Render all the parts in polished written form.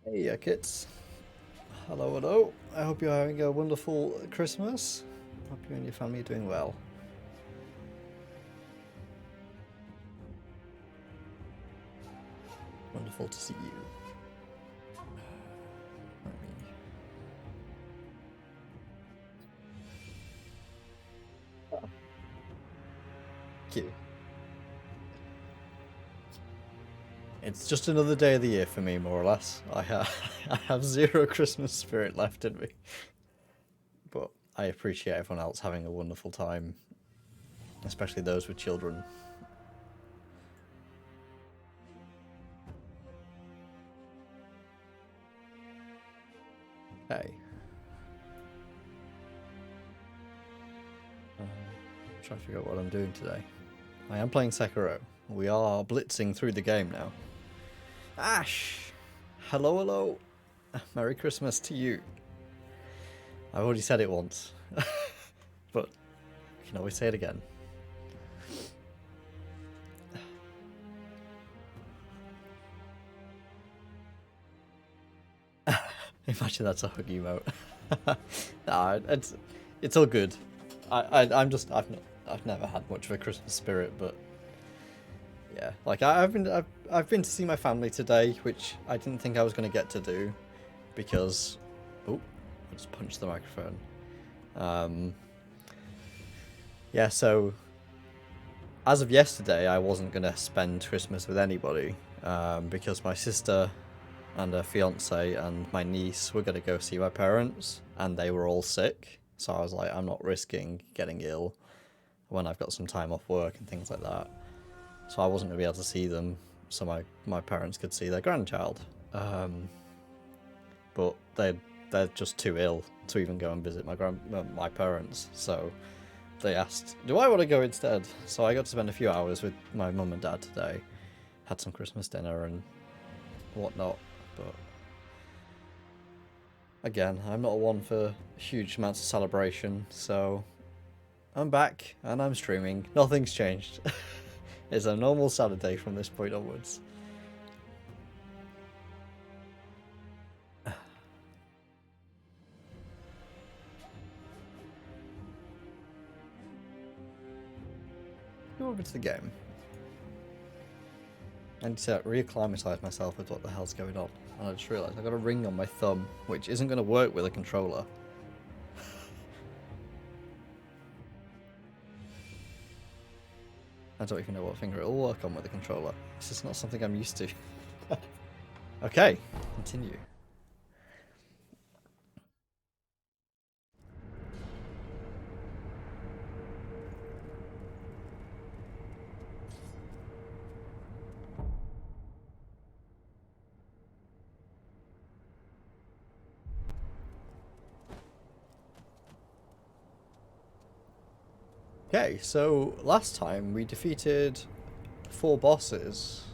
Hey, kids. Hello, hello. I hope you're having a wonderful Christmas. Hope you and your family are doing well. Wonderful to see you. Let me... Thank you. It's just another day of the year for me, more or less. I have zero Christmas spirit left in me. But I appreciate everyone else having a wonderful time, especially those with children. Hey. Trying to figure out what I'm doing today. I am playing Sekiro. We are blitzing through the game now. Ash! Hello, hello. Merry Christmas to you. I've already said it once. But I can always say it again. Imagine that's a hug emote. Nah, it's all good. I've never had much of a Christmas spirit, but yeah, like I've been to see my family today, which I didn't think I was going to get to do, because oh, I just punched the microphone. Yeah, so as of yesterday, I wasn't going to spend Christmas with anybody, because my sister and her fiance and my niece were going to go see my parents, and they were all sick. So I was like, I'm not risking getting ill when I've got some time off work and things like that. So I wasn't going to be able to see them, so my parents could see their grandchild. But they're just too ill to even go and visit my parents. So they asked, do I want to go instead? So I got to spend a few hours with my mum and dad today. Had some Christmas dinner and whatnot. But again, I'm not one for huge amounts of celebration, so I'm back and I'm streaming. Nothing's changed. It's a normal Saturday from this point onwards. Go over to the game. I need to reacclimatise myself with what the hell's going on. And I just realised I've got a ring on my thumb, which isn't going to work with a controller. I don't even know what finger it'll work on with a controller. This is not something I'm used to. Okay, continue. Okay, so last time we defeated 4 bosses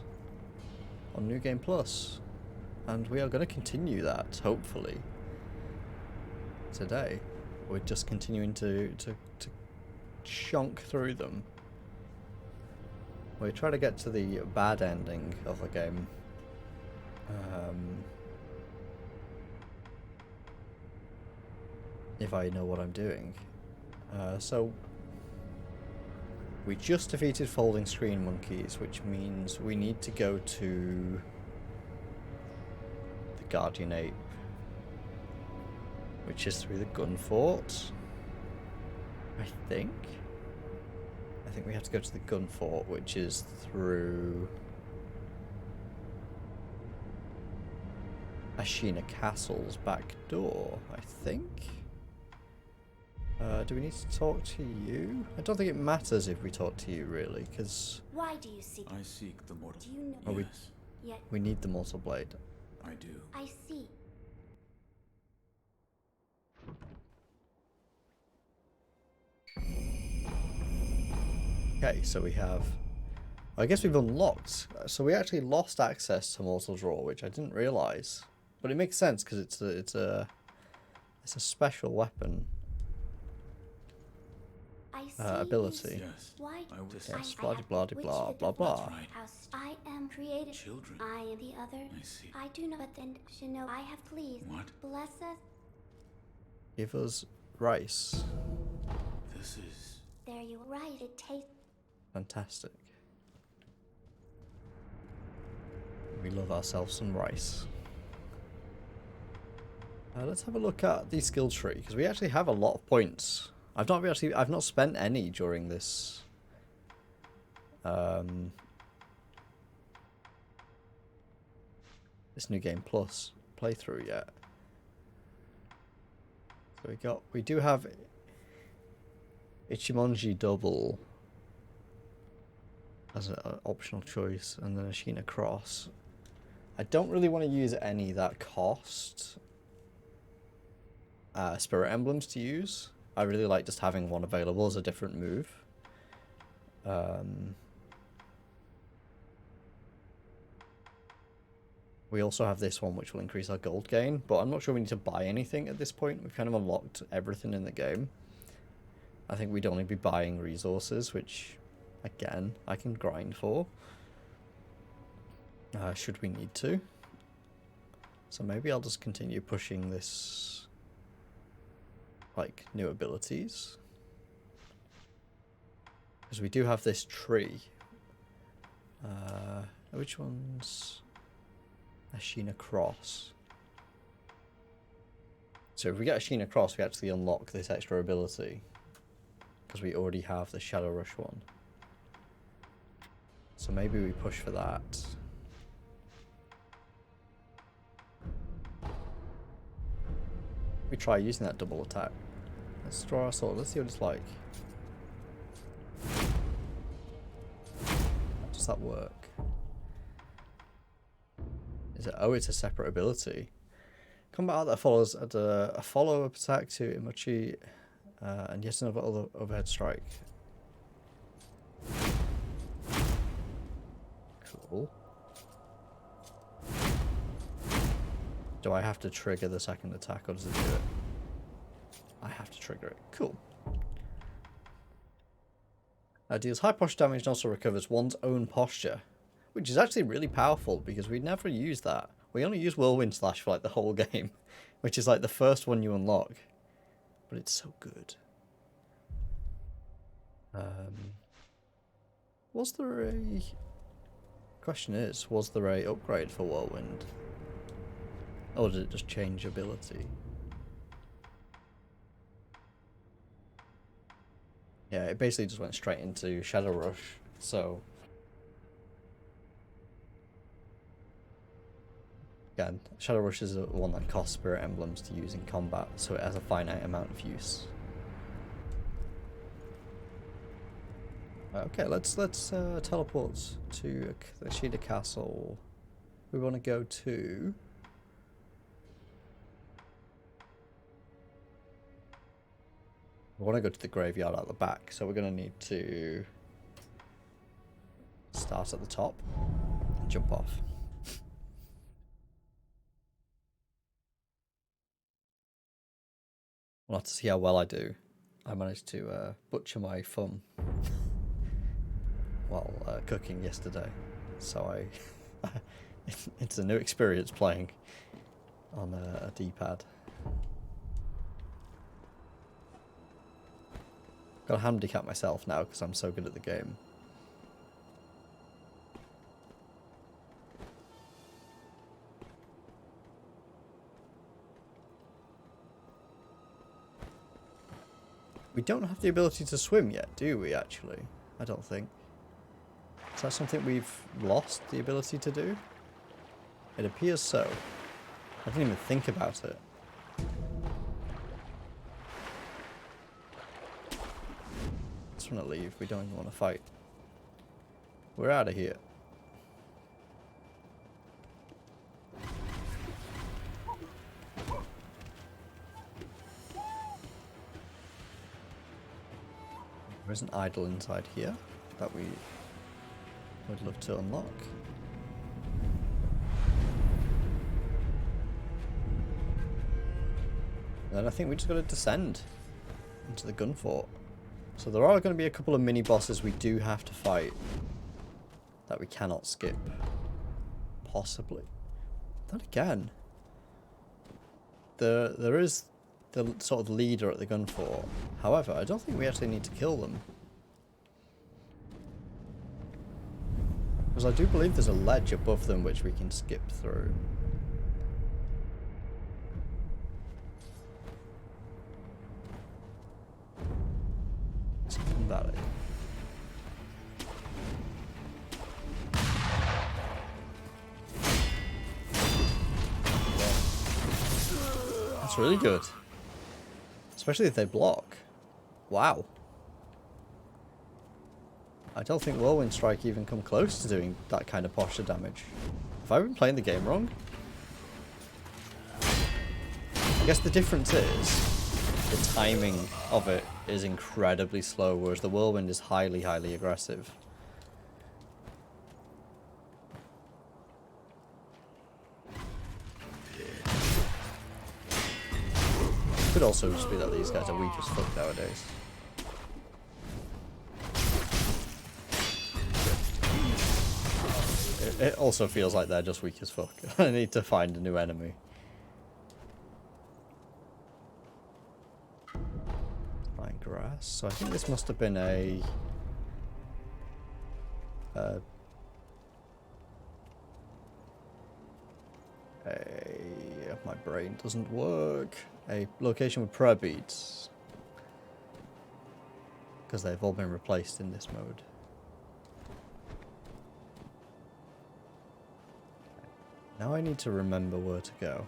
on New Game Plus, and we are going to continue that, hopefully, today. We're just continuing to chunk through them. We try to get to the bad ending of the game. If I know what I'm doing. So we just defeated folding screen monkeys, which means we need to go to the Guardian Ape, which is through the gun fort. I think we have to go to the gun fort, which is through Ashina Castle's back door, I think. Do we need to talk to you? I don't think it matters if we talk to you, really, because... Why do you seek? I seek the mortal. Do you know? Oh, Yes, Yet we need the mortal blade. I do. I see. Okay, so we have... I guess we've unlocked. So we actually lost access to Mortal Draw, which I didn't realise. But it makes sense because it's a special weapon. I I see. ability. Yes. Why? I was. Yes, I blah have blah which blah the blah divine blah. Right. house. I am created. Children. I am the other. I see. I do not, but then should know I have pleased. What? Bless us. Give us rice. This is. There you are. Right. It tastes. Fantastic. We love ourselves some rice. Let's have a look at the skill tree, because we actually have a lot of points. I've not spent any during this this new game plus playthrough yet. So we do have Ichimonji double as an optional choice, and then a Sheena cross. I don't really want to use any that cost spirit emblems to use. I really like just having one available as a different move. We also have this one which will increase our gold gain, but I'm not sure we need to buy anything at this point. We've kind of unlocked everything in the game. I think we'd only be buying resources, which again I can grind for should we need to. So maybe I'll just continue pushing this, like, new abilities, because we do have this tree. Which one's a Sheena cross? So if we get a Sheena cross, we actually unlock this extra ability, because we already have the Shadow Rush one. So maybe we push for that. We try using that double attack. Let's draw our sword. Let's see what it's like. Does that work? Is it? Oh, it's a separate ability. Combat art that follows at a follow-up attack to Imachi, and yet another overhead strike. Cool. Do I have to trigger the second attack, or does it do it? I have to trigger it. Cool. Deals high posture damage and also recovers one's own posture, which is actually really powerful because we never use that. We only use Whirlwind Slash for like the whole game, which is like the first one you unlock. But it's so good. Was there a... Question is, was there a upgrade for Whirlwind? Or did it just change ability? Yeah, it basically just went straight into Shadow Rush, so... Again, Shadow Rush is one that costs spirit emblems to use in combat, so it has a finite amount of use. Okay, let's teleport to the Sheena Castle. We want to go to... We want to go to the graveyard at the back, so we're going to need to start at the top and jump off. We'll have to see how well I do. I managed to butcher my thumb while cooking yesterday, so it's a new experience playing on a D-pad. Got to handicap myself now because I'm so good at the game. We don't have the ability to swim yet, do we, actually? I don't think. Is that something we've lost the ability to do? It appears so. I didn't even think about it. Just want to leave. We don't even want to fight. We're out of here. There is an idol inside here that we would love to unlock. And then I think we just got to descend into the gun fort. So there are going to be a couple of mini bosses we do have to fight that we cannot skip. Possibly. Then again, there is the sort of leader at the gun fort. However, I don't think we actually need to kill them. Because I do believe there's a ledge above them which we can skip through. Second Valley. That's really good. Especially if they block. Wow. I don't think Whirlwind Strike even come close to doing that kind of posture damage. Have I been playing the game wrong? I guess the difference is the timing of it is incredibly slow, whereas the Whirlwind is highly, highly aggressive. Could also just be that these guys are weak as fuck nowadays. It also feels like they're just weak as fuck. I need to find a new enemy. Fine grass. So I think this must have been my brain doesn't work. A location with prayer beads. Because they've all been replaced in this mode. Now I need to remember where to go.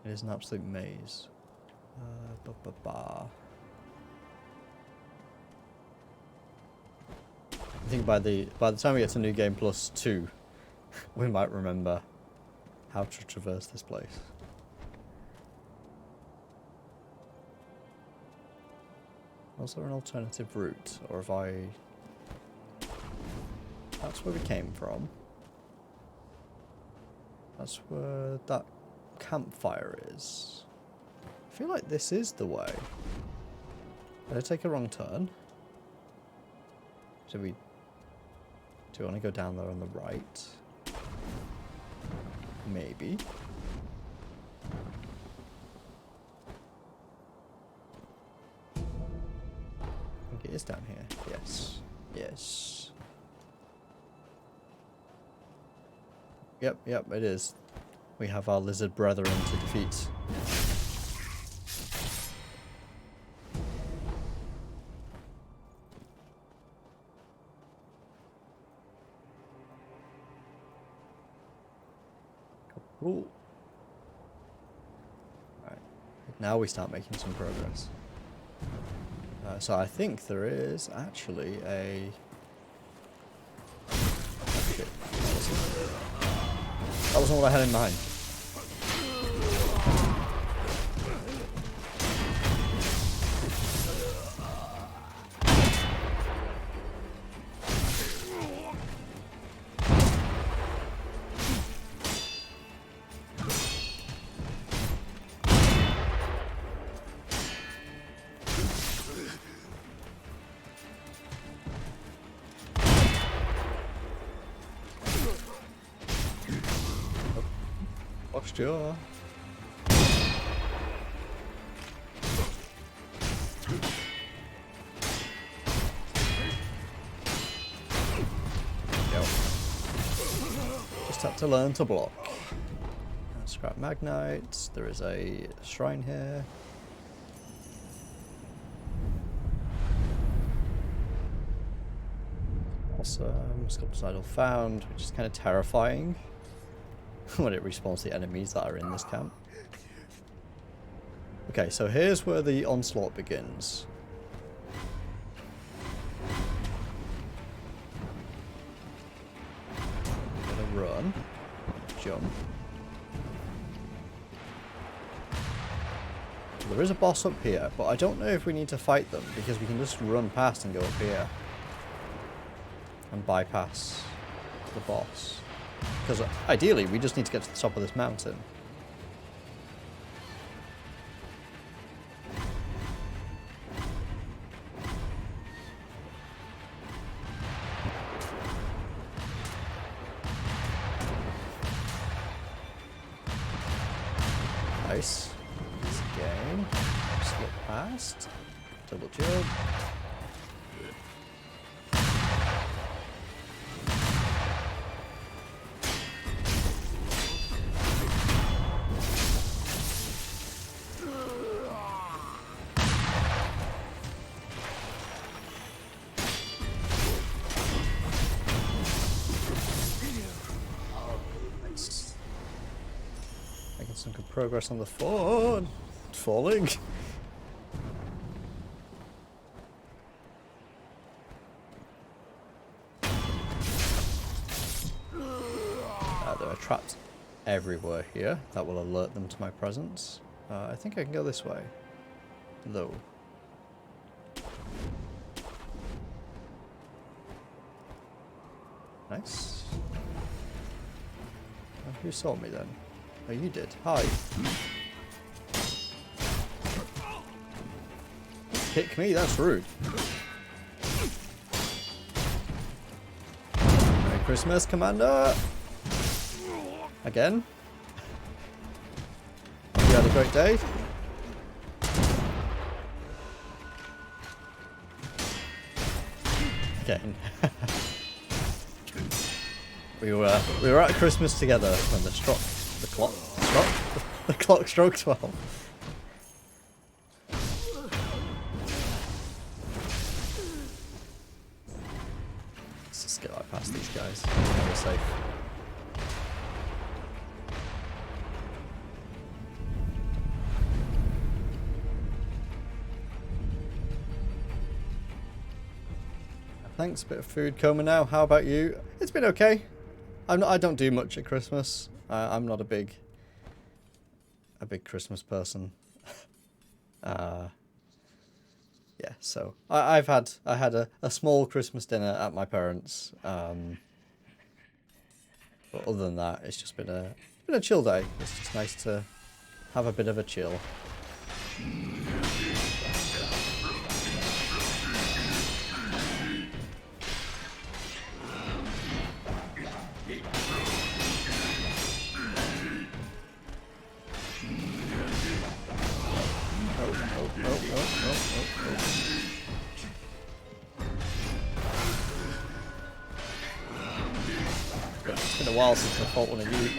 It is an absolute maze. I think by the time we get to New Game Plus 2, we might remember how to traverse this place. Was there an alternative route, or have I... That's where we came from. That's where that campfire is. I feel like this is the way. Did I take a wrong turn? Do we want to go down there on the right? Maybe. I think it is down here. Yes. Yes. Yep, it is. We have our lizard brethren to defeat. Cool. Right. Now we start making some progress. So I think there is actually a... Oh shit. That wasn't what I had in mind. Posture. Just have to learn to block. Scrap Magnite. There is a shrine here. Awesome. Sculptor's Idol found, which is kind of terrifying when it respawns the enemies that are in this camp. Okay, so here's where the onslaught begins. I'm gonna run, jump. There is a boss up here, but I don't know if we need to fight them because we can just run past and go up here and bypass the boss. Because ideally, we just need to get to the top of this mountain. Nice. This game. Slip past. Double jump. Making some good progress on the fall. Falling. There are traps everywhere here that will alert them to my presence. I think I can go this way. Though. Nice. Who saw me then? Oh, you did. Hi. Kick me? That's rude. Merry Christmas, Commander! Again? Hope you had a great day. Again. We were at Christmas together when the clock struck 12. Let's just get right past these guys. We're safe. Thanks, bit of food coma now. How about you? It's been okay. I don't do much at Christmas. I'm not a big Christmas person. Yeah, so I had a small Christmas dinner at my parents'. But other than that, it's just been a chill day. It's just nice to have a bit of a chill. It's been a while since I fought one of you.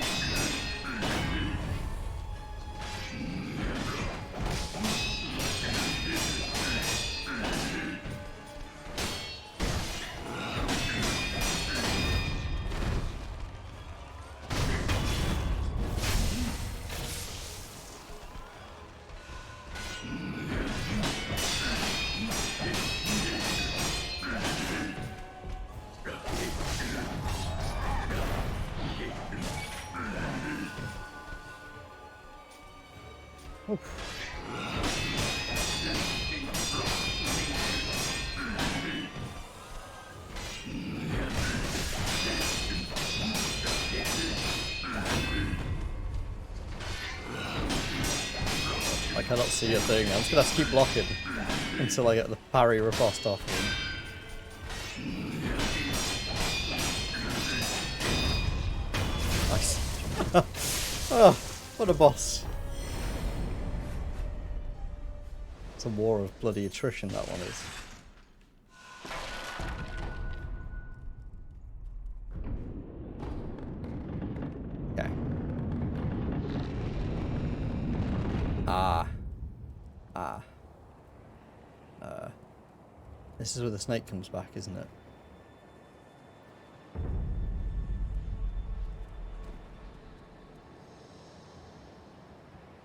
I cannot see a thing. I'm just gonna have to keep blocking until I get the parry riposte off him. Nice. Oh, what a boss. It's a war of bloody attrition, that one is. Okay. This is where the snake comes back, isn't it?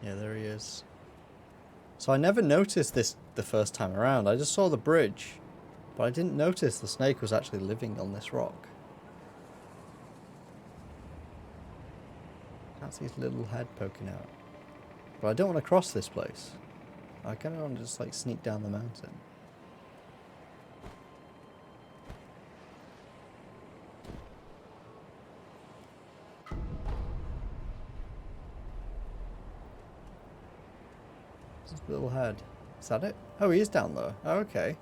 Yeah, there he is. So I never noticed this the first time around. I just saw the bridge, but I didn't notice the snake was actually living on this rock. Can't see his little head poking out. But I don't want to cross this place. I kind of want to just like sneak down the mountain. His little head. Is that it? Oh, he is down there. Oh, okay.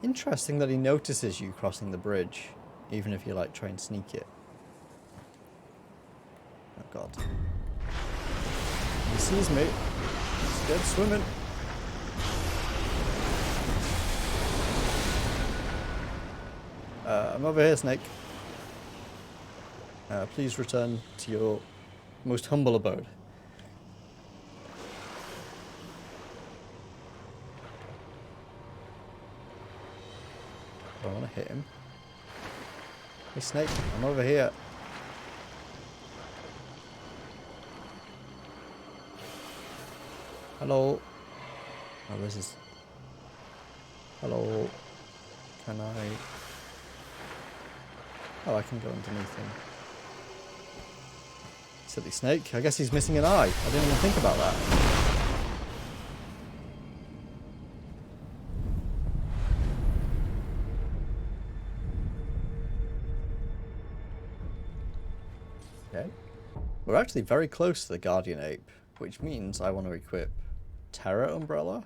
Interesting that he notices you crossing the bridge, even if you like try and sneak it. Oh god. He sees me. He's dead swimming. I'm over here, Snake. Please return to your most humble abode. I want to hit him. Hey, Snake, I'm over here. Hello. Oh, this is... Hello. Can I... Oh, I can go underneath him. Silly Snake. I guess he's missing an eye. I didn't even think about that. Okay. We're actually very close to the Guardian Ape, which means I want to equip Terror Umbrella?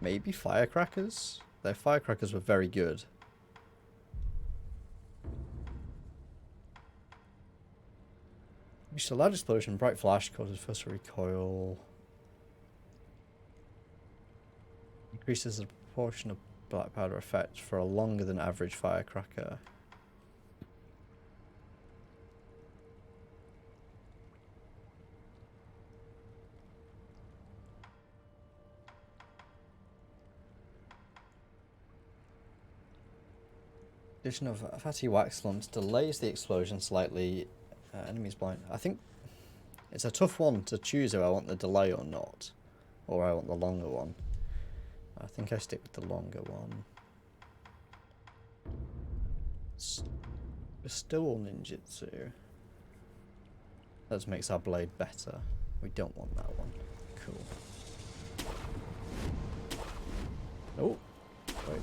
Maybe Firecrackers? Their Firecrackers were very good. Just a loud explosion, bright flash, causes first recoil. Increases the proportion of black powder effect for a longer than average firecracker. Addition of fatty wax lumps delays the explosion slightly. Enemies blind. I think it's a tough one to choose if I want the delay or not. Or I want the longer one. I think I stick with the longer one. Still ninjutsu. That makes our blade better. We don't want that one. Cool. Oh, wait.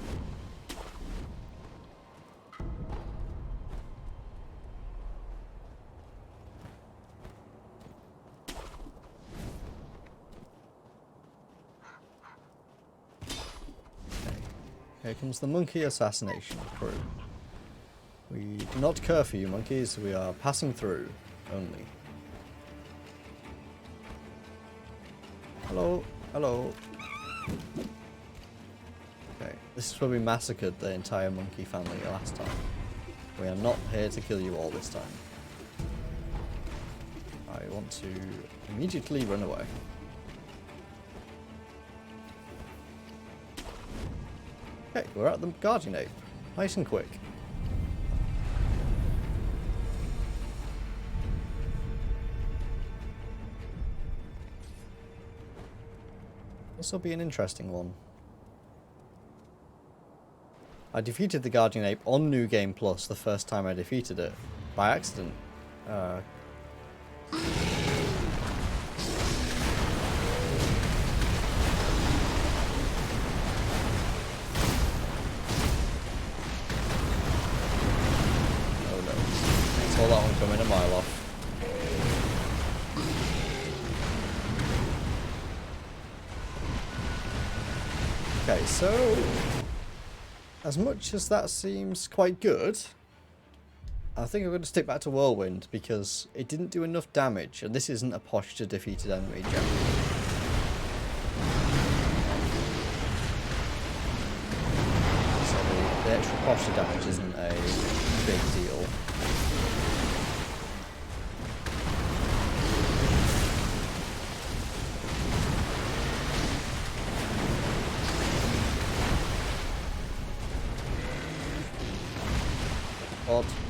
Here comes the monkey assassination crew. We do not care for you monkeys, we are passing through only. Hello, hello. Okay, this is where we massacred the entire monkey family last time. We are not here to kill you all this time. I want to immediately run away. Okay, we're at the Guardian Ape. Nice and quick. This will be an interesting one. I defeated the Guardian Ape on New Game Plus the first time I defeated it. By accident. Saw that one coming a mile off. Okay, so as much as that seems quite good, I think I'm going to stick back to Whirlwind because it didn't do enough damage, and this isn't a posture defeated enemy generally. So the extra posture damage isn't a big deal.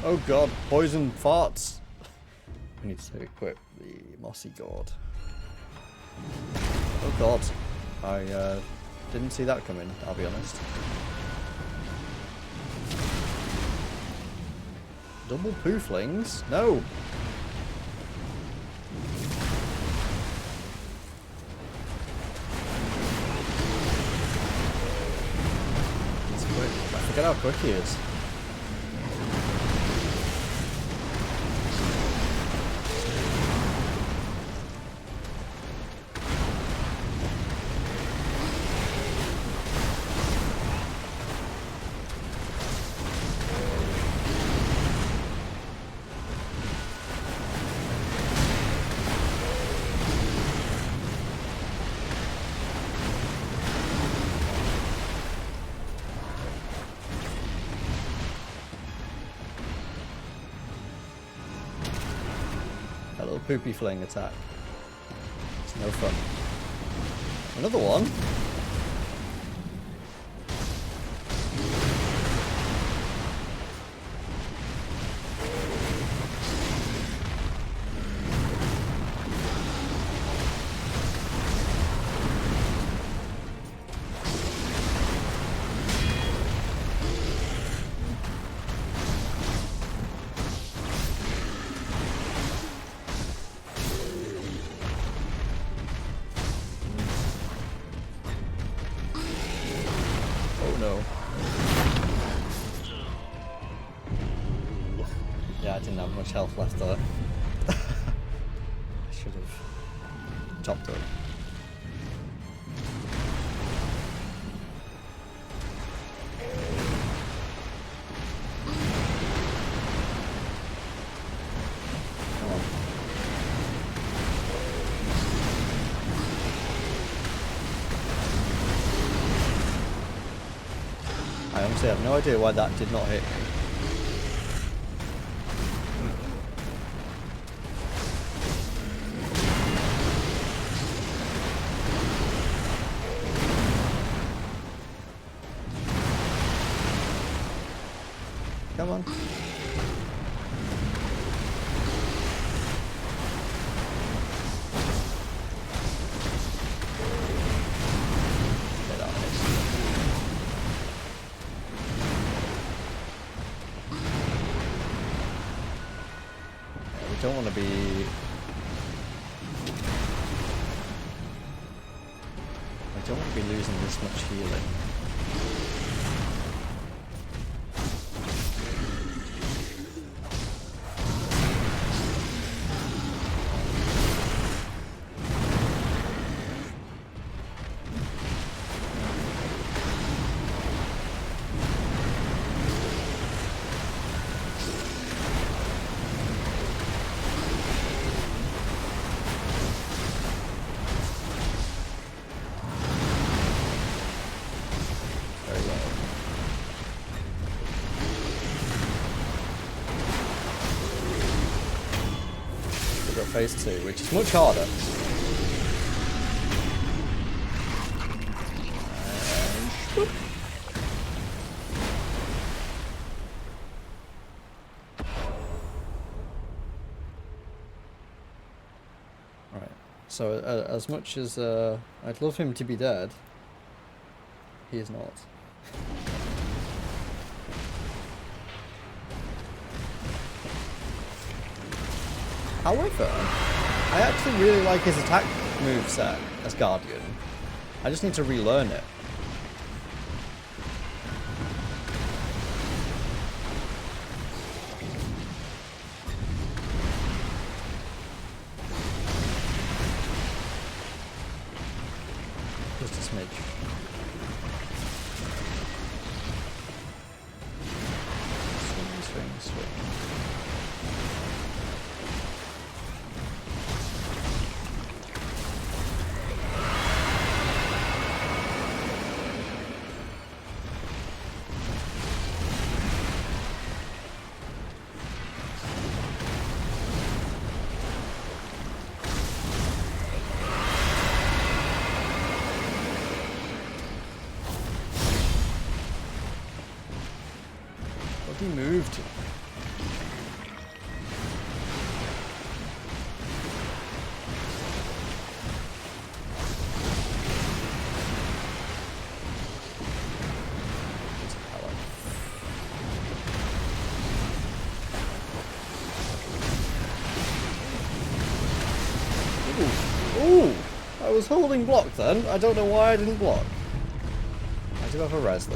Oh god, poison farts. We need to equip the mossy god. Oh god, I didn't see that coming, I'll be honest. Double pooflings? No! He's quick. I forget how quick he is. Little poopy fling attack. It's no fun. Another one. Yeah, I didn't have much health left there. I should have topped up. Come on. I honestly have no idea why that did not hit me. Come on. Get out of this. Yeah, we don't want to be... I don't want to be losing this much healing. Phase 2, which is much harder. Right, so as much as I'd love him to be dead, he is not. However, I actually really like his attack moveset as Guardian. I just need to relearn it. Just a smidge. Swing, swing, swing. He moved. Ooh, I was holding block then. I don't know why I didn't block. I do have a res though.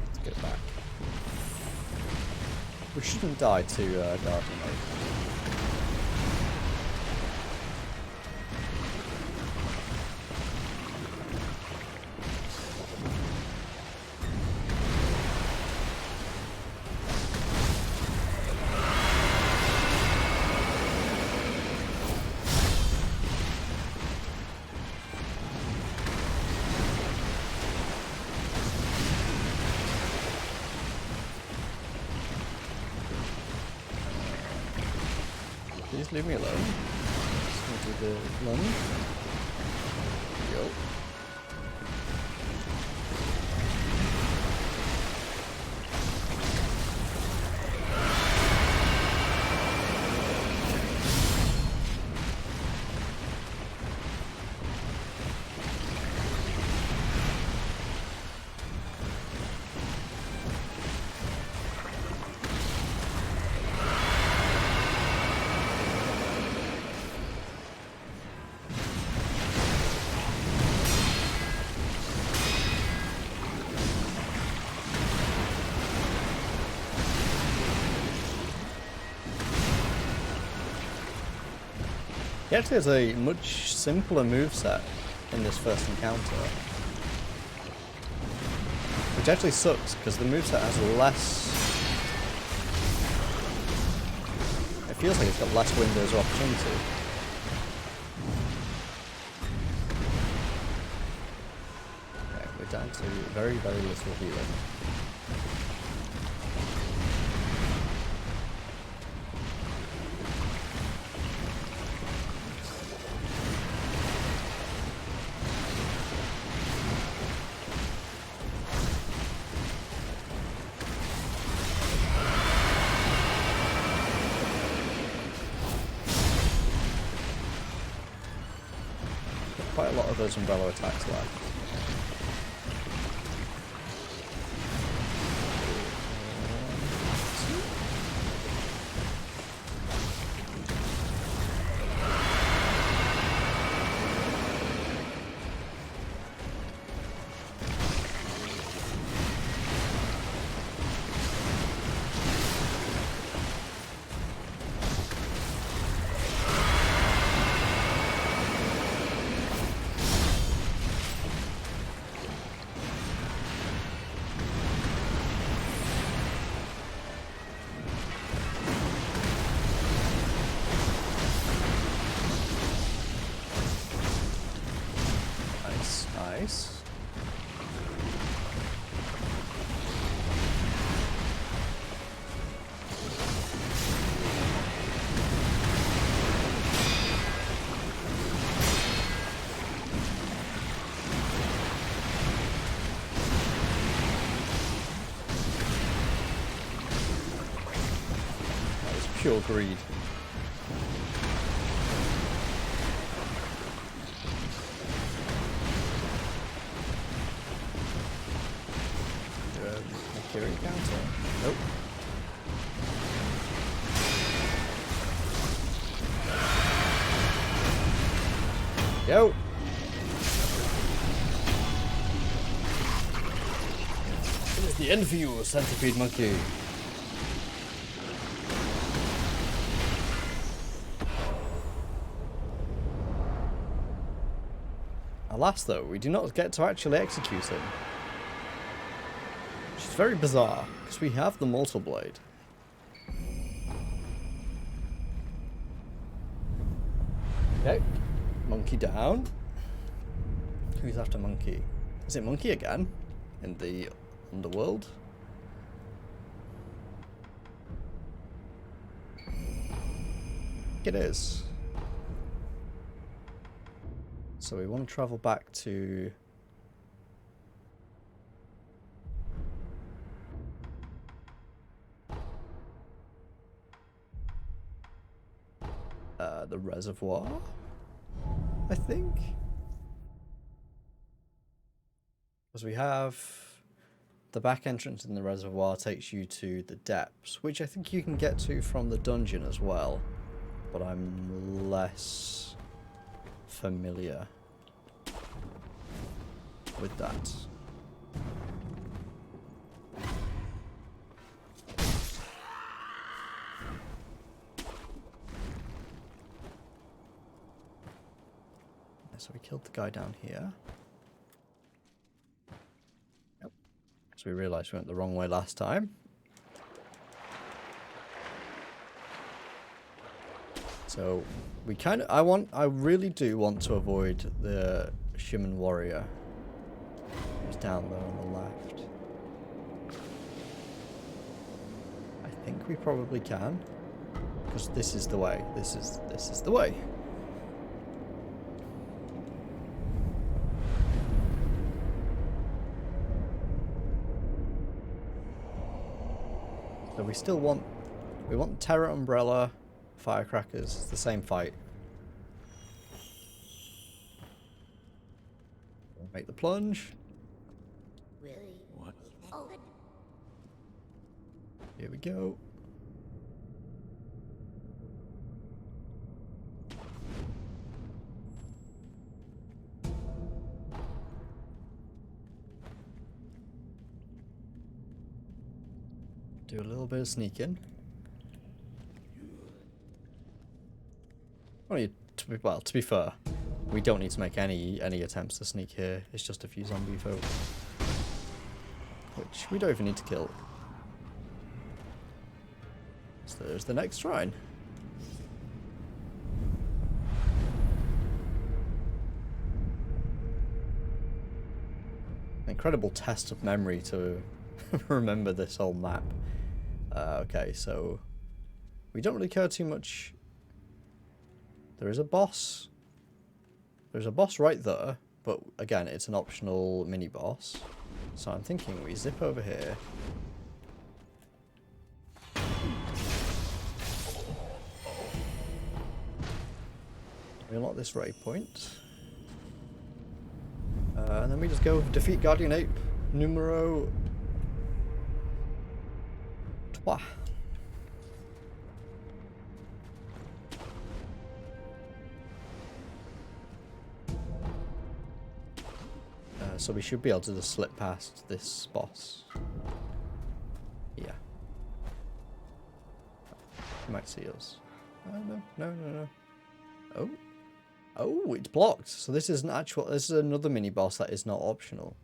Let's get back. We shouldn't die to Guardian mode. Please leave me alone. Just gonna do the lunge. Yo. He actually has a much simpler moveset in this first encounter. Which actually sucks, because the moveset has less... It feels like it's got less windows of opportunity. Okay, we're down to very, very little healing. Quite a lot of those umbrella attacks left. Nice. That was pure greed. Sekiro counter. Nope. Yo! It is the end for you, centipede monkey. Alas though, we do not get to actually execute him. Which is very bizarre, because we have the Mortal Blade. Okay, monkey down. Who's after monkey? Is it monkey again? In the underworld? It is. So we want to travel back to... the reservoir, I think. Because we have the back entrance in the reservoir takes you to the depths, which I think you can get to from the dungeon as well. But I'm less familiar with that. So we killed the guy down here. Yep. So we realised we went the wrong way last time. So we kind of, I really do want to avoid the Shimon warrior who's down there on the left. I think we probably can. Because this is the way. This is the way. So we still want... We want Terra Umbrella, Firecrackers. It's the same fight. Make the plunge. Really? What? Oh, Here we go. Do a little bit of sneaking. Well, to be fair, we don't need to make any attempts to sneak here. It's just a few zombie folk, which we don't even need to kill. So there's the next shrine. Incredible test of memory to remember this whole map. Okay, so we don't really care too much. There is a boss. There's a boss right there, but again, it's an optional mini boss. So I'm thinking we zip over here. We unlock this raid point. And then we just go defeat Guardian Ape numero 3. So we should be able to just slip past this boss. Yeah. He might see us. No. Oh. Oh, it's blocked. So this is an actual... This is another mini boss that is not optional.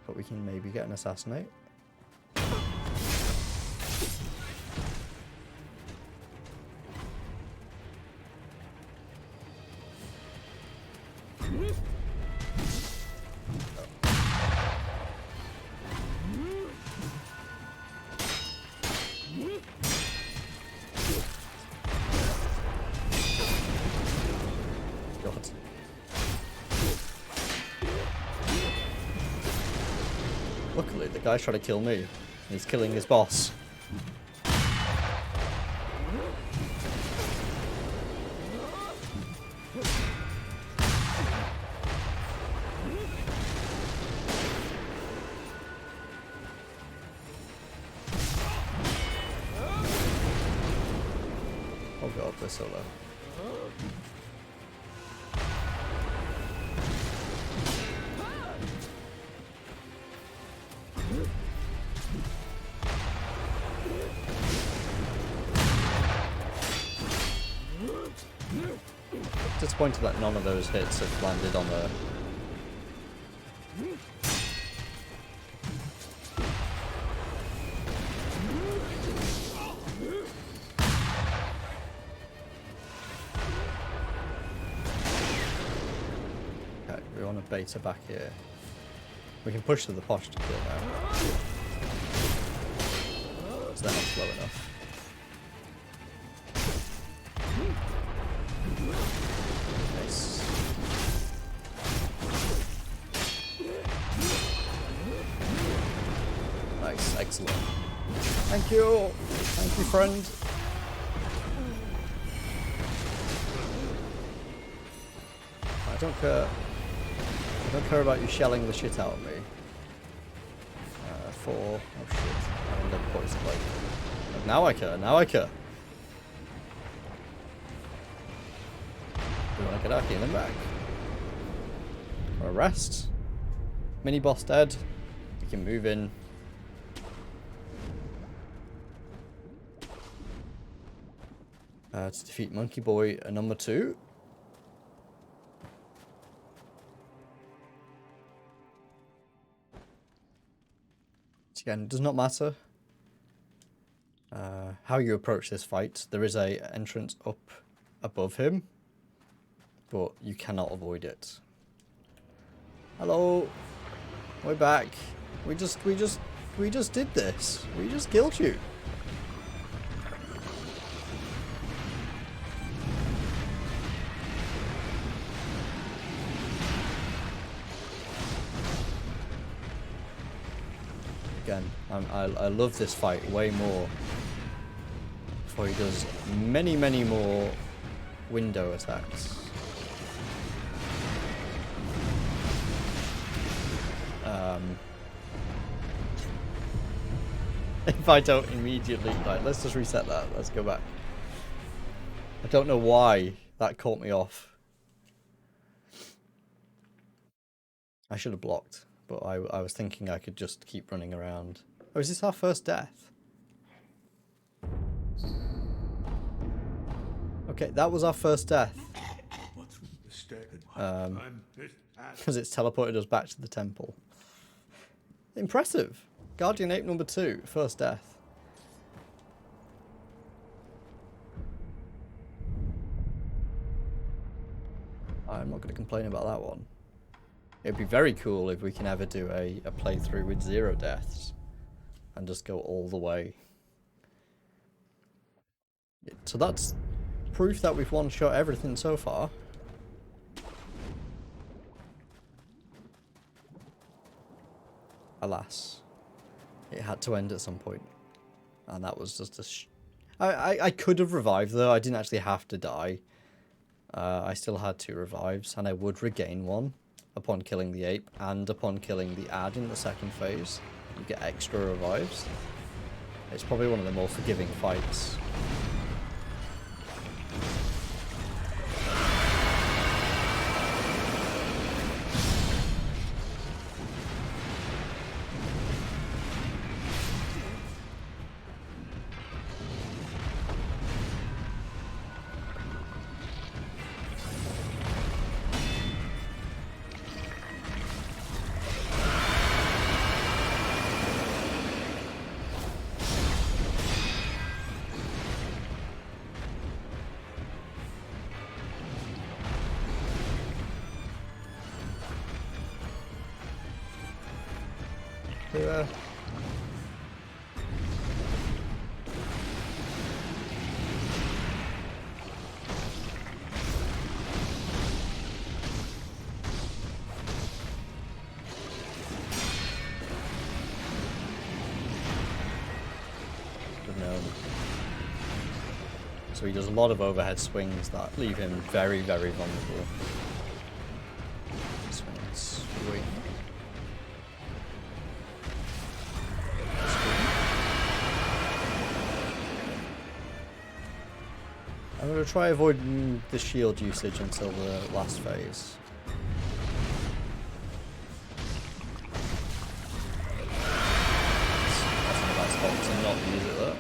But we can maybe get an assassinate. God. Luckily, the guy's trying to kill me. He's killing his boss. Oh god, we're so low. Disappointed that none of those hits have landed on the... Okay, we want a beta back here. We can push to the posh to kill now. So they're not slow enough. Nice. Nice, excellent. Thank you! Thank you, friend. I don't care. I don't care about you shelling the shit out of me. Oh shit. I ended up poison blade. But now I care, now I care. We want to get our healing back. Or rest. Mini boss dead. We can move in. To defeat Monkey Boy number 2. Again, it does not matter how you approach this fight. There is a entrance up above him, but you cannot avoid it. Hello, we're back. We just did this. We just killed you. I love this fight way more. Before he does many, many more window attacks. If I don't immediately... Right, let's just reset that. Let's go back. I don't know why that caught me off. I should have blocked, but I was thinking I could just keep running around. Oh, is this our first death? Okay, that was our first death. Because it's teleported us back to the temple. Impressive. Guardian Ape number 2, first death. I'm not going to complain about that one. It'd be very cool if we can ever do a playthrough with 0 deaths. And just go all the way. So that's proof that we've one-shot everything so far. Alas. It had to end at some point. And that was just a... I could have revived though. I didn't actually have to die. I still had 2 revives. And I would regain 1 upon killing the ape. And upon killing the ad in the second phase. You get extra revives. It's probably one of the more forgiving fights. So he does a lot of overhead swings that leave him very, very vulnerable. Swing. I'm going to try avoiding the shield usage until the last phase. That's a nice spot to not use it though.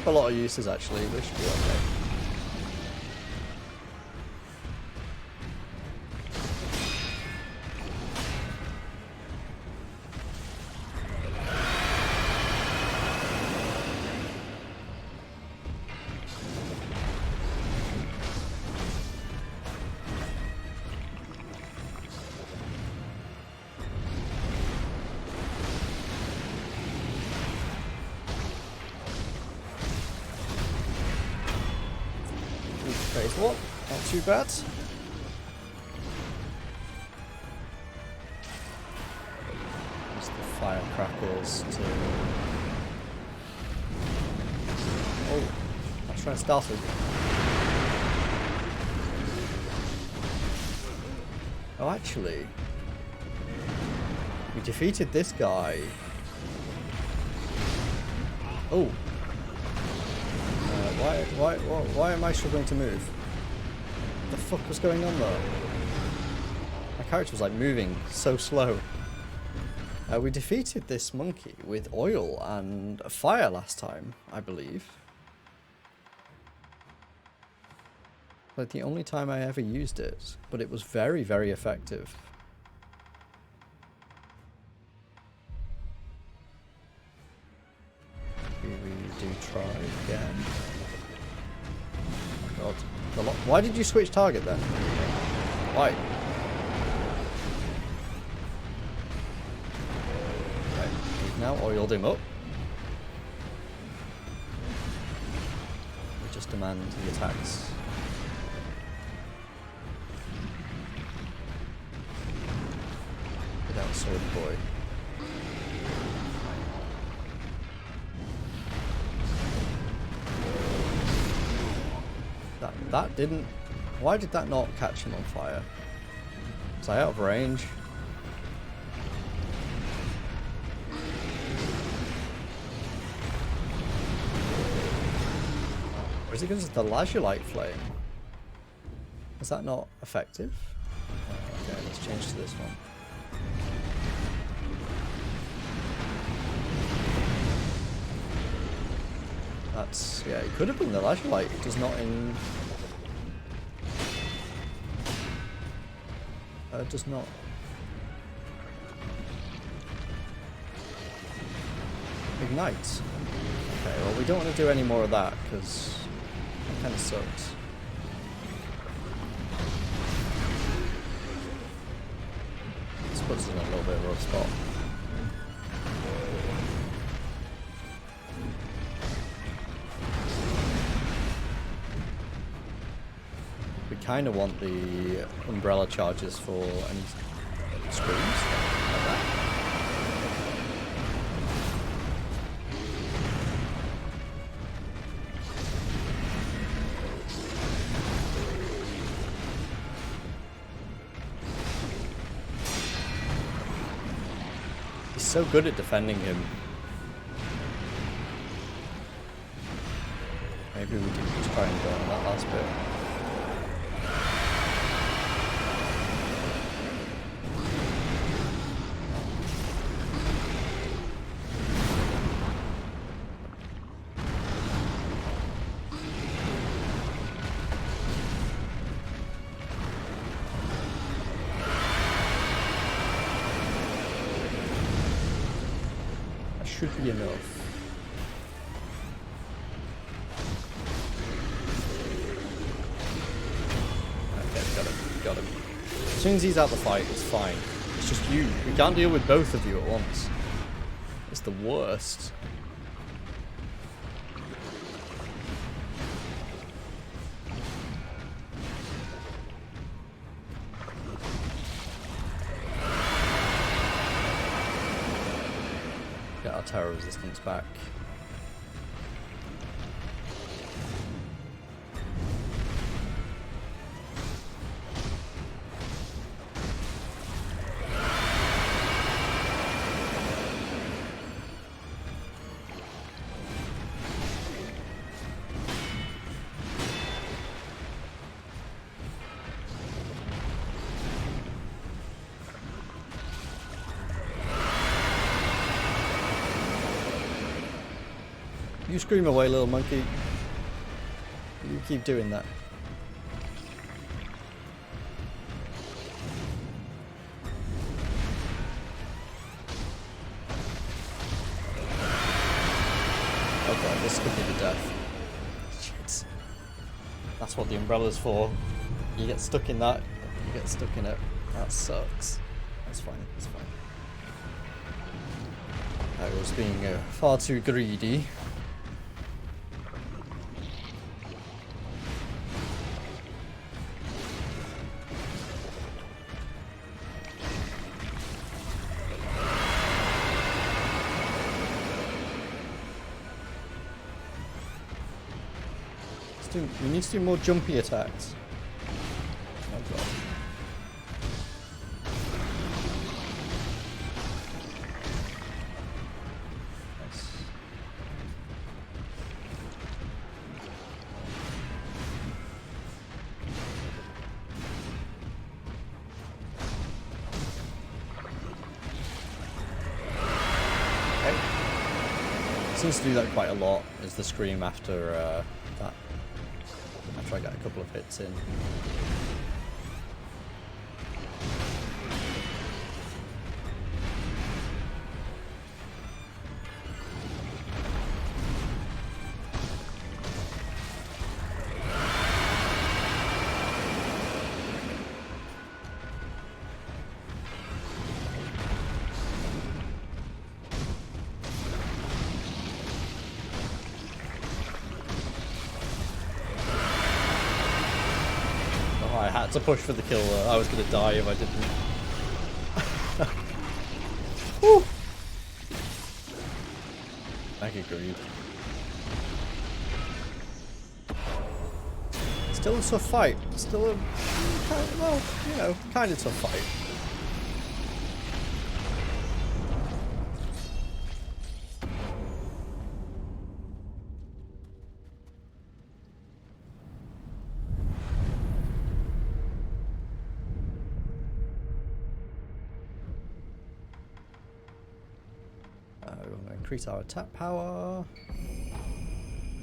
A lot of uses actually, we should be okay. Phase 1, not too bad. Just the firecrackers to... Oh, that's trying to start it. Oh, actually, we defeated this guy. Oh. Why am I struggling to move? What the fuck was going on there? My character was like moving so slow. We defeated this monkey with oil and fire last time, I believe. Like the only time I ever used it, but it was very, very effective. Maybe we do try again. God. Why did you switch target then? Why? now oiled him up. We just demand he attacks. Get out, sword boy. That didn't... Why did that not catch him on fire? Was I out of range? Or is it because of the lazulite flame? Is that not effective? Okay, let's change to this one. That's... yeah, it could have been the lazulite. It does not in... does not... ignite. Okay, well we don't want to do any more of that, because that kind of sucks. This puts us in a little bit of a rough spot. We kind of want the umbrella charges for any screens like that. He's so good at defending him. Maybe we can just try and go on that last bit. Should be enough. Okay, got him. As soon as he's out the fight, it's fine. It's just you. We can't deal with both of you at once. It's the worst. Get our terror resistance back. You scream away, little monkey. You keep doing that. Oh god, this could be the death. Shit. That's what the umbrella's for. You get stuck in that, you get stuck in it. That sucks. That's fine, that's fine. I was being far too greedy. We need to do more jumpy attacks. Oh god. Nice. Okay. Seems to do that quite a lot, is the scream after that. After I get a couple of hits in. had to push for the kill there. I was going to die if I didn't. Woo! Mega greed. Still a tough fight. Still a, well, you know, kind of tough fight. We want to increase our attack power.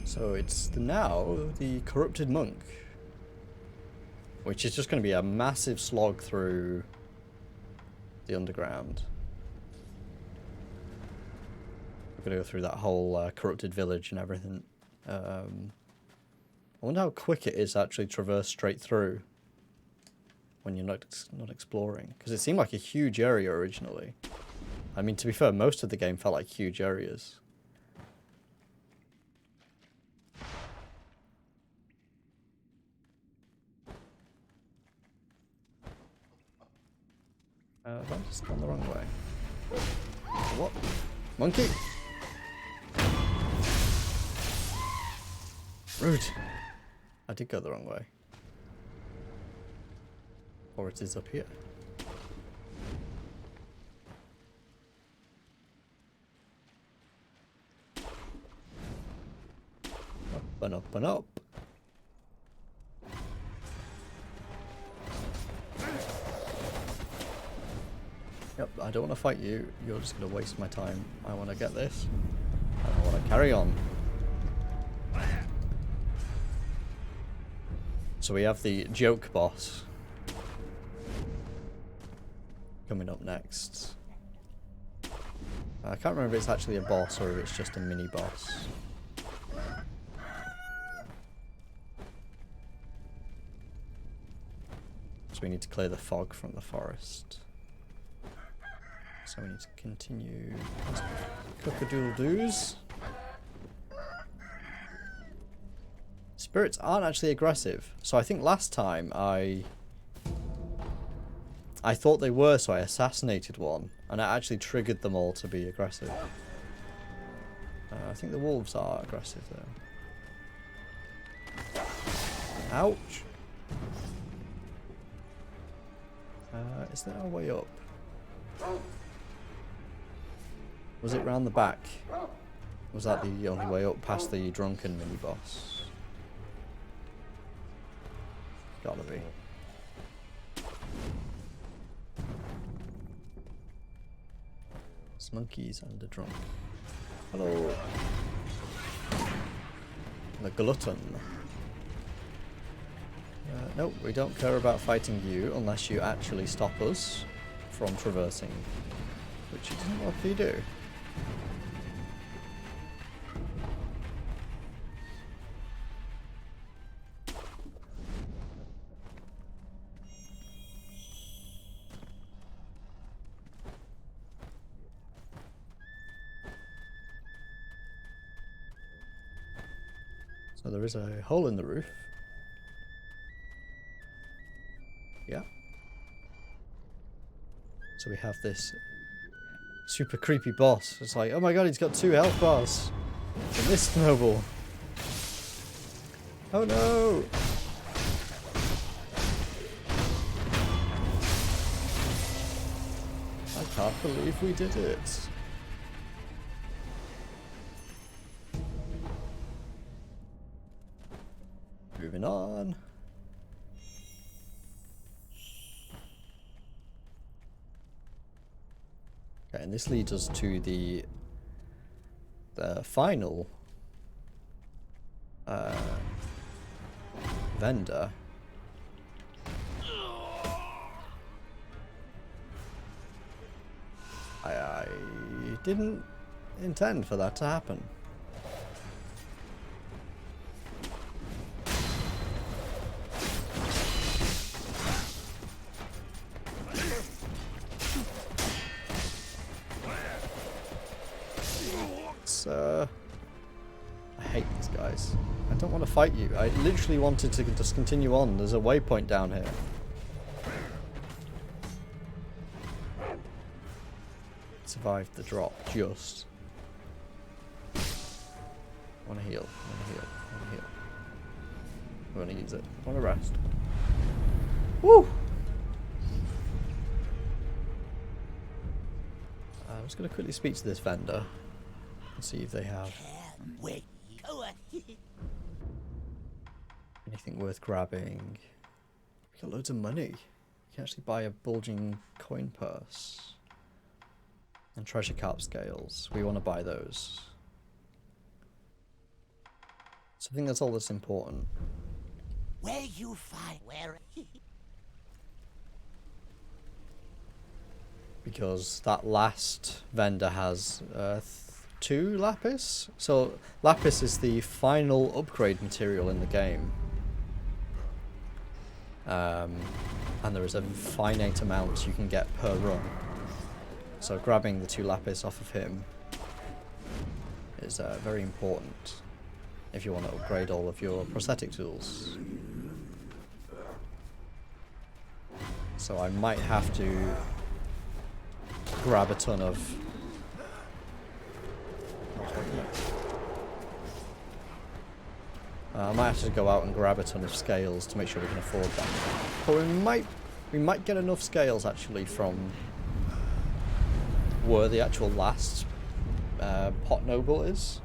So it's now the Corrupted Monk, which is just going to be a massive slog through the underground. We're going to go through that whole corrupted village and everything. I wonder how quick it is to actually traverse straight through when you're not exploring, because it seemed like a huge area originally. I mean, to be fair, most of the game felt like huge areas. Have I just gone the wrong way? What? Monkey! Rude! I did go the wrong way. Or it is up here. Up and up and up. Yep, I don't want to fight you. You're just going to waste my time. I want to get this. And I want to carry on. So we have the joke boss coming up next. I can't remember if it's actually a boss or if it's just a mini boss. So we need to clear the fog from the forest. So we need to continue cock-a-doodle-doos. Spirits aren't actually aggressive. So I think last time I thought they were, so I assassinated one. And it actually triggered them all to be aggressive. I think the wolves are aggressive though. Ouch! Is there a way up? Was it round the back? Was that the only way up past the drunken mini-boss? Gotta be. It's monkeys and a drunk. Hello. The glutton. Nope, we don't care about fighting you unless you actually stop us from traversing. Which isn't what you do. So there is a hole in the roof. Yeah. So we have this super creepy boss. It's like, oh my god, he's got 2 health bars. And this noble. Oh no! I can't believe we did it. Moving on. Okay, and this leads us to the final vendor. I didn't intend for that to happen. I hate these guys. I don't want to fight you. I literally wanted to just continue on. There's a waypoint down here. Survived the drop, just. I want to heal. I want to heal. I want to heal. I want to use it. I want to rest. Woo! I'm just going to quickly speak to this vendor and see if they have anything worth grabbing. We got loads of money. You can actually buy a bulging coin purse and treasure carp scales. We want to buy those. So I think that's all that's important. Where you find where? Because that last vendor has 2 lapis. So lapis is the final upgrade material in the game. And there is a finite amount you can get per run. So grabbing the 2 lapis off of him is very important if you want to upgrade all of your prosthetic tools. So I might have to grab a ton of... I might have to go out and grab a ton of scales to make sure we can afford that. But we might get enough scales actually from where the actual last pot noble is.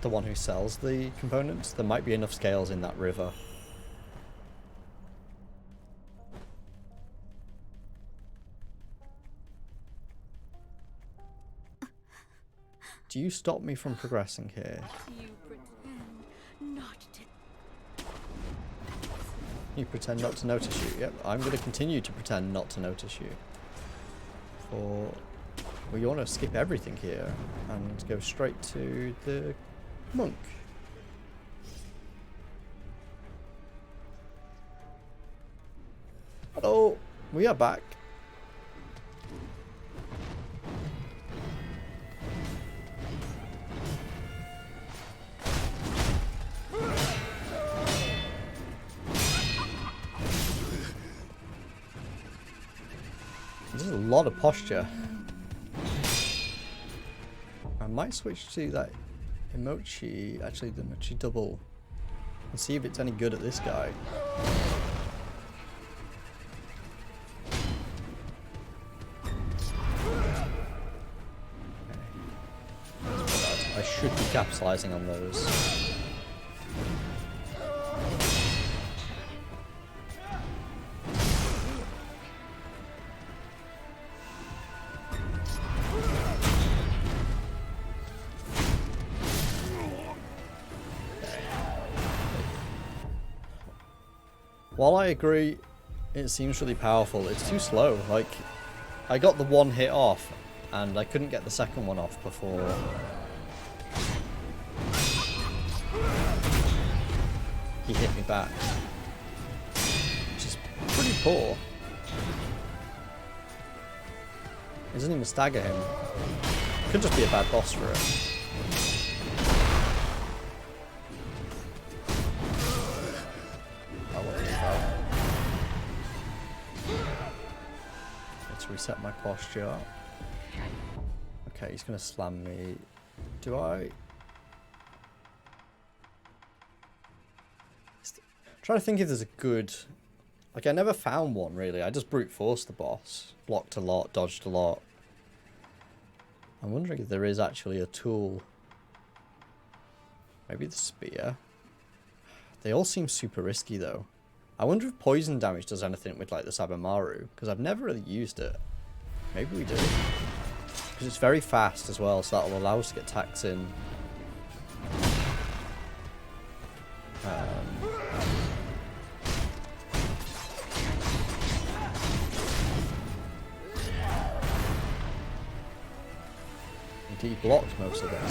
The one who sells the components. There might be enough scales in that river. Do you stop me from progressing here? You pretend not to. You pretend not to notice you. Yep, I'm going to continue to pretend not to notice you. For we want to skip everything here and go straight to the monk. Hello, we are back. There's a lot of posture. I might switch to that emoji, actually the emoji double, and see if it's any good at this guy. Okay. I should be capitalizing on those. While I agree, it seems really powerful, it's too slow. Like, I got the one hit off, and I couldn't get the second one off before he hit me back. Which is pretty poor. He doesn't even stagger him. Could just be a bad boss for it. Reset my posture. Okay, he's gonna slam me. Do I? Trying to think if there's a good... Like, I never found one really. I just brute forced the boss. Blocked a lot, dodged a lot. I'm wondering if there is actually a tool. Maybe the spear. They all seem super risky though. I wonder if poison damage does anything with like the Sabamaru, because I've never really used it. Maybe we do. Because it's very fast as well, so that will allow us to get attacks in. He blocked most of them.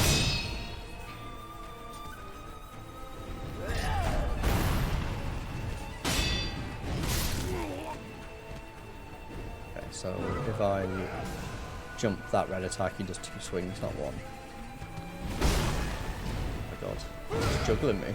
So if I jump that red attack, he does 2 swings, not 1. Oh my god. juggling me.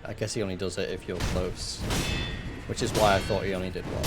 I guess he only does it if you're close, which is why I thought he only did one.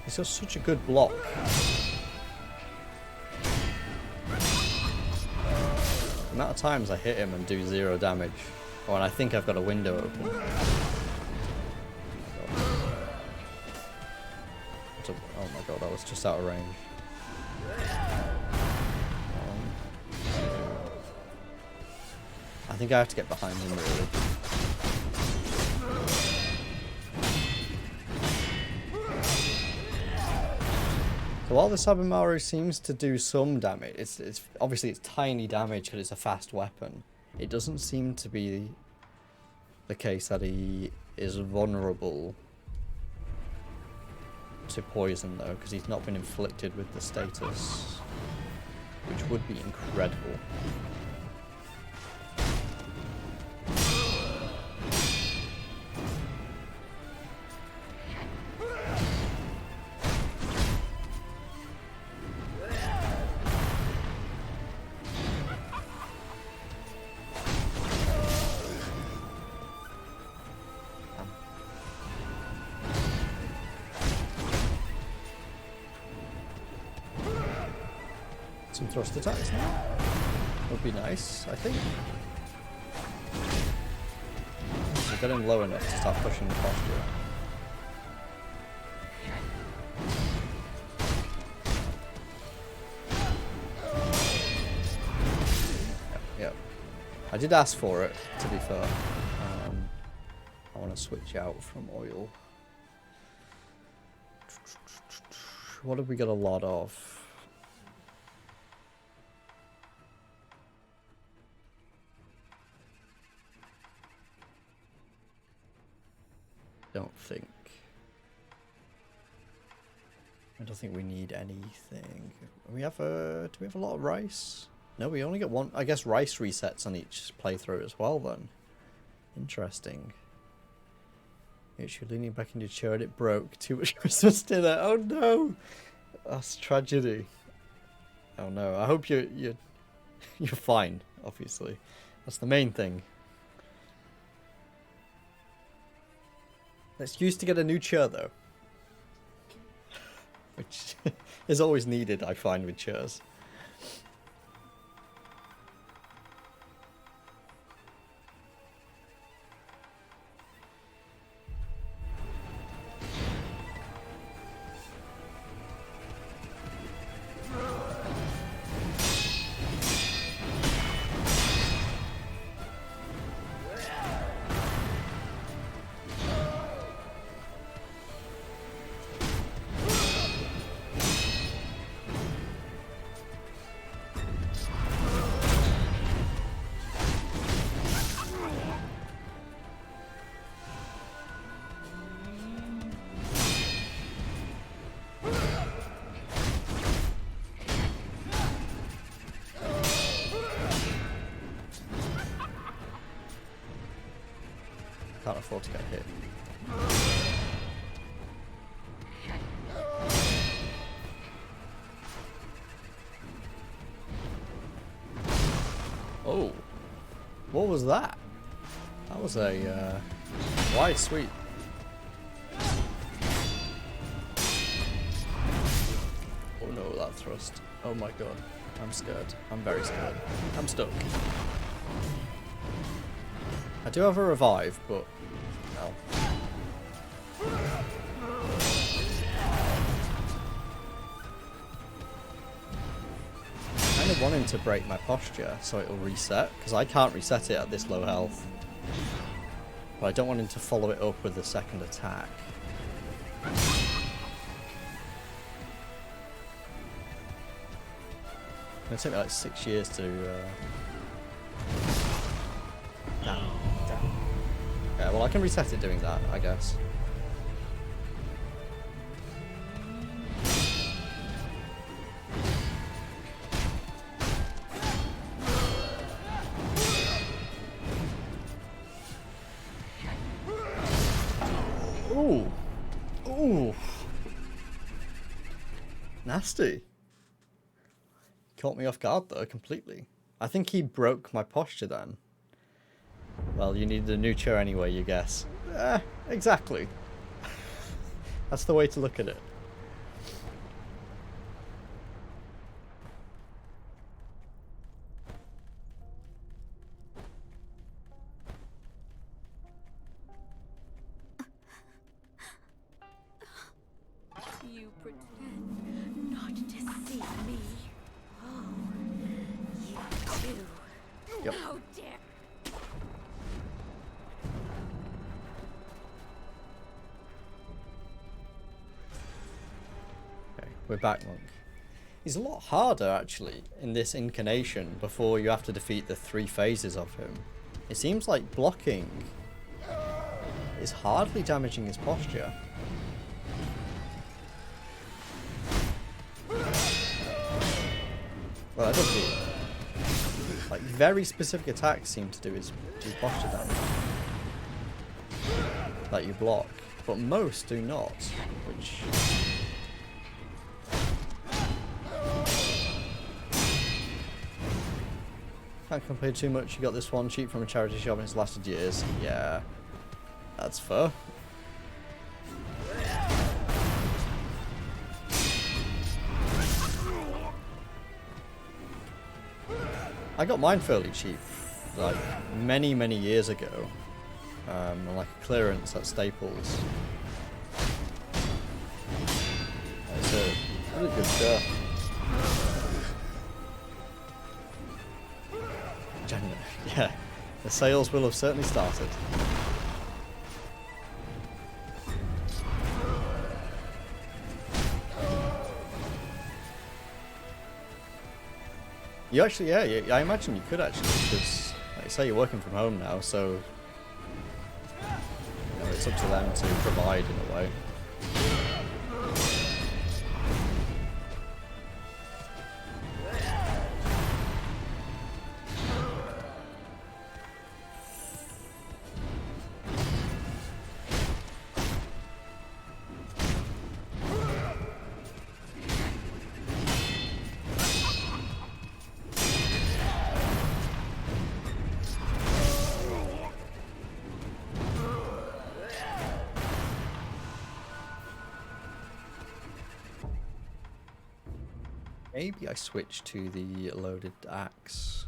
He's got such a good block. The amount of times I hit him and do 0 damage. Oh, and I think I've got a window open. Oh my god, that was just out of range. I think I have to get behind him really. So while the Sabimaru seems to do some damage, it's obviously it's tiny damage because it's a fast weapon. It doesn't seem to be the case that he is vulnerable to poison though, because he's not been inflicted with the status, which would be incredible. Some thrust attacks now would be nice, I think. So get him low enough to start pushing the posture. Yep. I did ask for it, to be fair. I want to switch out from oil. What have we got a lot of? I don't think we need anything. We have do we have a lot of rice? No, we only get one. I guess rice resets on each playthrough as well then. Interesting. It's leaning back into your chair and it broke. Too much Christmas dinner. Oh no! That's tragedy. Oh no. I hope you're fine, obviously. That's the main thing. Excuse to get a new chair though. Which is always needed, I find, with chairs. Can't afford to get hit. Oh. What was that? That was a wide sweep. Oh no, that thrust. Oh my god. I'm scared. I'm very scared. I'm stuck. I do have a revive, but no. I kind of want him to break my posture so it'll reset, because I can't reset it at this low health. But I don't want him to follow it up with a second attack. It'll take me like 6 years to... Damn. Yeah, well I can reset it doing that, I guess. Ooh. Ooh. Nasty. Caught me off guard though, completely. I think he broke my posture then. Well, you needed a new chair anyway, you guess. Exactly. That's the way to look at it. You pretend not to see me. Oh, you too. Yep. How dare! Okay, we're back, Monk. He's a lot harder, actually, in this incarnation before you have to defeat the 3 phases of him. It seems like blocking is hardly damaging his posture. Well, I don't think... Like, very specific attacks seem to do his posture damage. That you block. But most do not, which... Can't complain too much. You got this one cheap from a charity shop and it's lasted years. Yeah, that's fair. I got mine fairly cheap, like many years ago, on like a clearance at Staples. It's a really good shirt. Yeah, the sales will have certainly started. You actually, yeah, I imagine you could actually, because, like you say, you're working from home now, so you know, it's up to them to provide in a way. Maybe I switch to the loaded axe.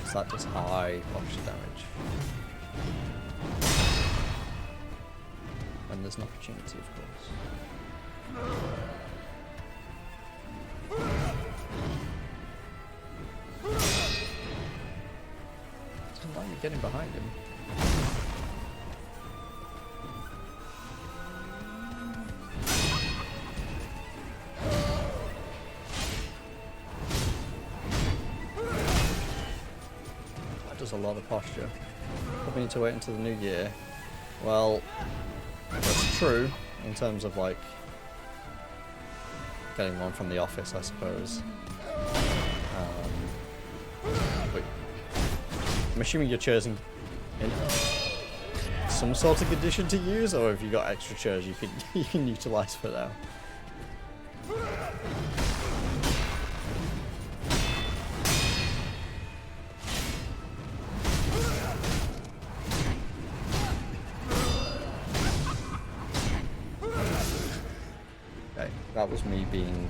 So that does high posture damage. When there's an opportunity, of course. Doesn't like me getting behind him. A lot of posture. Probably need to wait until the new year. Well, that's true in terms of like getting one from the office, I suppose. But I'm assuming you're choosing in some sort of condition to use, or have you got extra chairs you can utilize for now? Okay, that was me being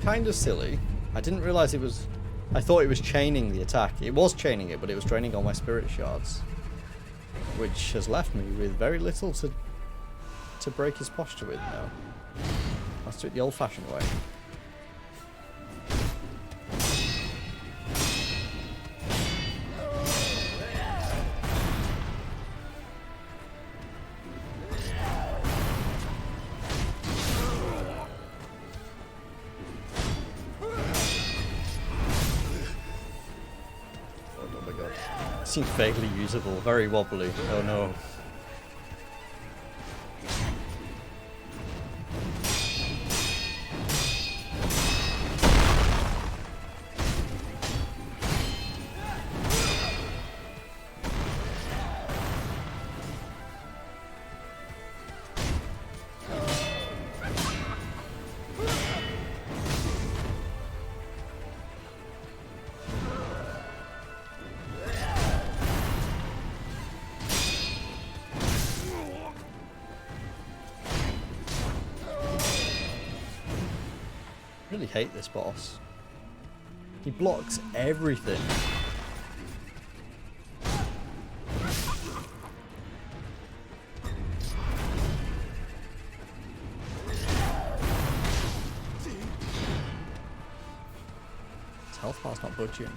kind of silly. I didn't realize it was... I thought it was chaining the attack. It was chaining it, but it was draining all my spirit shards. Which has left me with very little to break his posture with now. Let's do it the old-fashioned way. Oh my god. It seems vaguely usable, very wobbly. Oh no. I really hate this boss. He blocks everything. His health bar's not budging.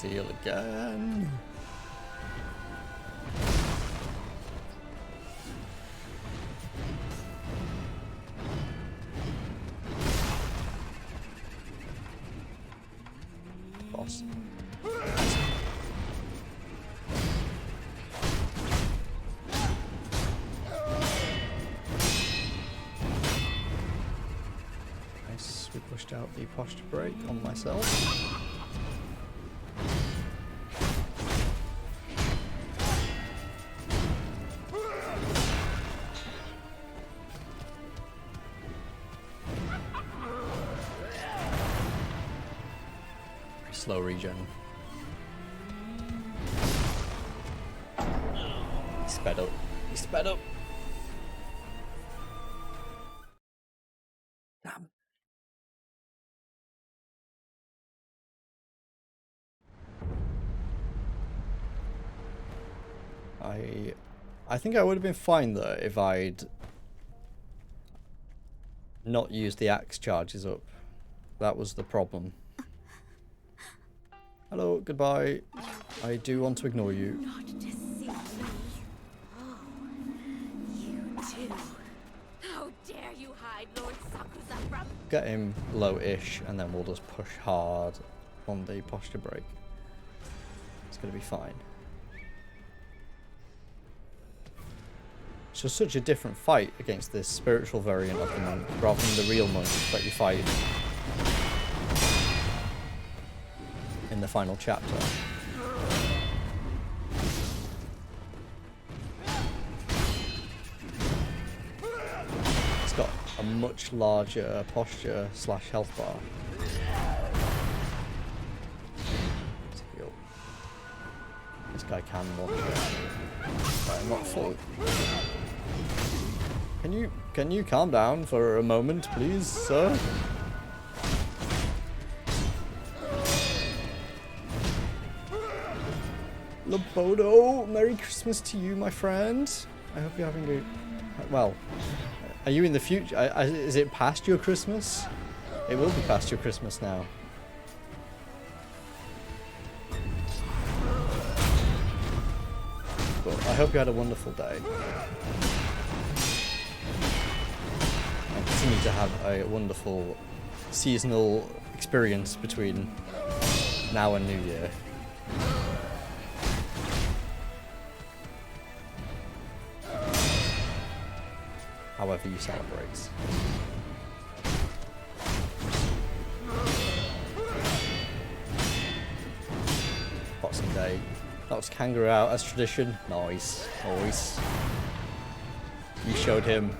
Heal again. Boss. Nice, we pushed out the posture break on myself. Slow regen. He sped up. He sped up. Damn. I think I would have been fine though if I'd not used the axe charges up. That was the problem. Hello, goodbye. I do want to ignore you. Not to see me. Oh, you too. How dare you hide Lord Sakusa from... Get him low-ish, and then we'll just push hard on the posture break. It's going to be fine. It's just such a different fight against this spiritual variant of the monk, rather than the real monk that you fight in the final chapter. It's got a much larger posture slash health bar. This guy can watch it. Right, I'm not full. Can you calm down for a moment, please, sir? Lobodo, Merry Christmas to you, my friend. I hope you're having a... well, Are you in the future? Is it past your Christmas? It will be past your Christmas now. But I hope you had a wonderful day. And continue to have a wonderful seasonal experience between now and New Year. However you celebrate. Boxing Day. Knocked Kangaroo out as tradition. Nice. Nice. You showed him.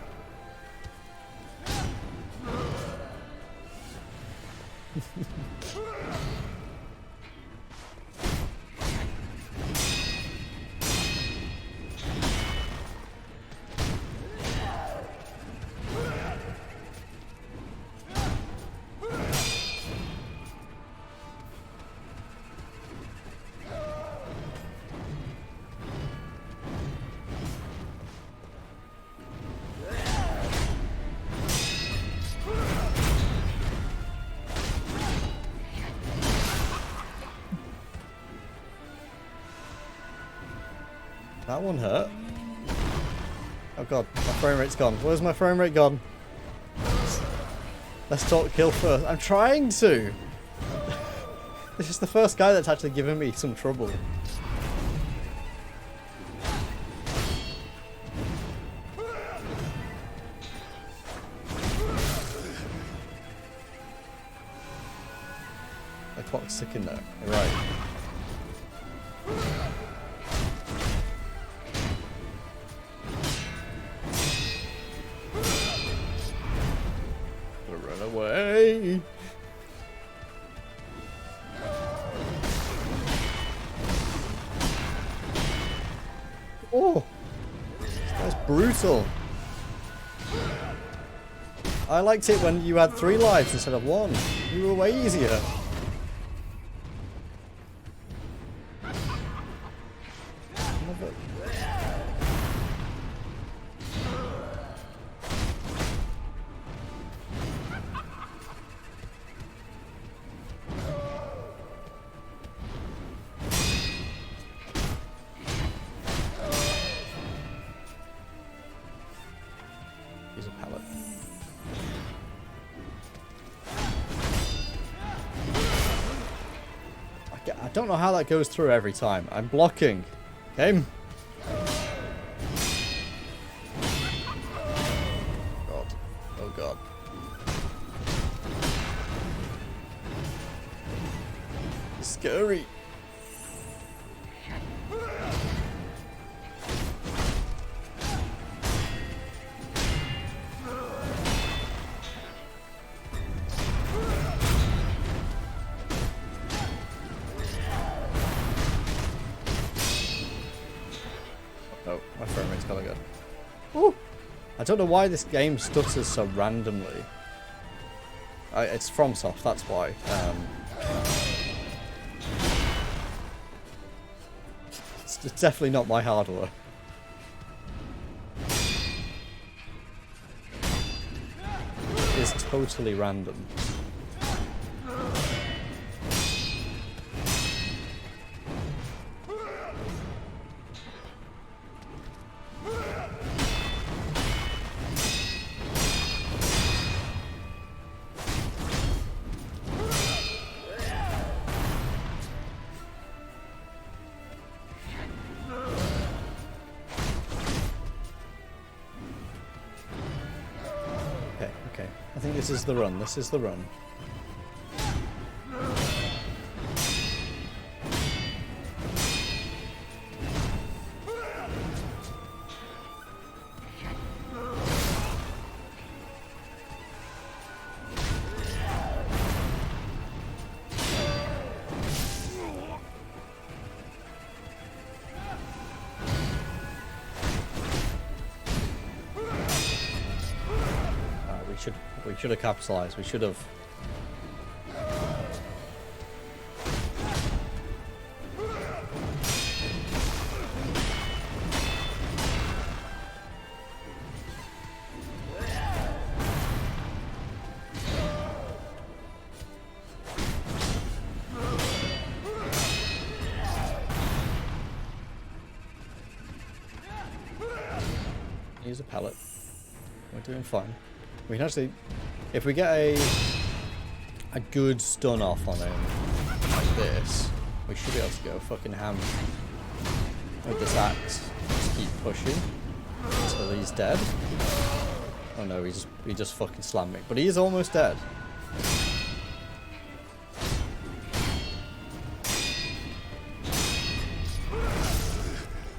That one hurt. Oh god, my frame rate's gone. Where's my frame rate gone? Let's talk kill first. I'm trying to! This is the first guy that's actually given me some trouble. The clock's ticking there. You're right. Away. Oh, that's brutal. I liked it when you had 3 lives instead of 1. You were way easier. Use a pallet. I don't know how that goes through every time. I'm blocking. Game. God. Oh god. It's scary. Oh, my frame rate's gonna go. Ooh. I don't know why this game stutters so randomly. It's FromSoft, that's why. It's definitely not my hardware. It's totally random. Okay. I think this is the run. This is the run. We should have capitalized. We should have. use a pellet. We're doing fine. We can actually, if we get a good stun off on him like this, we should be able to go fucking ham with this axe. Just keep pushing until he's dead. Oh no, he just fucking slammed me. But he is almost dead.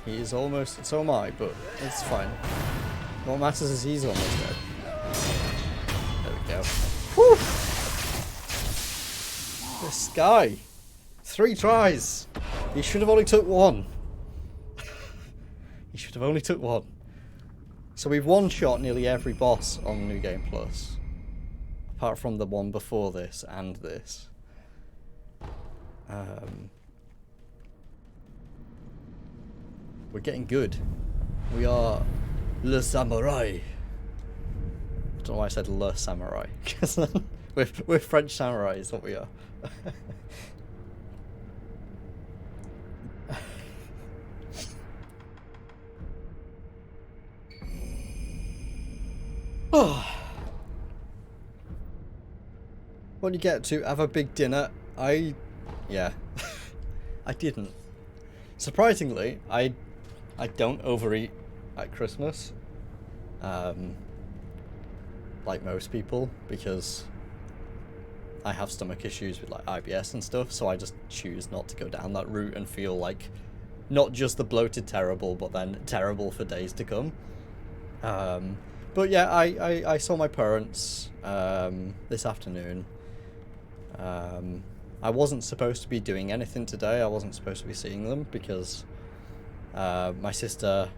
He is almost, so am I, but it's fine. What matters is he's almost dead. There we go. Whew! This guy. 3 tries. He should have only took 1. He should have only took 1. So we've one-shot nearly every boss on New Game Plus. Apart from the one before this and this. We're getting good. We are Le Samurai. I don't know why I said Le Samurai. Because we're French samurai is what we are. When you get to have a big dinner, yeah, I didn't. Surprisingly, I don't overeat at Christmas, like most people, because I have stomach issues with like IBS and stuff, so I just choose not to go down that route and feel like not just the bloated terrible, but then terrible for days to come. But yeah, I saw my parents this afternoon. I wasn't supposed to be doing anything today. I wasn't supposed to be seeing them because my sister,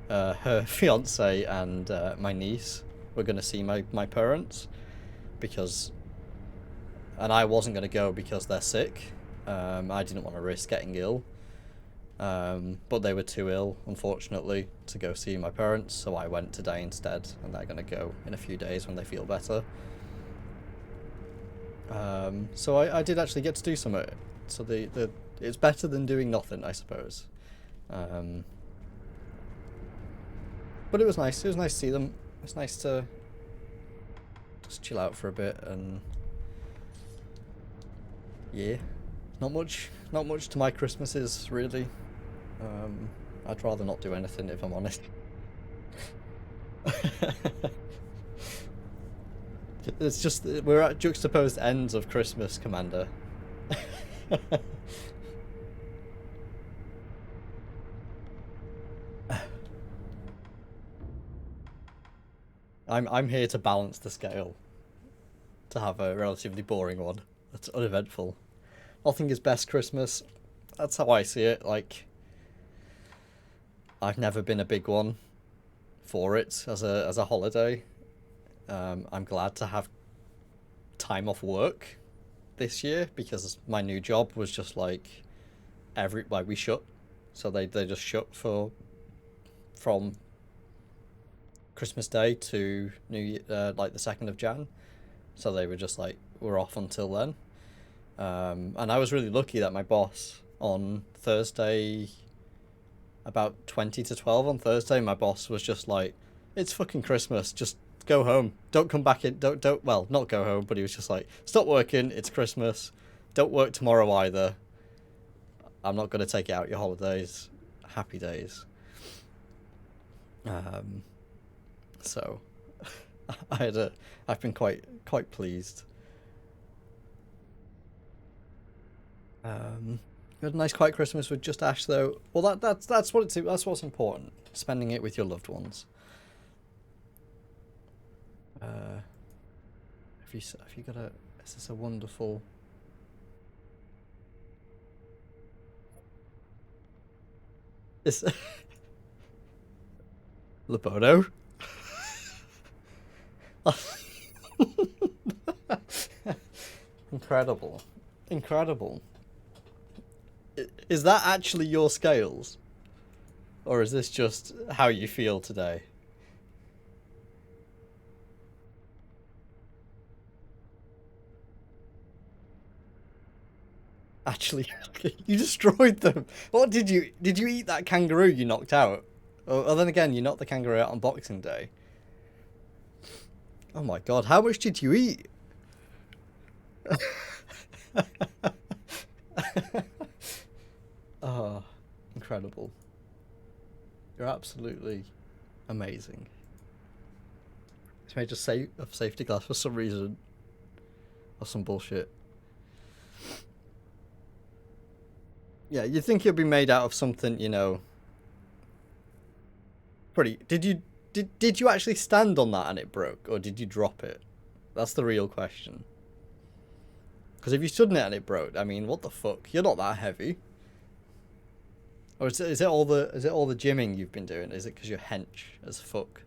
her fiance, and my niece were going to see my parents and I wasn't going to go because they're sick. I didn't want to risk getting ill. But they were too ill, unfortunately, to go see my parents, so I went today instead, and they're going to go in a few days when they feel better. So I did actually get to do some of it. So it's better than doing nothing, I suppose. But it was nice. It was nice to see them. It's nice to just chill out for a bit, and yeah, not much to my Christmases really. I'd rather not do anything, if I'm honest. It's just we're at juxtaposed ends of Christmas, Commander. I'm here to balance the scale, to have a relatively boring one that's uneventful. Nothing is best Christmas. That's how I see it. Like, I've never been a big one for it as a holiday. I'm glad to have time off work this year because my new job was just like we shut, so they just shut from Christmas Day to like the 2nd of Jan, so they were just like, we're off until then. And I was really lucky that my boss on Thursday, about 20 to 12 on Thursday, my boss was just like, it's fucking Christmas, just go home, don't come back in, don't well, not go home, but he was just like, stop working, it's Christmas, don't work tomorrow either, I'm not going to take it out your holidays, happy days. So I've been quite pleased. We had a nice quiet Christmas with just Ash though. Well, that's what's important. Spending it with your loved ones. Have you got is this a wonderful? Is Labono? Incredible. Is that actually your scales? Or is this just how you feel today? Actually, you destroyed them. What did you eat that kangaroo you knocked out? Oh, then again, you're not the kangaroo out on Boxing Day. Oh my god, how much did you eat? Oh, incredible. You're absolutely amazing. It's made of safety glass for some reason. Or some bullshit. Yeah, you'd think it'd be made out of something, you know. Pretty. Did you actually stand on that and it broke, or did you drop it? That's the real question. Because if you stood on it and it broke, I mean, what the fuck? You're not that heavy. Or is it all the gymming you've been doing? Is it because you're hench as fuck?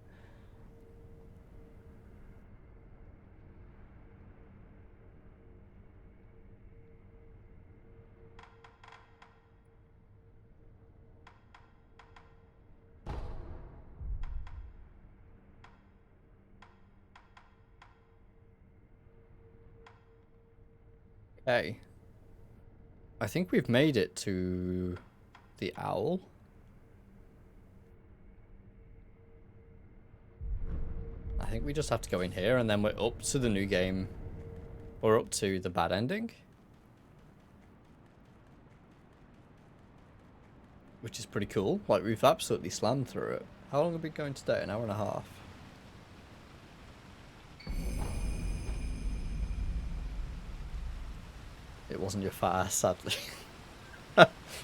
Okay. I think we've made it to the owl. I think we just have to go in here and then we're up to the new game. Or up to the bad ending. Which is pretty cool. Like, we've absolutely slammed through it. How long have we been going today? An hour and a half. It wasn't your fat ass, sadly.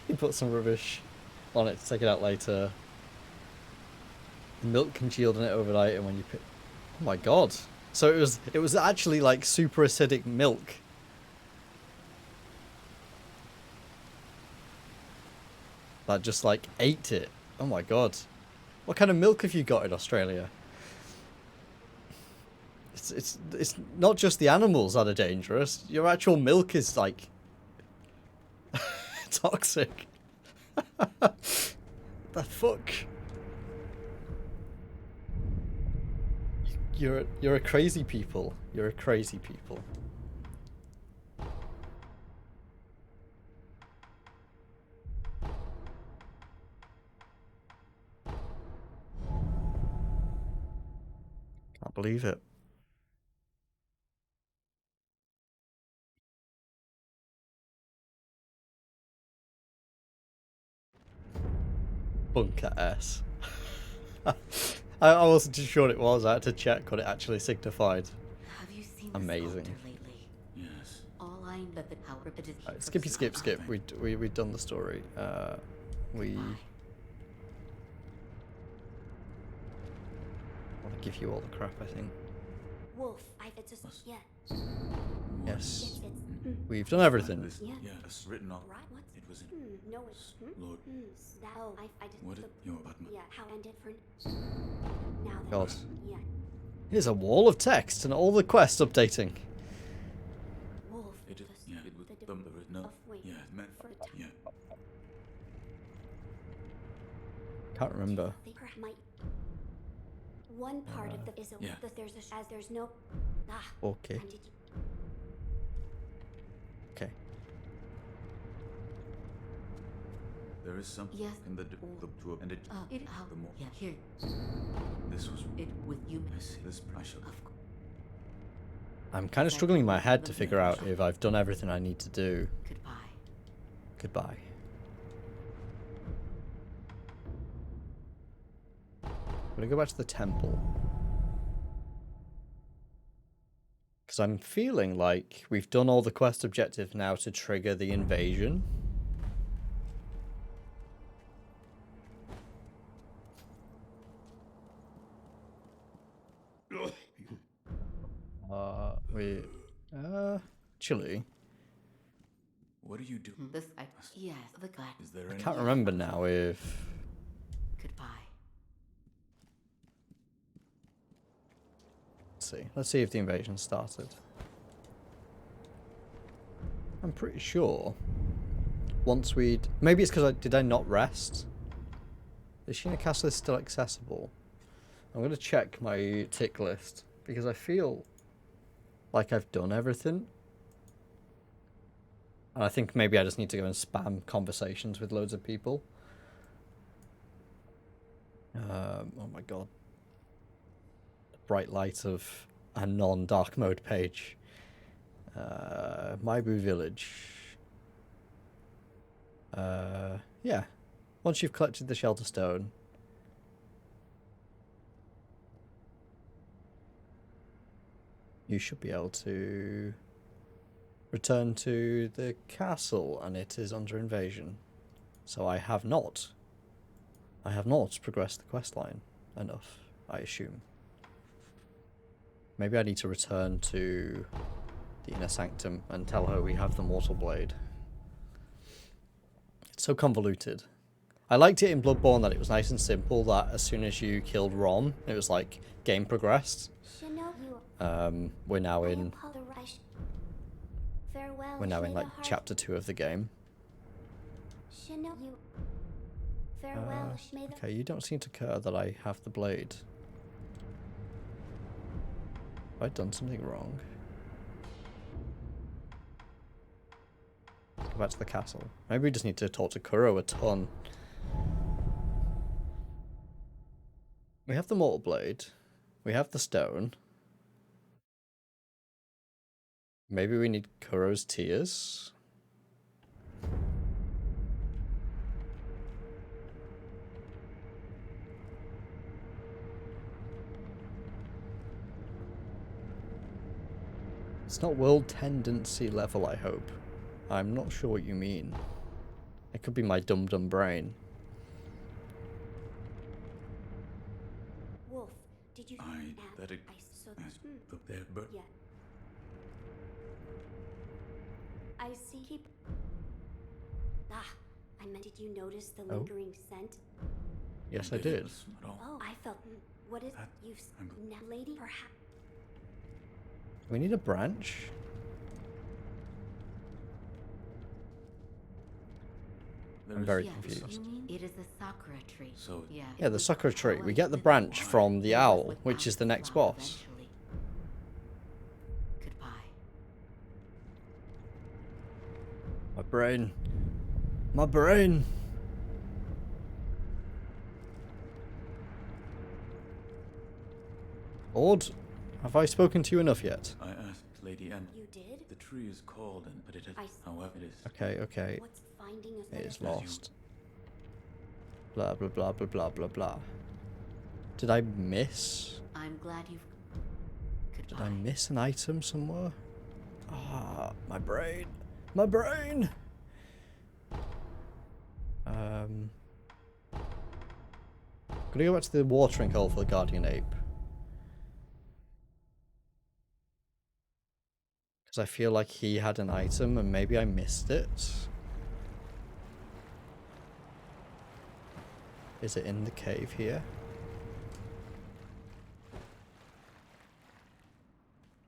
You put some rubbish on it to take it out later. The milk congealed in it overnight, and when you pick... Oh my god. So it was actually like super acidic milk. That just like ate it. Oh my god. What kind of milk have you got in Australia? It's not just the animals that are dangerous. Your actual milk is like toxic. The fuck? You're a crazy people. You're a crazy people. Can't believe it. Bunker S. I wasn't too sure what it was. I had to check what it actually signified. Have you seen Amazing. the sculptor lately? Yes. All I know that how repetitive. Right, skip. We'd done the story. We want to give you all the crap, I think. Wolf, it's a yeah. Yes. It's We've done everything. This, Yeah. Yes, written on. right. What? It was in No, it's Lord. that. Oh, I did. What? Your apartment. Yeah, how and different. Now that. God. Yeah. Here's a wall of text and all the quests updating. Wolf. It is. Yeah. It was the no. Wait. Yeah. Meant. For a Yeah. Can't remember. Might. One part of the is a, yeah. that there's a as there's no. Okay. And Okay. There is some Yes. in the tour and it the more. Yeah. Here. This was It with you. I see this pressure. I'm kind of struggling in my head to figure out if I've done everything I need to do. Goodbye. Goodbye. I'm gonna go back to the temple. Because I'm feeling like we've done all the quest objectives now to trigger the invasion. Chili. What do you do? This yes, the guy. Is there I any? can't remember now if... Goodbye. Let's see if the invasion started. I'm pretty sure once we'd... Maybe it's because did I not rest? Is Sheena Castle still accessible? I'm going to check my tick list because I feel like I've done everything. And I think maybe I just need to go and spam conversations with loads of people. Oh my god. Bright light of a non-dark mode page. Maibu Village. Yeah. Once you've collected the Shelter Stone, you should be able to return to the castle, and it is under invasion. So I have not progressed the quest line enough, I assume. Maybe I need to return to the Inner Sanctum and tell her we have the Mortal Blade. It's so convoluted. I liked it in Bloodborne that it was nice and simple, that as soon as you killed Rom, it was like, game progressed. We're now in like chapter 2 of the game. Okay, you don't seem to care that I have the blade. Have I done something wrong? Let's go back to the castle. Maybe we just need to talk to Kuro a ton. We have the Mortal Blade. We have the stone. Maybe we need Kuro's tears. It's not world tendency level, I hope. I'm not sure what you mean. It could be my dumb brain. Wolf, did you that it there, but yeah. I see. I meant, did you notice the lingering scent? Yes, I did. At all. Oh, I felt. What is That- you've now, lady? Perhaps. We need a branch. There I'm is- very Yes, confused. you mean it is the Sakura tree. So- yeah, Yeah, it the was Sakura tree. We always get the with branch one. from the It was owl, without which is the next flower boss. eventually. Goodbye. My brain. My brain. Ord, have I spoken to you enough yet? I asked Lady Emma. You did? The tree is called, but it has. I see. However, it is. Okay, okay. What's finding us? It is you- lost. Blah, blah, blah, blah, blah, blah, blah. Did I miss? I'm glad you've. Did Goodbye. I miss an item somewhere? Ah, my brain. My brain! Gonna go back to the watering hole for the Guardian Ape. Because I feel like he had an item and maybe I missed it. Is it in the cave here?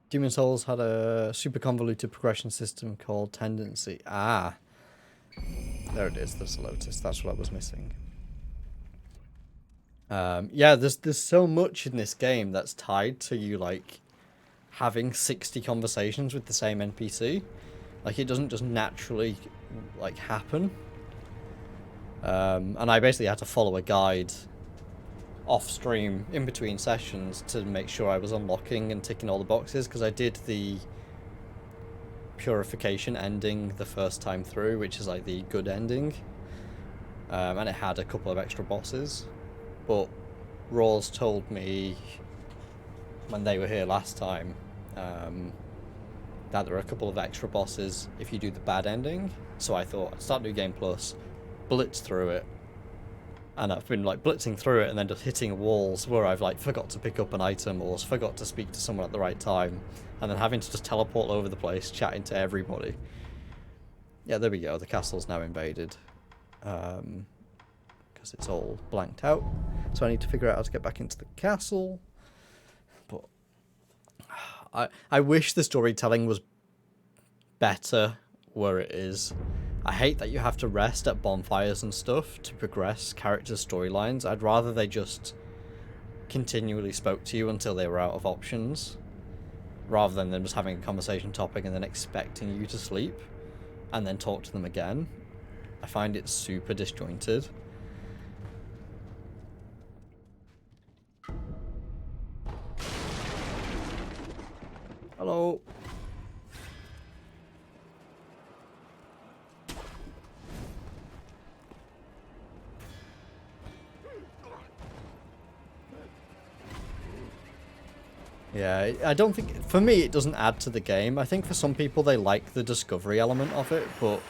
Demon Souls had a super convoluted progression system called Tendency. Ah. There it is, there's a Lotus. That's what I was missing. Yeah, there's so much in this game that's tied to you, like, having 60 conversations with the same NPC. Like, it doesn't just naturally, like, happen. And I basically had to follow a guide off stream in between sessions to make sure I was unlocking and ticking all the boxes, because I did the purification ending the first time through, which is like the good ending, and it had a couple of extra bosses, but Rawls told me when they were here last time that there are a couple of extra bosses if you do the bad ending. So I thought I'd start New Game Plus, blitz through it, and I've been like blitzing through it and then just hitting walls where I've like forgot to pick up an item or forgot to speak to someone at the right time, and then having to just teleport all over the place chatting to everybody. Yeah, there we go, the castle's now invaded, because it's all blanked out, so I need to figure out how to get back into the castle. But I wish the storytelling was better where it is. I hate that you have to rest at bonfires and stuff to progress characters' storylines. I'd rather they just continually spoke to you until they were out of options, rather than them just having a conversation topic and then expecting you to sleep and then talk to them again. I find it super disjointed. Hello. Yeah, I don't think... For me, it doesn't add to the game. I think for some people, they like the discovery element of it, but...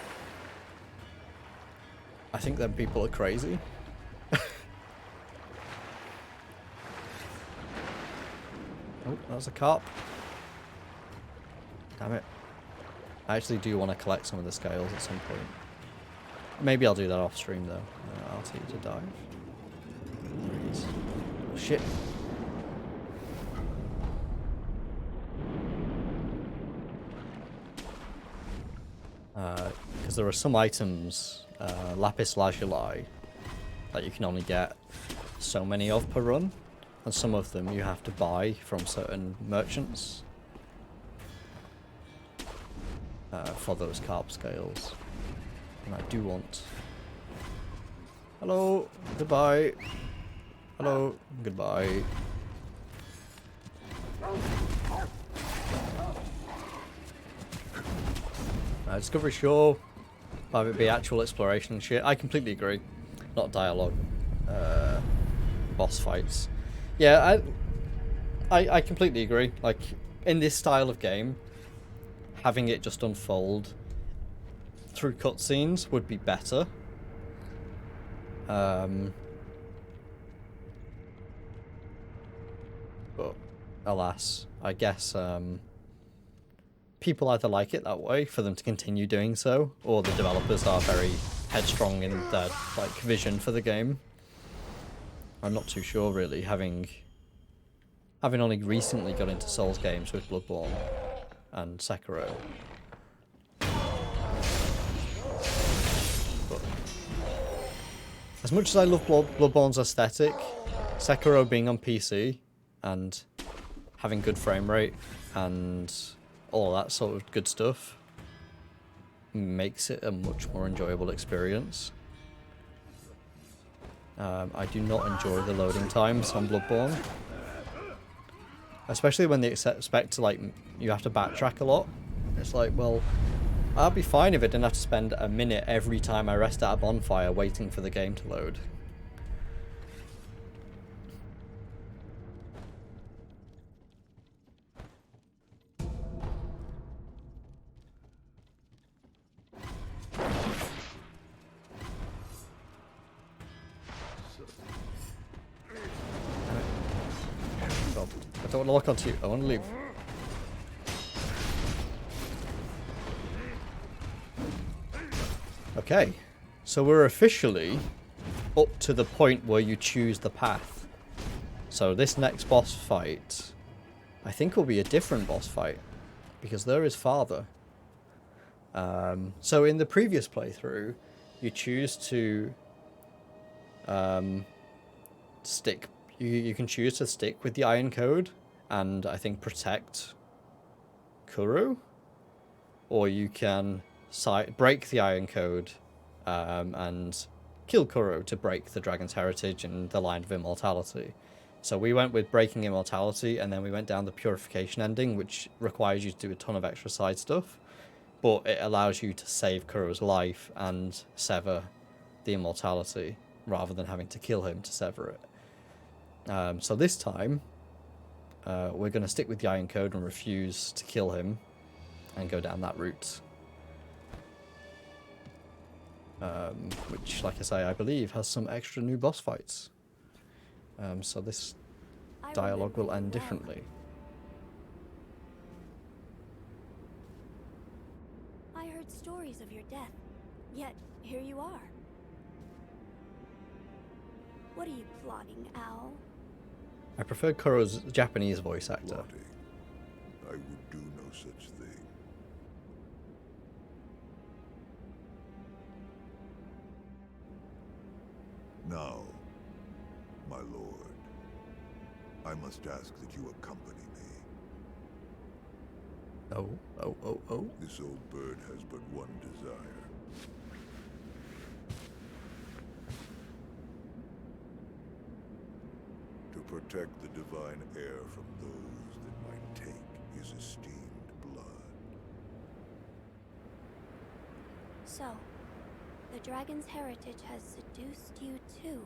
I think them people are crazy. Oh, that was a cop. Damn it. I actually do want to collect some of the scales at some point. Maybe I'll do that off stream, though. I'll see you to dive. There he is. Oh, shit. Because there are some items, lapis lazuli, that you can only get so many of per run, and some of them you have to buy from certain merchants for those carp scales. And I do want... Hello, goodbye. Hello, goodbye. Discovery, sure. Have it be actual exploration and shit. I completely agree. Not dialogue. Boss fights. Yeah, I completely agree. Like, in this style of game, having it just unfold through cutscenes would be better. But alas, I guess people either like it that way for them to continue doing so, or the developers are very headstrong in their like vision for the game. I'm not too sure really, having only recently got into Souls games with Bloodborne and Sekiro. But as much as I love Bloodborne's aesthetic, Sekiro being on PC and having good frame rate and all that sort of good stuff makes it a much more enjoyable experience. I do not enjoy the loading times on Bloodborne, especially when they expect to, like, you have to backtrack a lot. It's like, well, I'd be fine if I didn't have to spend a minute every time I rest at a bonfire waiting for the game to load. I don't want to lock onto you. I want to leave. Okay, so we're officially up to the point where you choose the path. So this next boss fight, I think will be a different boss fight, because there is Father. So in the previous playthrough, you choose to stick. You can choose to stick with the Iron Code and I think protect Kuro, or you can break the Iron Code and kill Kuro to break the Dragon's Heritage and the Line of Immortality. So we went with breaking Immortality, and then we went down the Purification ending, which requires you to do a ton of extra side stuff, but it allows you to save Kuro's life and sever the Immortality, rather than having to kill him to sever it. So this time, we're going to stick with the Iron Code and refuse to kill him and go down that route. Which, like I say, I believe has some extra new boss fights. So this dialogue will end differently. I heard stories of your death, yet here you are. What are you plotting, Owl? I prefer Kuro's Japanese voice actor. Plotting. I would do no such thing. Now, my lord, I must ask that you accompany me. Oh. This old bird has but one desire. To protect the divine heir from those that might take his his esteemed blood. So, the dragon's heritage has seduced you too.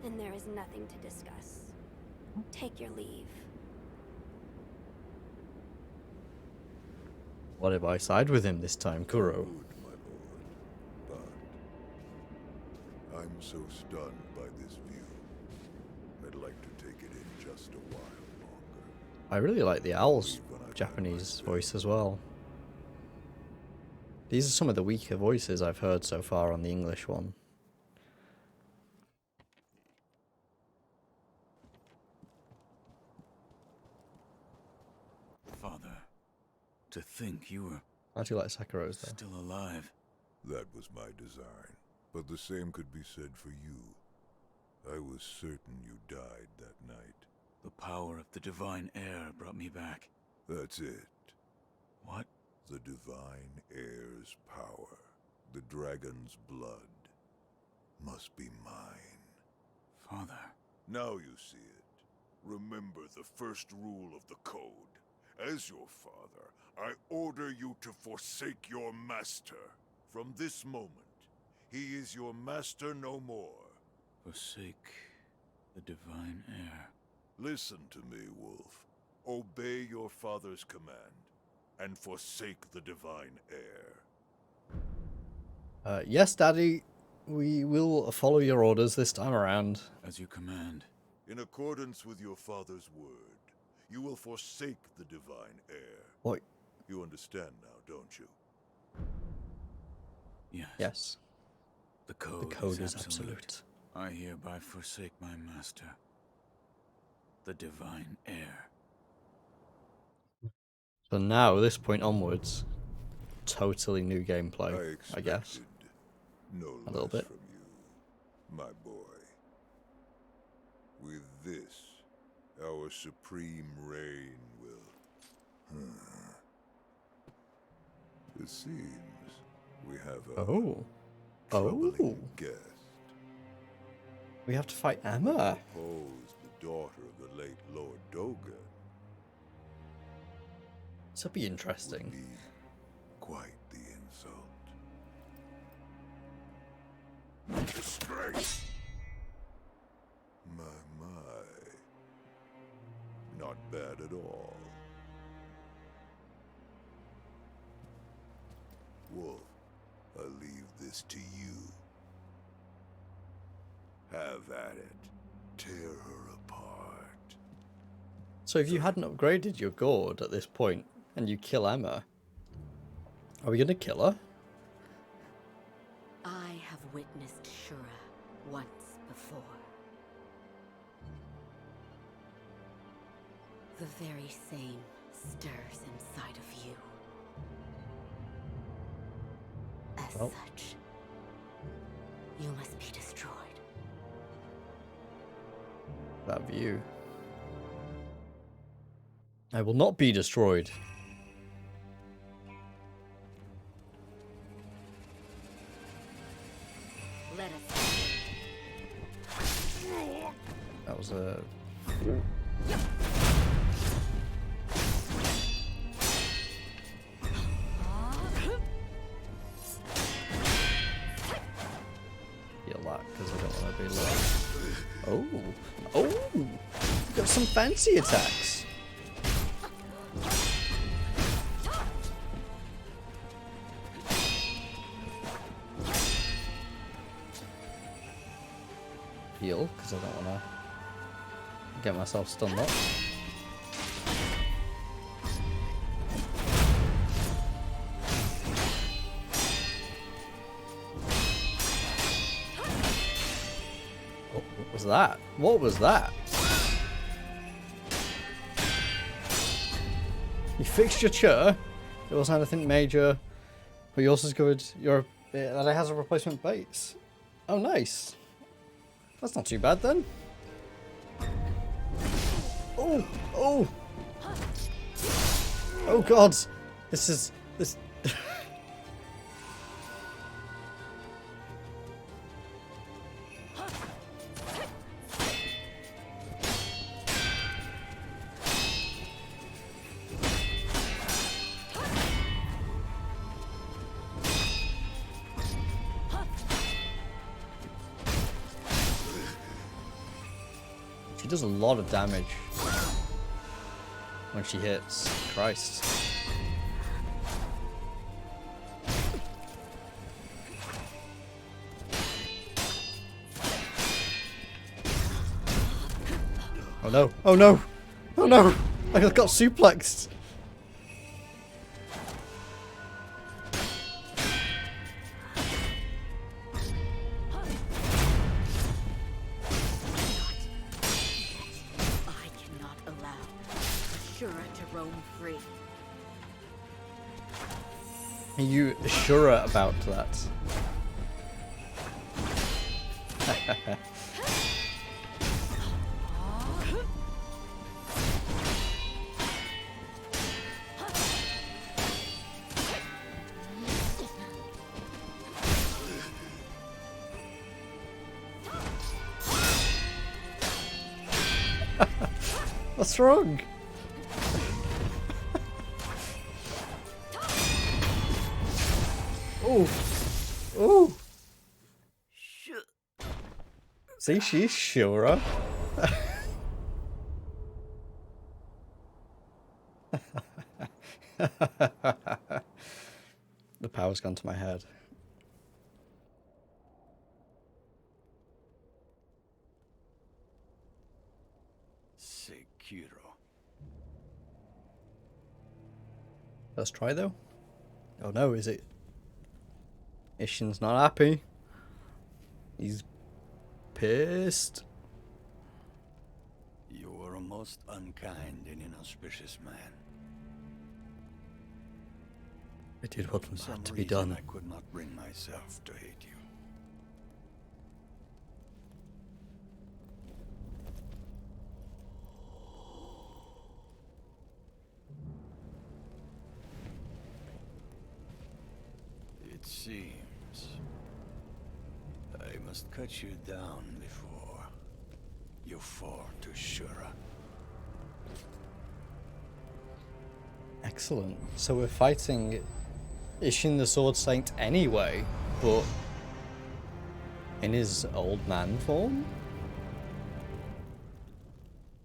Then there is nothing to discuss. Take your leave. What if I side with him this time, Kuro? Good, my lord, but I'm so stunned by this view. I'd like to take it in just a while longer. I really like the owl's Japanese voice as well. These are some of the weaker voices I've heard so far on the English one. Father, to think you were I do like Sekiro's though. still alive. That was my design, but the same could be said for you. I was certain you died that night. The power of the divine air brought me back. That's it. What? The divine air's power, the dragon's blood, must be mine. Father. Now you see it. Remember the first rule of the code. As your father, I order you to forsake your master. From this moment, he is your master no more. Forsake the divine air. Listen to me, Wolf. Obey your father's command, and forsake the divine air. Yes, Daddy. We will follow your orders this time around. As you command. In accordance with your father's word, you will forsake the divine air. What? You understand now, don't you? Yes. Yes. The code, The code is is absolute. I hereby forsake my master. The divine air. So now, this point onwards, totally new gameplay, I guess. No A little less bit. from you, my boy. With this, our supreme reign will... It seems we have a troubling guest. We have to fight Emma. Suppose the daughter of the late Lord Dogan This will be would interesting. be quite the insult. Disgrace! My. Not bad at all. Wolf, I leave this to you. Have at it. Tear her apart. So if you hadn't upgraded your gourd at this point, and you kill Emma, are we going to kill her? I have witnessed Shura once before. The very same stirs inside of you. As Well. such, you must be destroyed. That view. I will not be destroyed. Let us That was a... Feel that, because I don't want to be low. Oh! You got some fancy attacks! Heal, because I don't want to get myself stunned up. Oh, what was that? What was that? You fixed your chair. It wasn't anything major, but you also discovered that it has a replacement base. Oh, nice. That's not too bad then. Oh, oh, oh God! This. She does a lot of damage when she hits. Christ. Oh no! Oh no! Oh no! I got suplexed! I cannot allow Ashura to roam free. Are you sure about that? What's wrong? Ooh. Ooh. See, she's sure. The power's gone to my head. Sekiro. Let's try though. Oh no, is it? Ishin's not happy. He's pissed. You were a most unkind and inauspicious man. I did what For was some had to be reason, done. I could not bring myself to hate you. It seems I must cut you down before you fall to Shura. Excellent. So we're fighting Ishin the Sword Saint anyway, but in his old man form?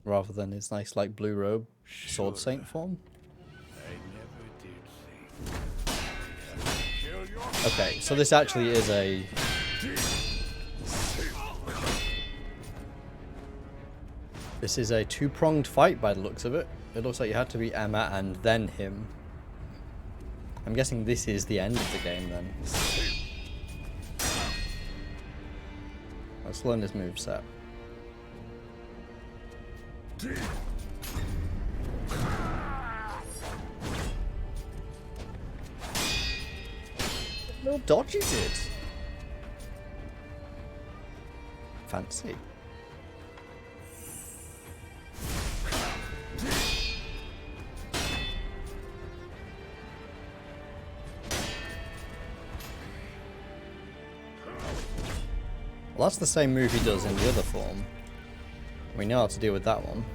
Rather than his nice like blue robe Sword Saint form? I never did think. Okay, so this actually is a... This is a two-pronged fight by the looks of it. It looks like you had to be Emma and then him. I'm guessing this is the end of the game then. Let's learn his moveset. No dodge he did. Fancy. Well, that's the same move he does in the other form. We know how to deal with that one.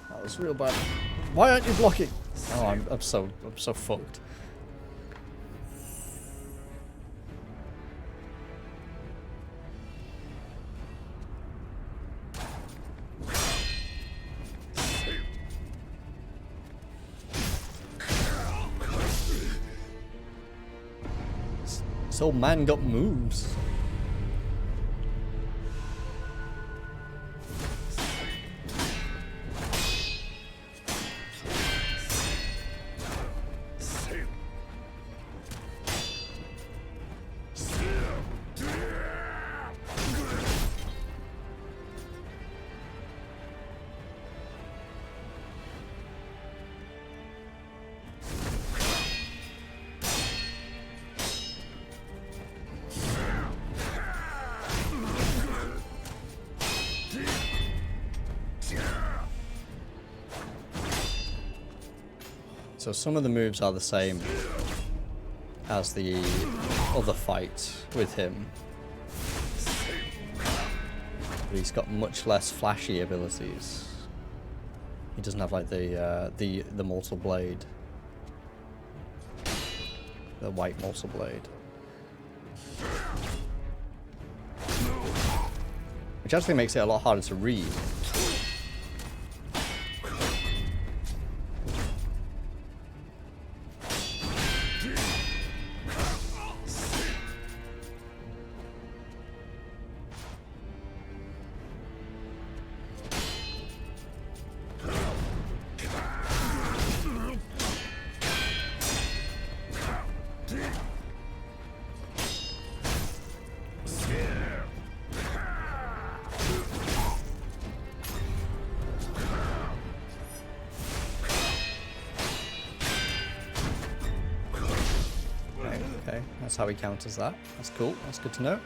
That was real bad. Why aren't you blocking? Oh, I'm so fucked. This old man got moves. So some of the moves are the same. as the other fight with him. But he's got much less flashy abilities. He doesn't have like the mortal blade. The white mortal blade. Which actually makes it a lot harder to read. Okay, that's how he counters that. That's cool. That's good to know.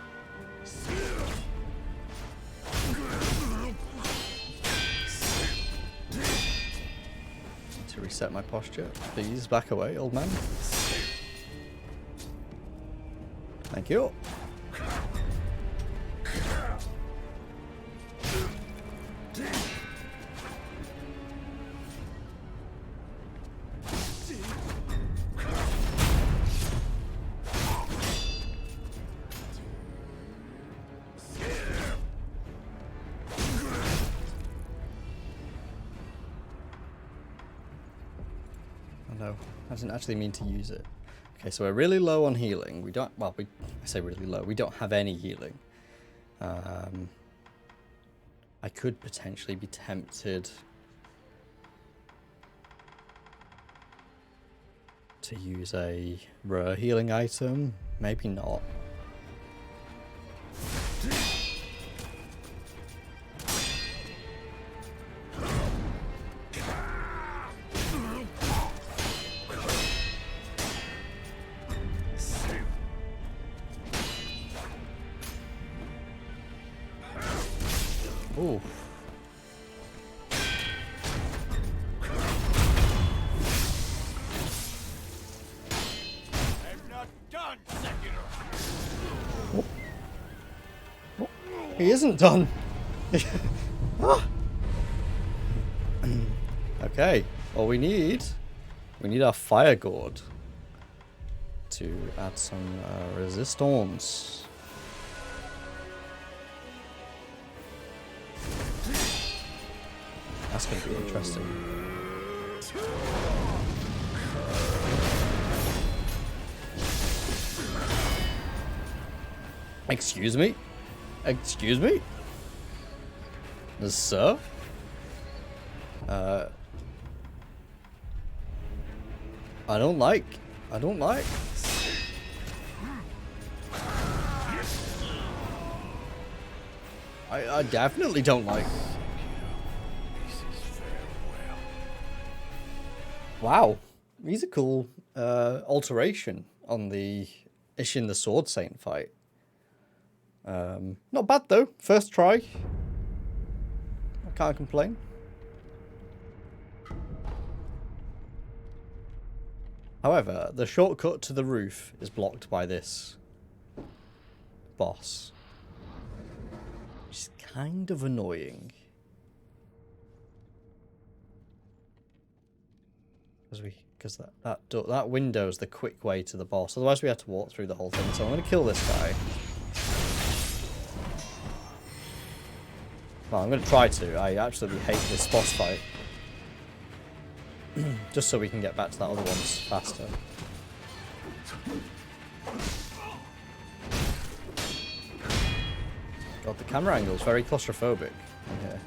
Need to reset my posture. Please back away, old man. Thank you. No, I didn't actually mean to use it. Okay, so we're really low on healing. We don't, well, I say really low. We don't have any healing. I could potentially be tempted to use a rare healing item. Maybe not. Ooh. I'm not done, Sekiro. Oh, he isn't done. Ah. Okay, all we need our fire gourd to add some resistance. That's going to be interesting. Excuse me? Excuse me? Sir? I don't like. I definitely don't like. Wow, these are cool alteration on the Ishin the Sword Saint fight. Not bad though, first try. I can't complain. However, the shortcut to the roof is blocked by this boss. Which is kind of annoying. Because that window is the quick way to the boss. Otherwise we have to walk through the whole thing. So I'm going to kill this guy. Well, I'm going to try to. I absolutely hate this boss fight. Just so we can get back to that other ones faster. God, the camera angle is very claustrophobic in here.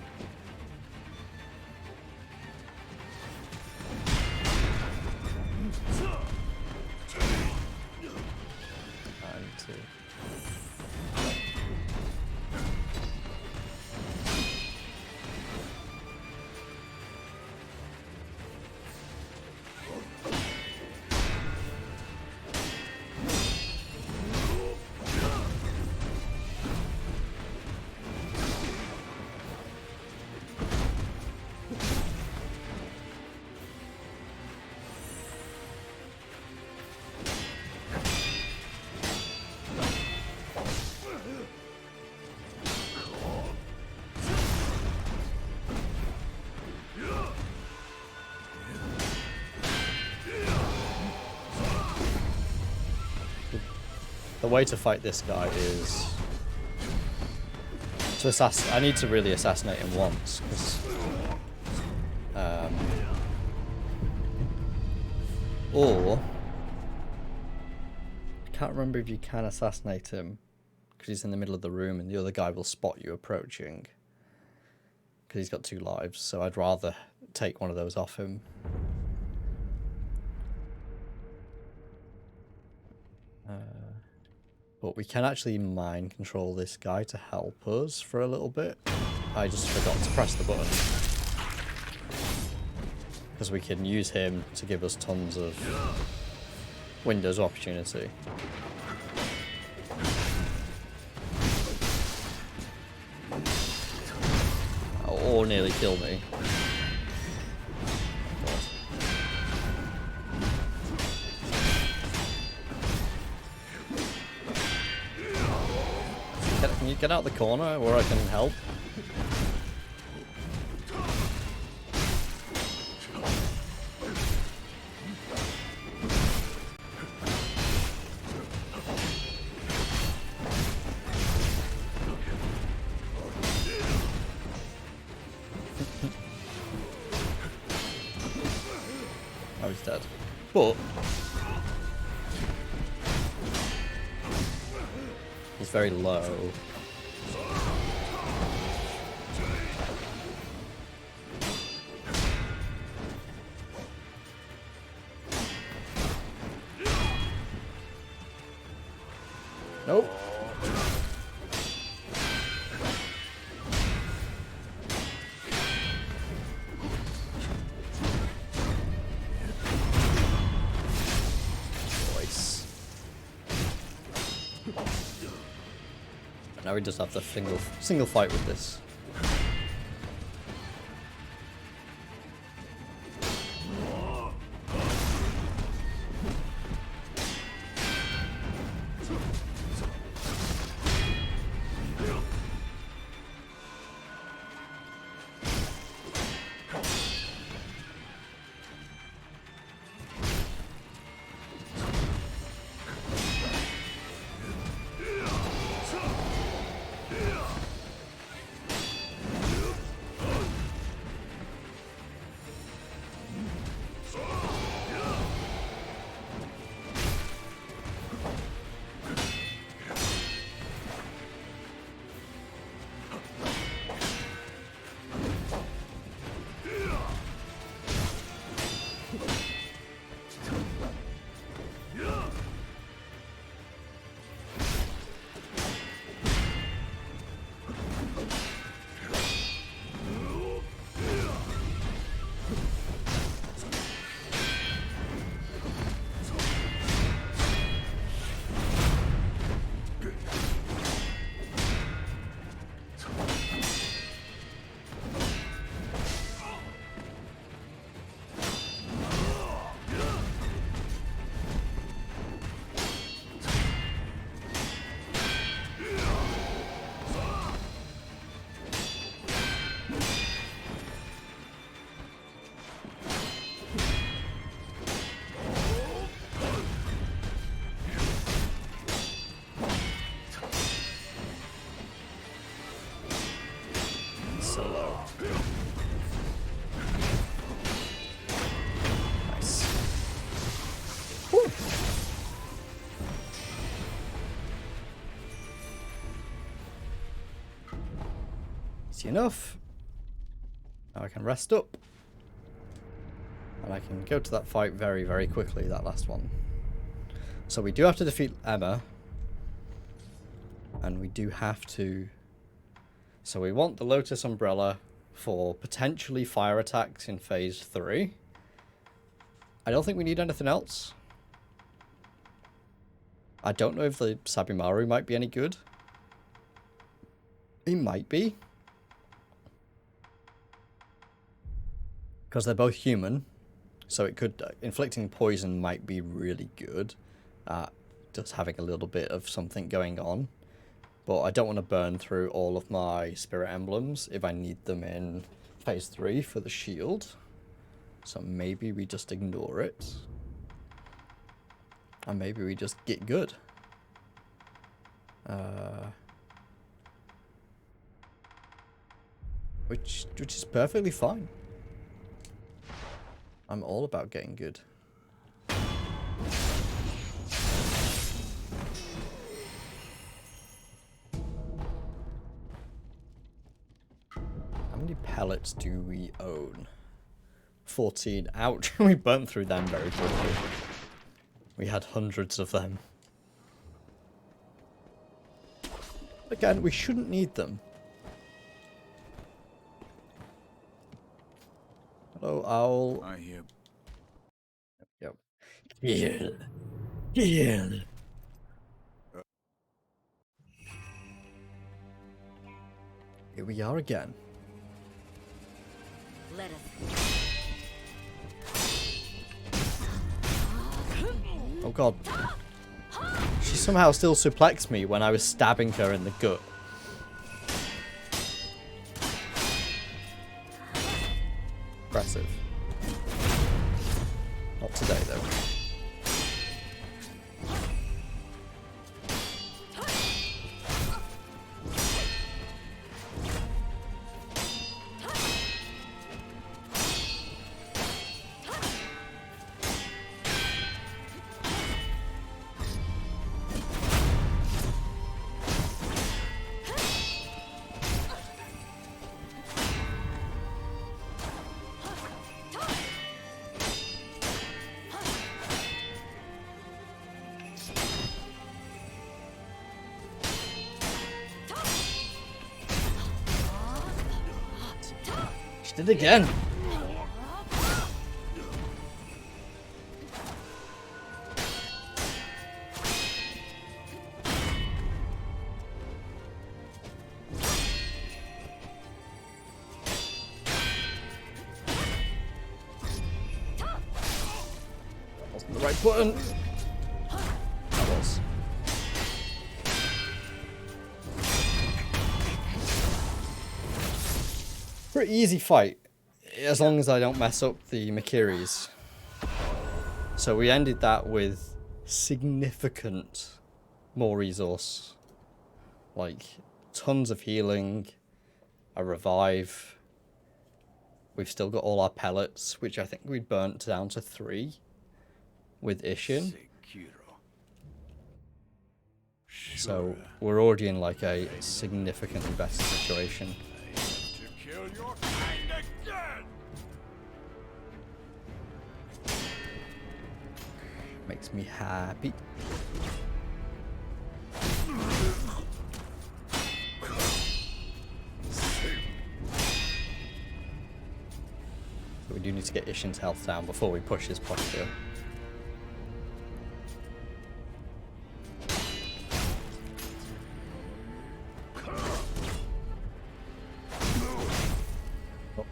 the way to fight this guy is to assassinate. I need to really assassinate him once, because or I can't remember if you can assassinate him because he's in the middle of the room and the other guy will spot you approaching because he's got 2 lives. So I'd rather take one of those off him. But we can actually mind control this guy to help us for a little bit. I just forgot to press the button. Because we can use him to give us tons of windows of opportunity. Or nearly kill me. Can you get out the corner where I can help? Oh, he's dead. But he's very low. Nope. Nice. Now we just have the single fight with this. Easy enough. Now I can rest up. And I can go to that fight very, very quickly, that last one. So we do have to defeat Emma. And we do have to... So we want the Lotus Umbrella for potentially fire attacks in Phase 3. I don't think we need anything else. I don't know if the Sabimaru might be any good. It might be. Because they're both human. So it could... inflicting poison might be really good. Just having a little bit of something going on. But I don't want to burn through all of my spirit emblems if I need them in Phase 3 for the shield. So maybe we just ignore it. And maybe we just get good. Which is perfectly fine. I'm all about getting good. How many pellets do we own? 14. Ouch, we burnt through them very quickly. We had hundreds of them. Again, we shouldn't need them. Hello, owl. I hear. Yep. Yeah. Yeah. Here we are again. Let us. Oh god. She somehow still suplexed me when I was stabbing her in the gut. Impressive. Not today though. She did it again. Wasn't the right button. That was. Pretty easy fight, as long as I don't mess up the Makiris. So we ended that with significant more resource. Like, tons of healing, a revive. We've still got all our pellets, which I think we burnt down to 3 with Ishin. Sekiro. So we're already in like a significantly better situation. To kill your kind again! Makes me happy. So we do need to get Ishin's health down before we push his posture.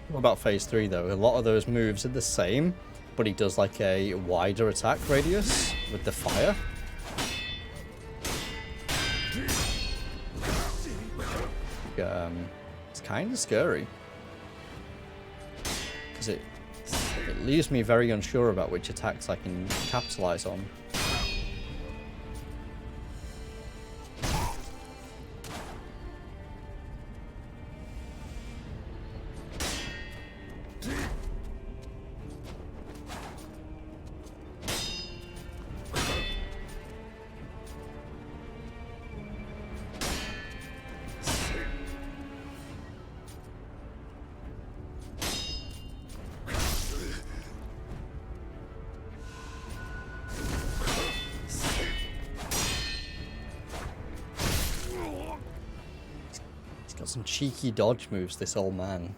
What about phase 3 though? A lot of those moves are the same, but he does like a wider attack radius with the fire. It's kind of scary. Because it leaves me very unsure about which attacks I can capitalize on. Got some cheeky dodge moves, this old man.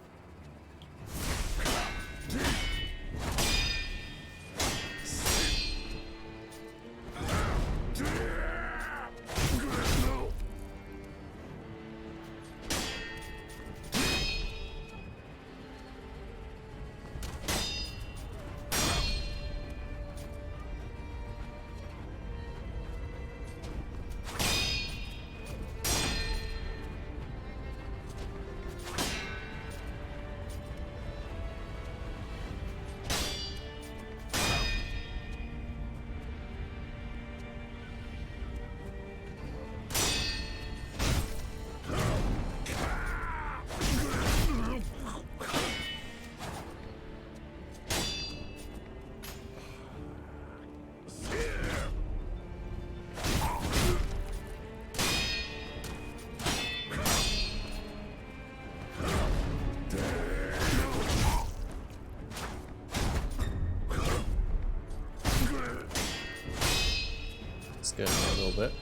scared me a little bit.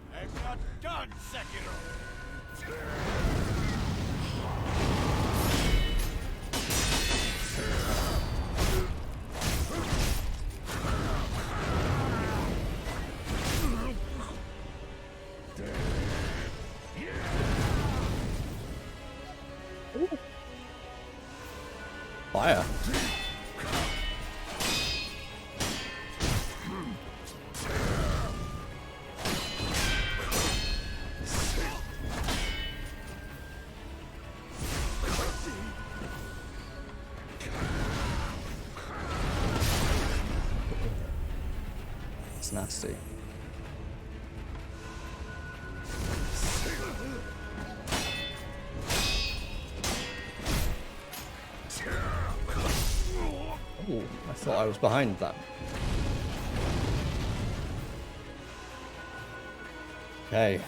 I'm not done, Sekiro! Fire. It's nasty. Oh, I thought I was behind that. Okay.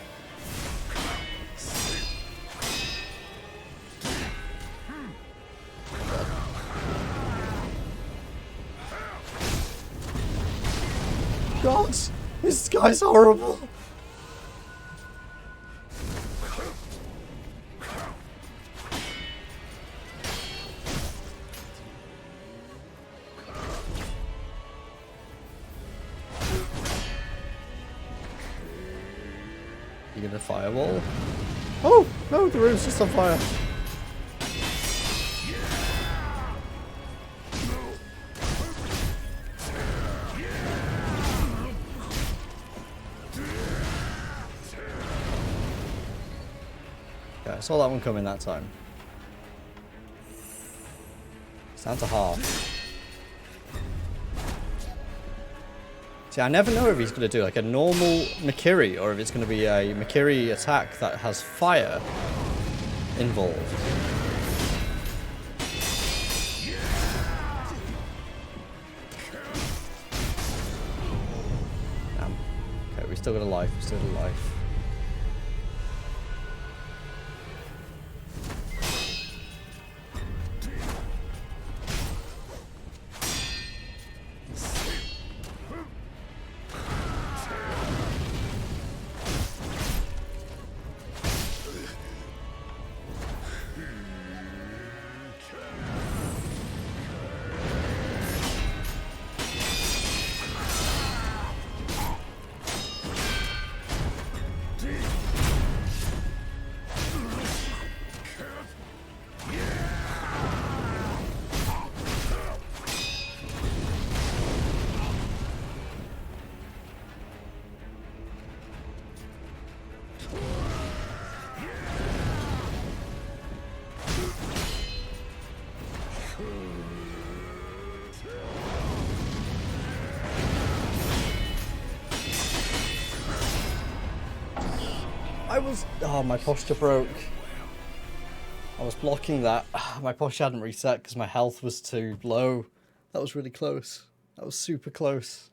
God, this guy's horrible. You gonna fireball? Oh no, the room's just on fire. Okay, I saw that one coming that time. It's down to half. See, I never know if he's going to do like a normal Mikiri or if it's going to be a Mikiri attack that has fire involved. Damn. Okay, we still got a life. We still got a life. Oh, my posture broke. I was blocking that. My posture hadn't reset because my health was too low. That was really close. That was super close.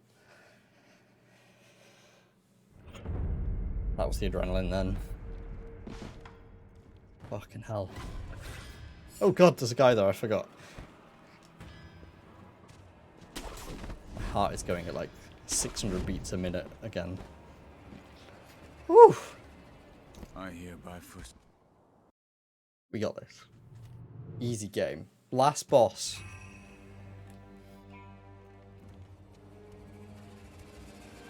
That was the adrenaline then. Fucking hell. Oh god, there's a guy there, I forgot. My heart is going at like 600 beats a minute again. Woo! I hereby first. We got this. Easy game. Last boss.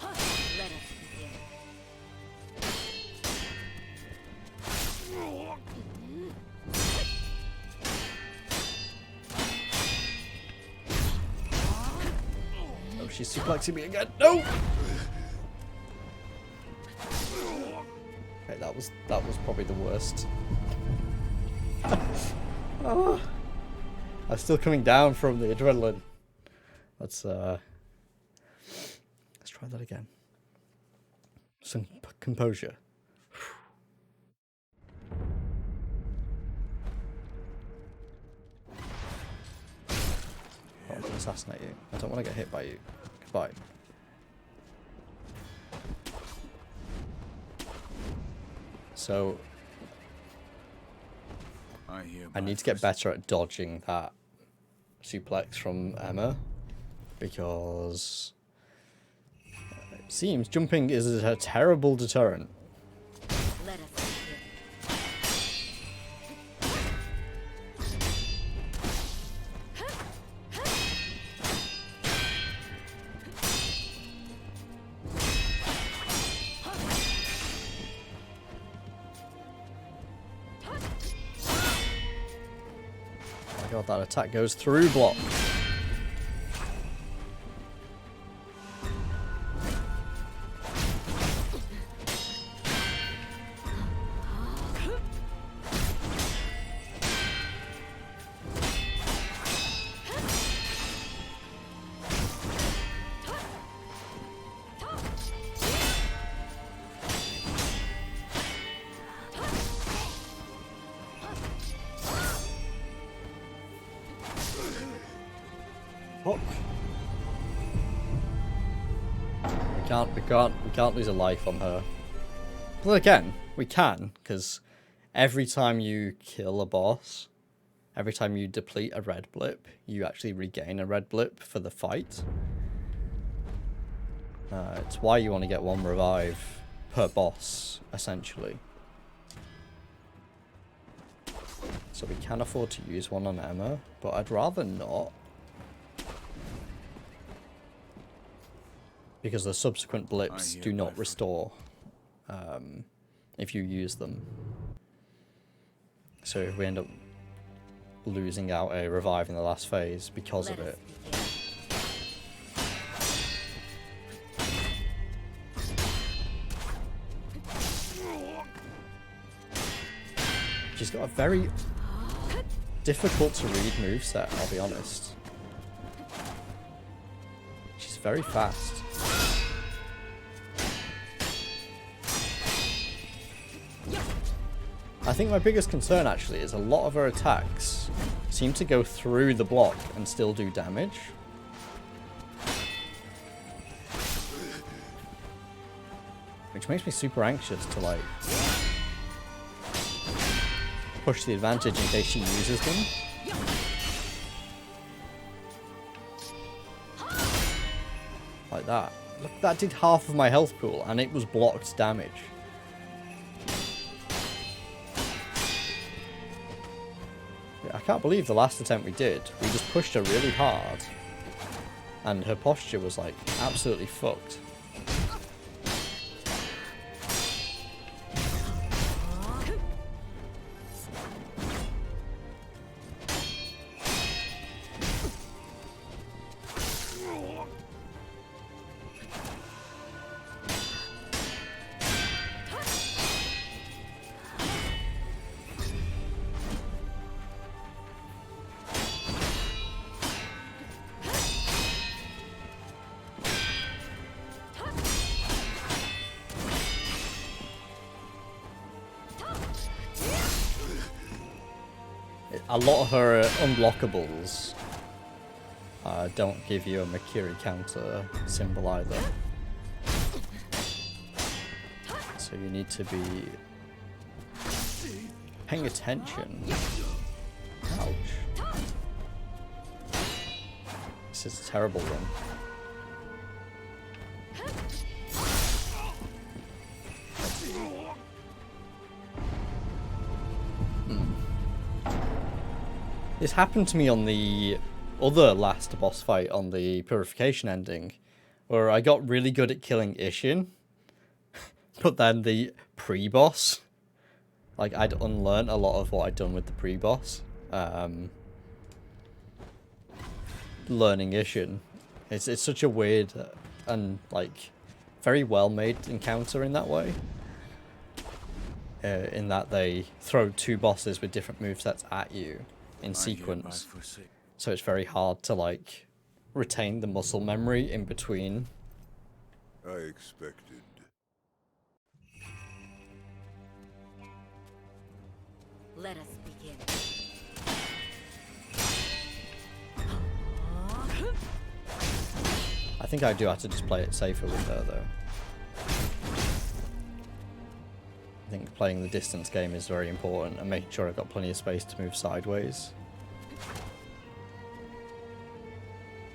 Let us begin. Oh, she's suplexing me again. No! Okay, that was probably the worst. Oh. I'm still coming down from the adrenaline. Let's try that again. Some composure. I want to assassinate you. I don't want to get hit by you. Goodbye. So I need to get better at dodging that suplex from Emma, because it seems jumping is a terrible deterrent. Let us begin. Oh my god, that attack goes through block. Oh. We can't lose a life on her. Well, again, we can, because every time you kill a boss, every time you deplete a red blip, you actually regain a red blip for the fight. It's why you want to get one revive per boss, essentially. So we can afford to use one on Emma, but I'd rather not. Because the subsequent blips do not restore if you use them. So if we end up losing out a revive in the last phase because of it. She's got a very difficult to read moveset, I'll be honest. She's very fast. I think my biggest concern actually is a lot of her attacks seem to go through the block and still do damage. Which makes me super anxious to like push the advantage in case she uses them. Like that. Look, that did half of my health pool and it was blocked damage. I can't believe the last attempt we did. We just pushed her really hard. And her posture was like absolutely fucked. A lot of her unblockables don't give you a Makiri counter symbol either. So you need to be paying attention. Ouch. This is a terrible run. This happened to me on the other last boss fight on the Purification ending, where I got really good at killing Ishin, but then the pre-boss, like, I'd unlearned a lot of what I'd done with the pre-boss. Learning Ishin. It's such a weird and, like, very well-made encounter in that way. In that they throw two bosses with different movesets at you in sequence. So it's very hard to, like, retain the muscle memory in between. I expected. Let us begin. I think I do have to just play it safer with her, though. I think playing the distance game is very important, and making sure I've got plenty of space to move sideways.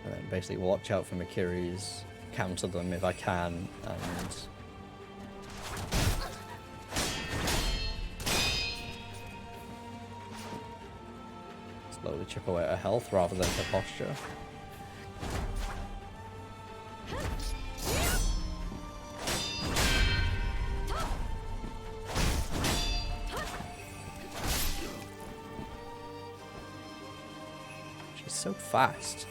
And then basically watch out for Makiris, counter them if I can, and slowly chip away at her health rather than her posture. She's so fast.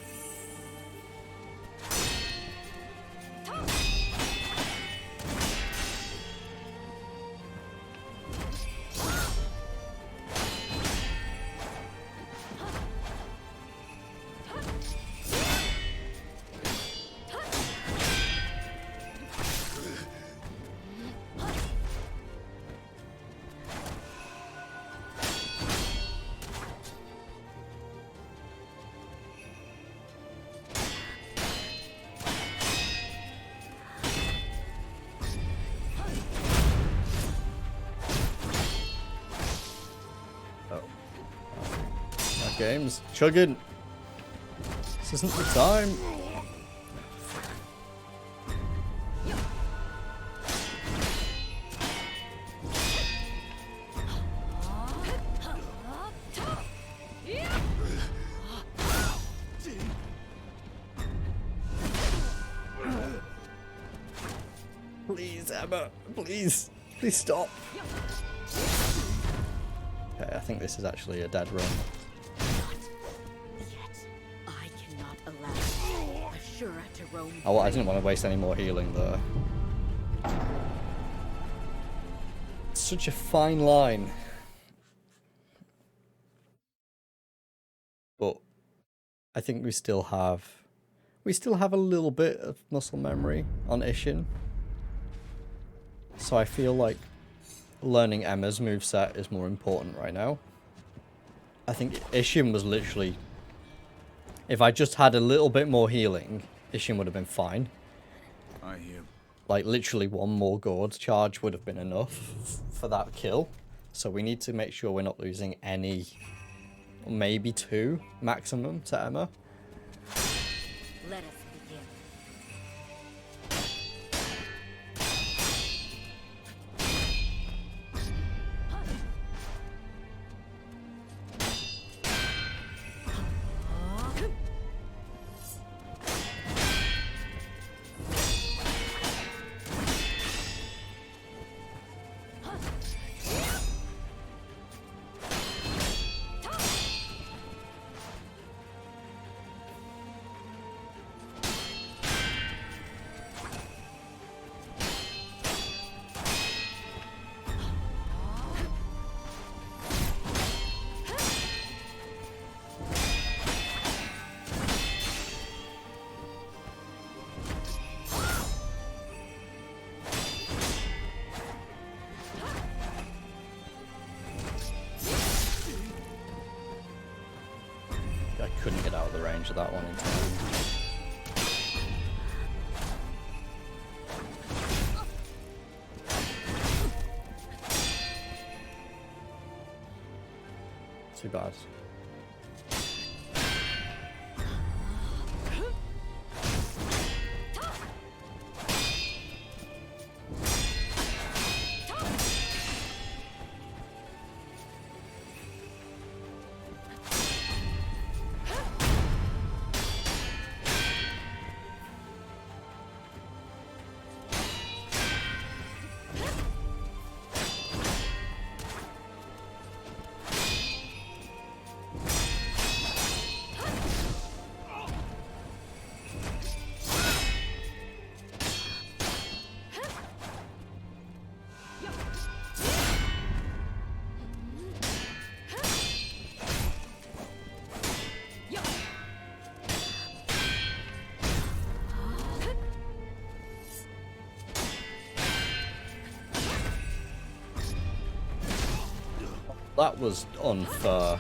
Games. Chugging. This isn't the time. Please, Emma. Please. Please stop. Okay, I think this is actually a dead run. Oh, I didn't want to waste any more healing there. It's such a fine line. But I think we still have a little bit of muscle memory on Ishin. So I feel like learning Emma's moveset is more important right now. I think Ishin was literally, if I just had a little bit more healing, Ishin would have been fine. I hear. Like, literally one more gourd charge would have been enough for that kill. So we need to make sure we're not losing any, maybe two maximum to Emma. Let us begin. I couldn't get out of the range of that one in time. Too bad. that was unfair.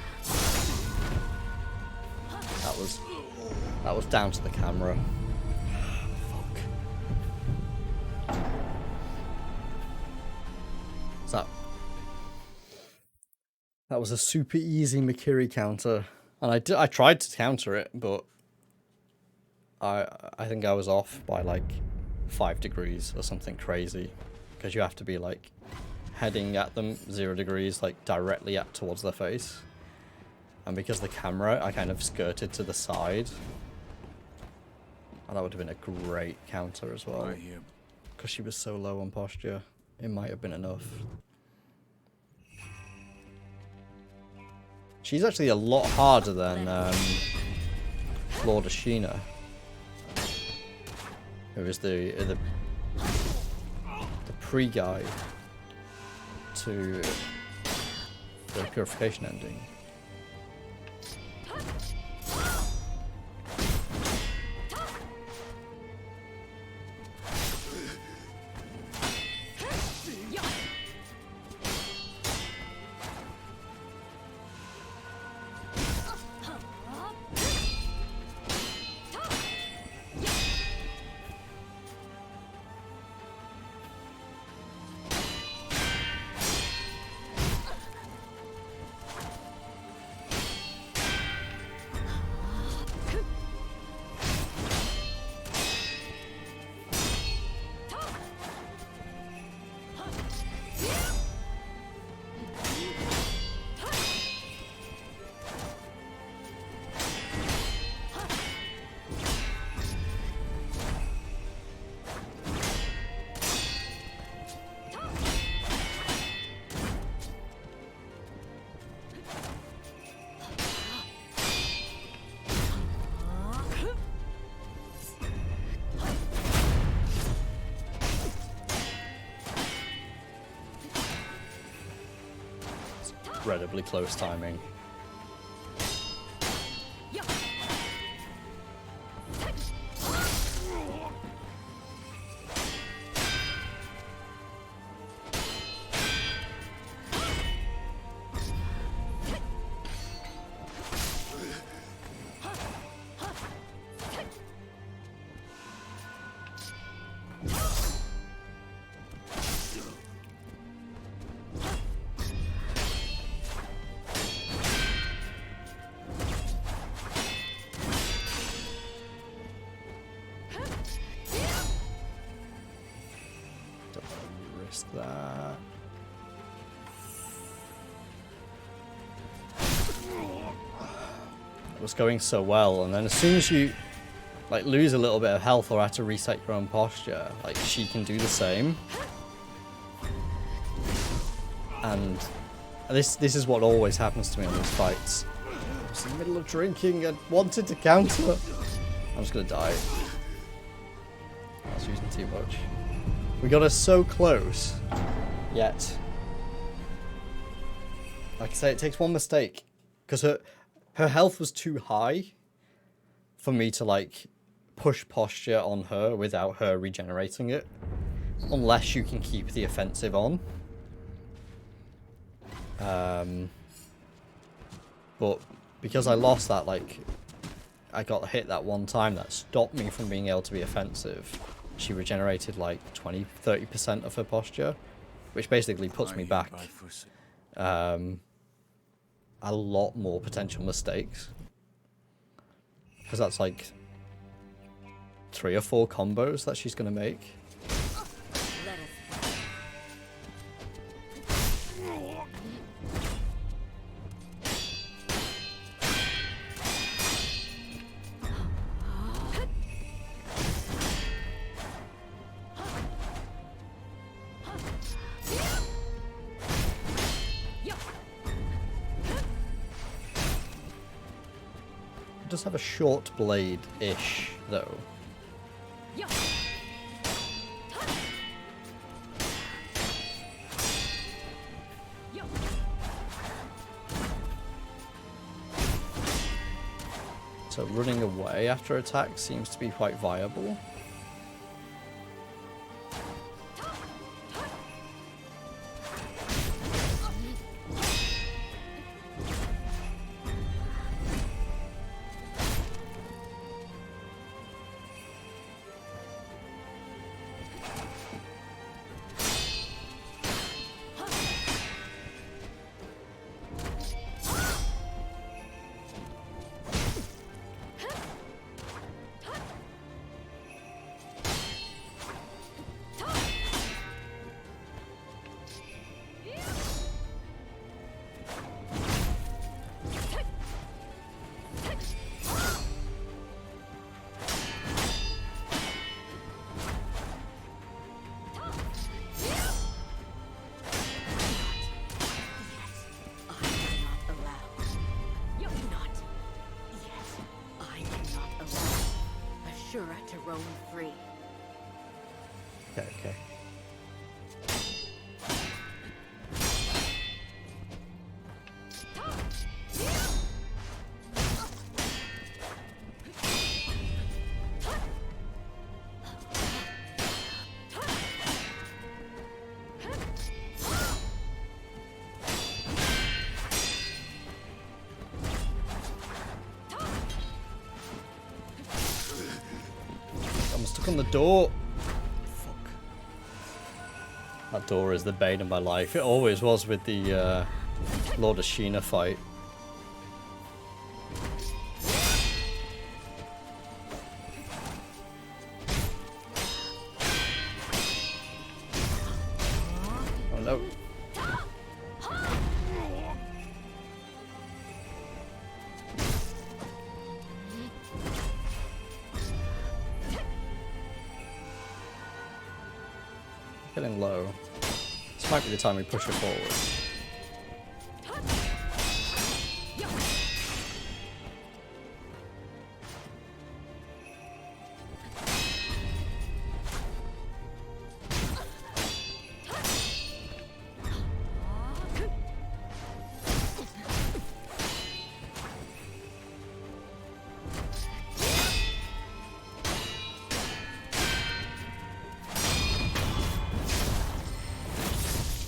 That was down to the camera. Fuck. So that was a super easy Mikiri counter, and I tried to counter it, but I think I was off by like 5 degrees or something crazy, because you have to be like heading at them 0 degrees, like directly at towards their face. And because the camera, I kind of skirted to the side. And that would have been a great counter as well. Because she was so low on posture, it might have been enough. She's actually a lot harder than Lord Ashina, who is the pre-guy to the purification ending. Incredibly close timing. That it was going so well, and then as soon as you like lose a little bit of health or have to reset your own posture, like she can do the same. And this is what always happens to me on these fights. I was in the middle of drinking and wanted to counter. I'm just gonna die. I was using too much. We got her so close, yet, like I say, it takes one mistake, because her health was too high for me to like push posture on her without her regenerating it, unless you can keep the offensive on. But because I lost that, like, I got hit that one time that stopped me from being able to be offensive. She regenerated like 20-30% of her posture, which basically puts me back a lot more potential mistakes, because that's like 3 or 4 combos that she's going to make. Does have a short blade-ish, though. So running away after attack seems to be quite viable. Shura to roam free. Okay, okay. I'm stuck on the door. Fuck. That door is the bane of my life. It always was with the Lord Ashina fight. Oh no. Getting low. This might be the time we push it forward.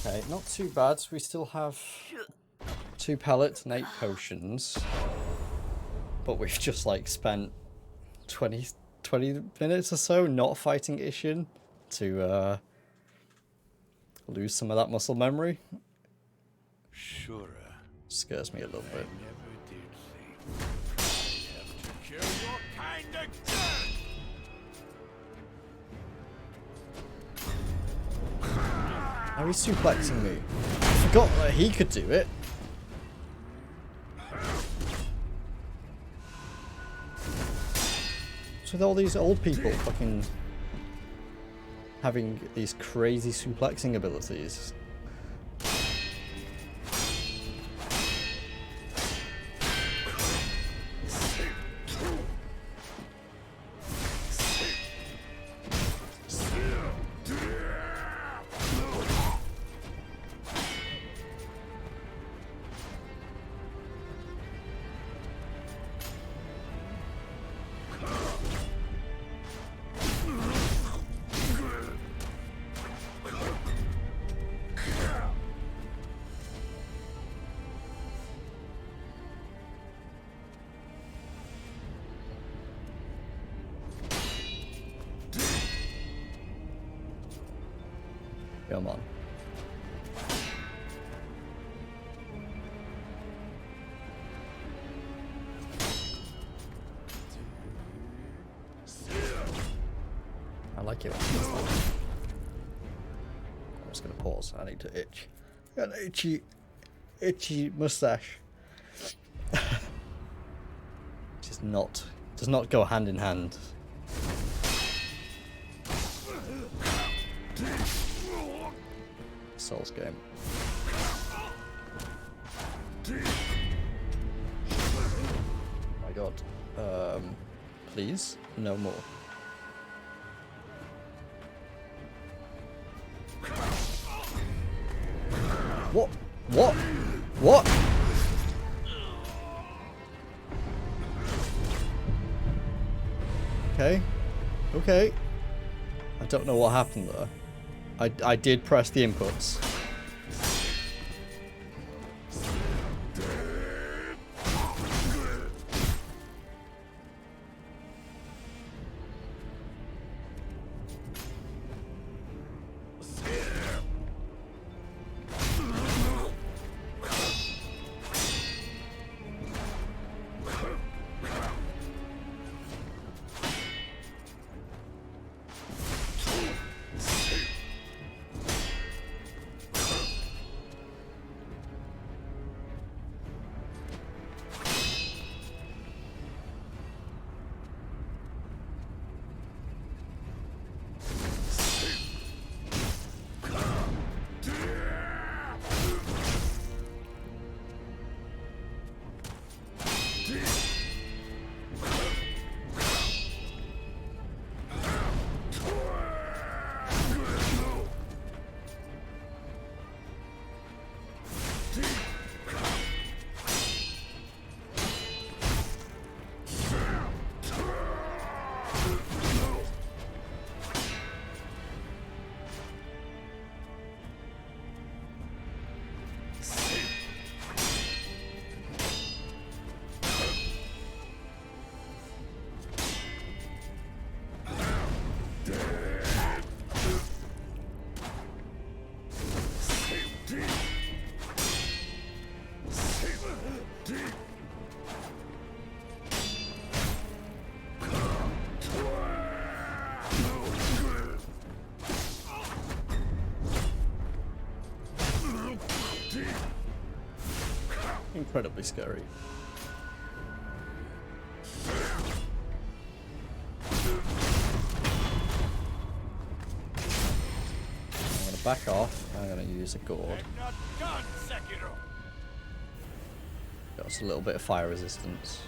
Okay, not too bad. We still have 2 pellets and 8 potions. But we've just like spent 20 minutes or so not fighting Ishin to lose some of that muscle memory. Shura, Scares me a little bit. never did think I'd have to kill your kind again! Now he's suplexing me. I forgot that he could do it. What's with all these old people fucking having these crazy suplexing abilities? Come on. I like it when it does that. I'm just gonna pause. I need to itch. Got an itchy mustache. Does not go hand in hand. Souls game. Oh my god. Please, no more. What? What? What? Okay. Okay. I don't know what happened there. I did press the inputs. incredibly scary. I'm gonna back off. I'm gonna use a gourd. Not done, Sekiro. Got us a little bit of fire resistance.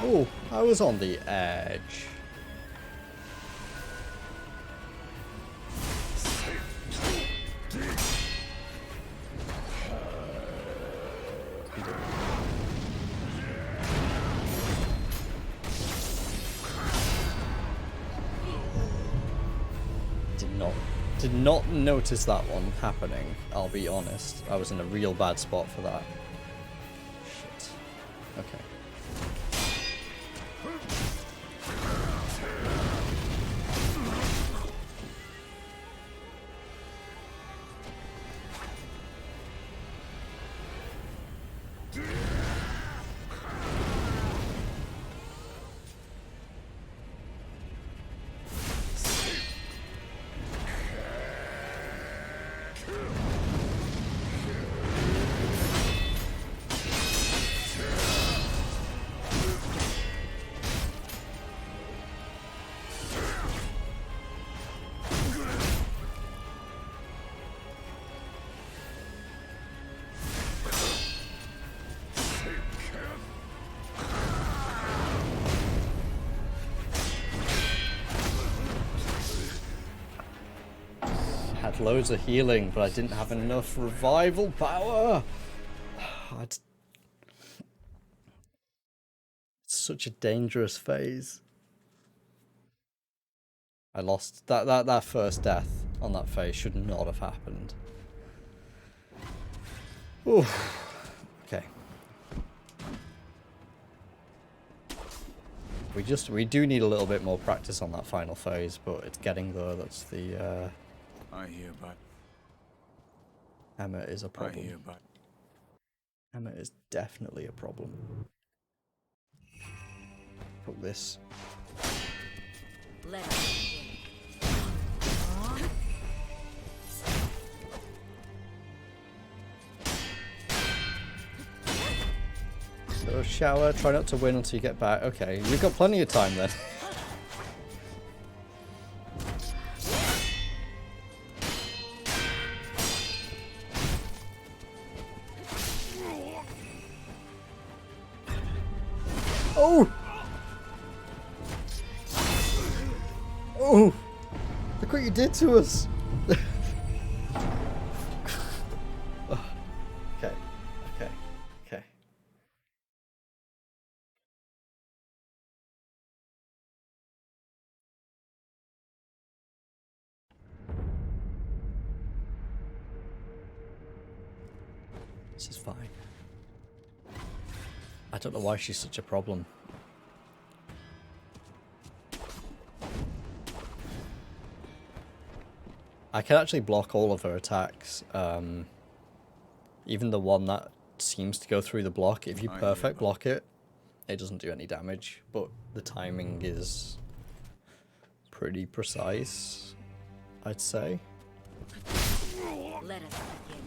Oh, I was on the edge. Did not notice that one happening, I'll be honest. I was in a real bad spot for that. Shit. Okay. Had loads of healing, but I didn't have enough revival power. It's such a dangerous phase. I lost that first death on that phase should not have happened. Ooh. Okay. We do need a little bit more practice on that final phase, but it's getting there. That's the I hear, but Emma is a I problem. hear, but Emma is definitely a problem. Put this. Let us So shower, try not to win until you get back. Okay, you've got plenty of time then. Oh! Oh! Look what you did to us! Oh, okay, okay, okay. This is fine. I don't know why she's such a problem. I can actually block all of her attacks. Even the one that seems to go through the block. If you perfect block it, it doesn't do any damage. But the timing is pretty precise, I'd say. let us begin.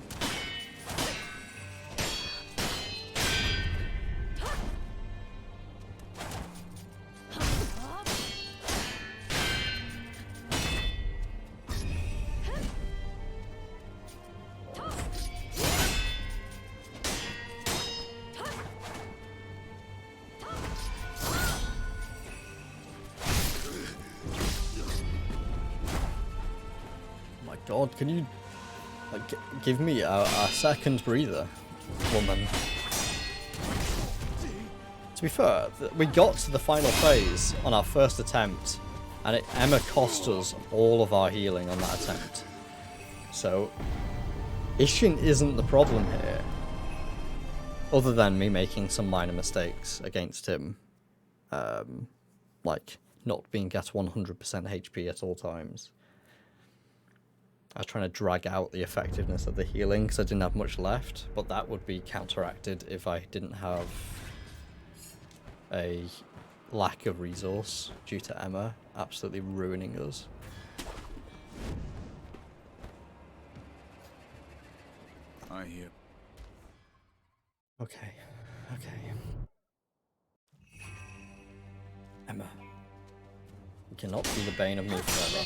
God, can you like give me a second breather, woman? To be fair, we got to the final phase on our first attempt, and Emma cost us all of our healing on that attempt. So, Ishin isn't the problem here, other than me making some minor mistakes against him, like not being at 100% HP at all times. I was trying to drag out the effectiveness of the healing because I didn't have much left, but that would be counteracted if I didn't have a lack of resource due to Emma absolutely ruining us. I hear. Okay. Emma, you cannot be the bane of me forever.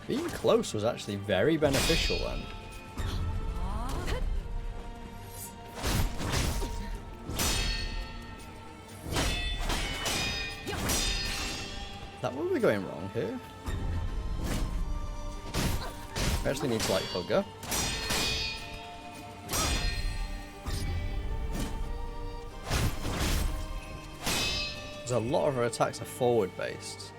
Being close was actually very beneficial then. Is that where we're going wrong here? We actually need to like hug her. There's a lot of her attacks are forward based.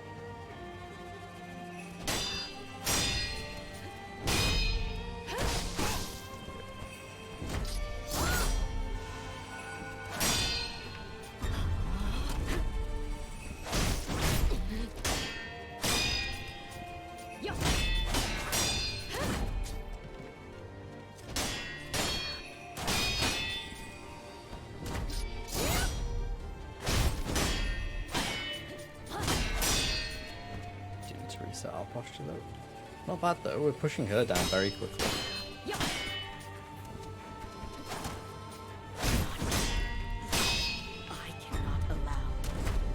Reset our posture though. Not bad though, we're pushing her down very quickly. I cannot allow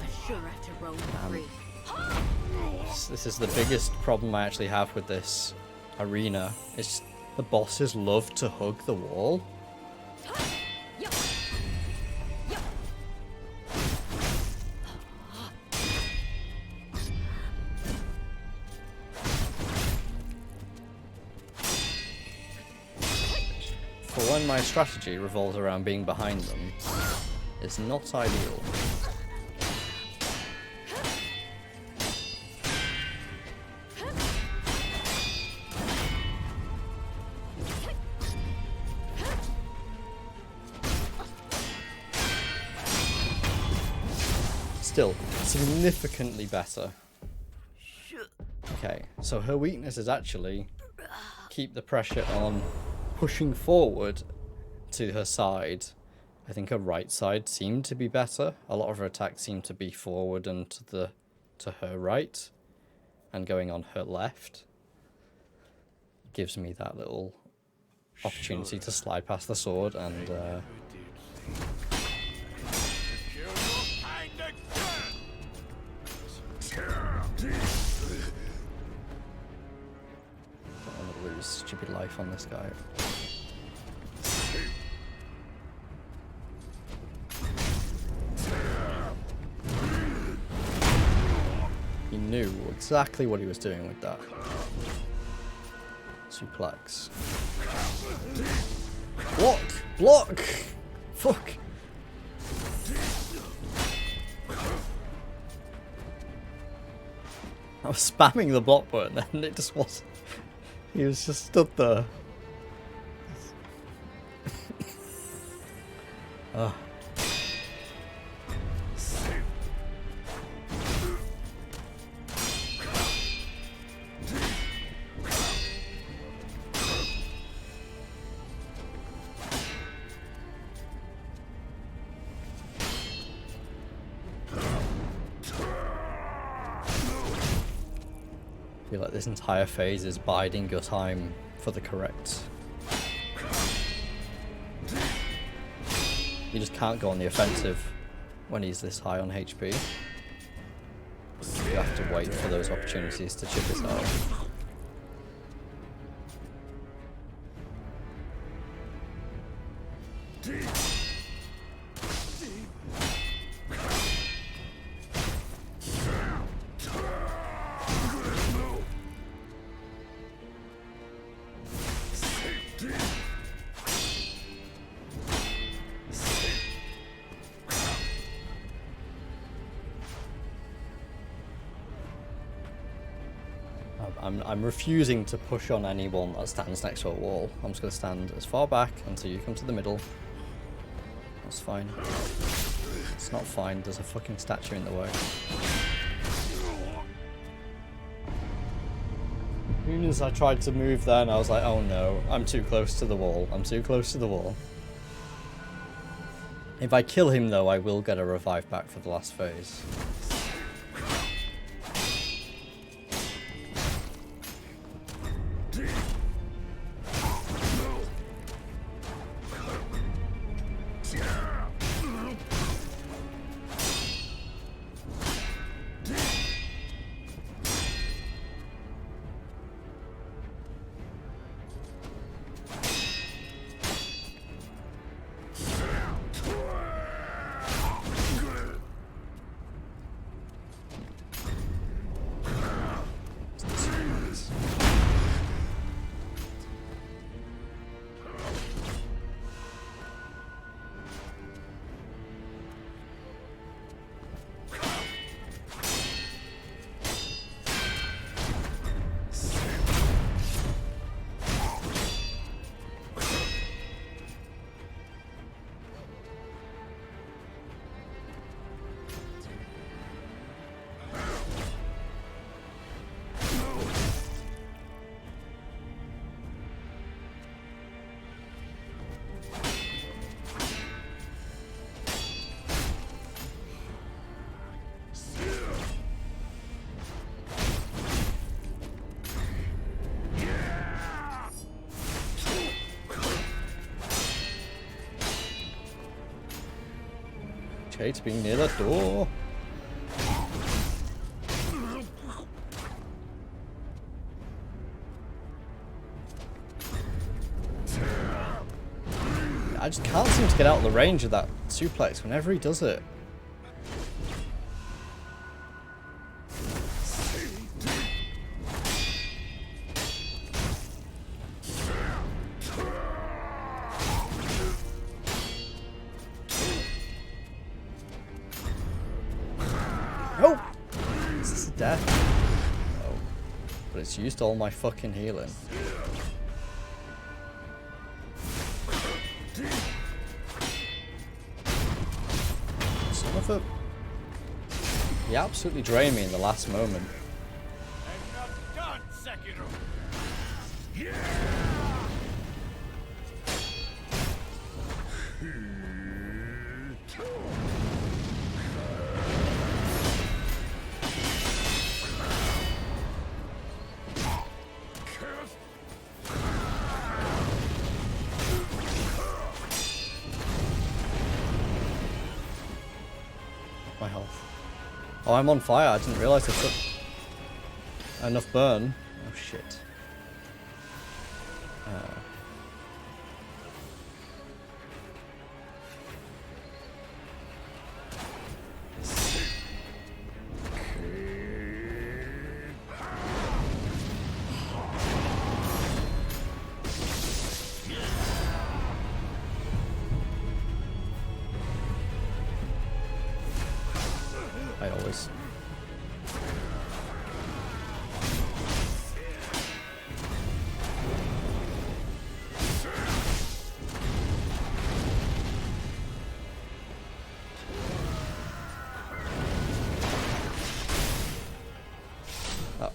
Ashura to roam free. This is the biggest problem I actually have with this arena. It's the bosses love to hug the wall. For when my strategy revolves around being behind them, it's not ideal. Still, significantly better. Okay, so her weakness is actually keep the pressure on pushing forward to her side. I think her right side seemed to be better. A lot of her attacks seemed to be forward and to her right, and going on her left. Gives me that little opportunity to slide past the sword and don't want to lose stupid life on this guy. He knew exactly what he was doing with that. Suplex. Block! Block! Fuck! I was spamming the block button and it just wasn't. He was just stood there. Oh. I feel like this entire phase is biding your time for the correct. You just can't go on the offensive when he's this high on HP. You have to wait for those opportunities to chip his health. I'm refusing to push on anyone that stands next to a wall. I'm just going to stand as far back until you come to the middle. That's fine. It's not fine. There's a fucking statue in the way. As soon as I tried to move then, I was like, oh no, I'm too close to the wall. I'm too close to the wall. If I kill him though, I will get a revive back for the last phase. Hate being near that door. I just can't seem to get out of the range of that suplex whenever he does it. Death? No. But it's used all my fucking healing. Son of a... He absolutely drained me in the last moment. I'm not done, Sekiro. My health. Oh, I'm on fire. I didn't realise I took enough burn. Oh shit. I always...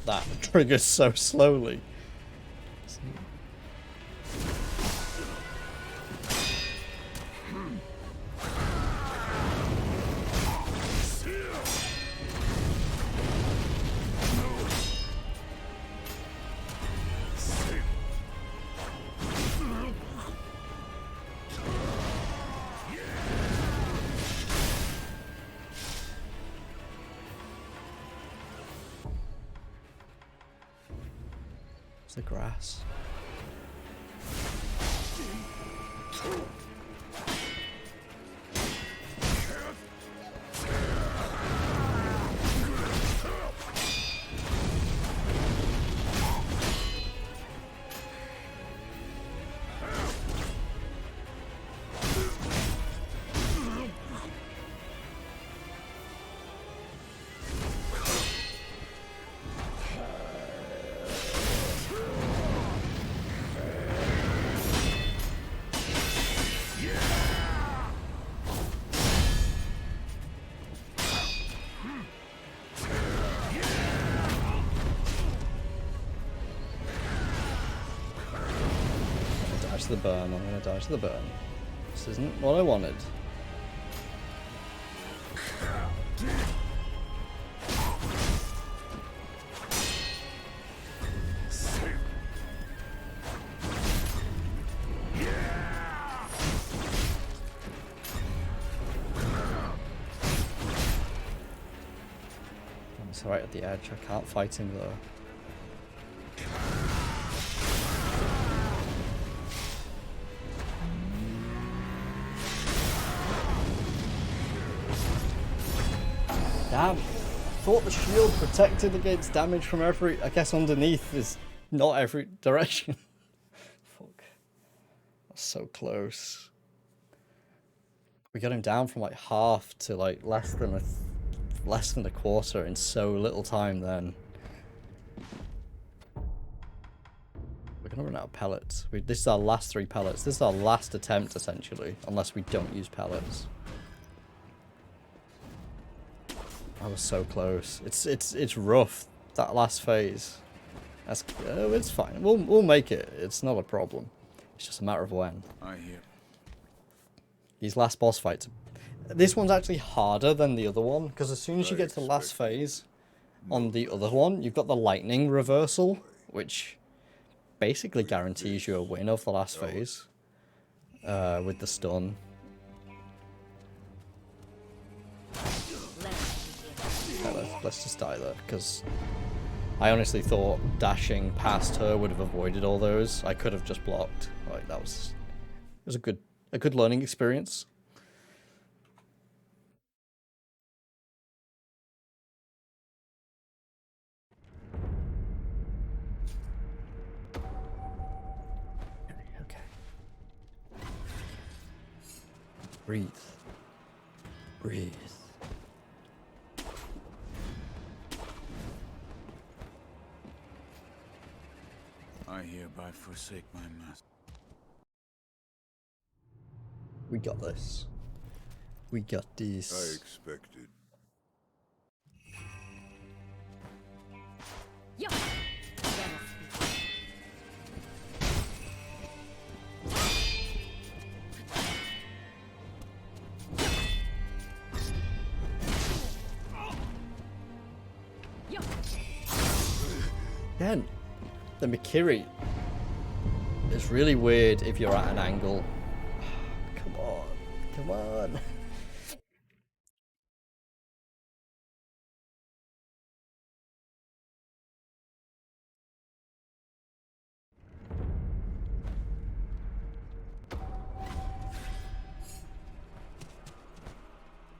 That triggers so slowly. The grass. to the burn. I'm gonna die to the burn. This isn't what I wanted. I'm right at the edge. I can't fight him though. Damn. I thought the shield protected against damage from every... I guess underneath is not every direction. Fuck. That's so close. We got him down from like half to like less than a quarter in so little time then. We're gonna run out of pellets. This is our last 3 pellets. This is our last attempt essentially, unless we don't use pellets. I was so close. It's rough, that last phase. That's it's fine. We'll make it. It's not a problem. It's just a matter of when. I hear. These last boss fights. This one's actually harder than the other one because as soon as you get to the last phase on the other one, you've got the lightning reversal, which basically guarantees you a win of the last phase with the stun. Let's just die there, because I honestly thought dashing past her would have avoided all those. I could have just blocked. Like it was a good learning experience. Okay. Breathe. Breathe. I hereby forsake my master. We got this. We got this. I expected. Yeah. Again, the Mikiri is really weird if you're at an angle. Come on, come on.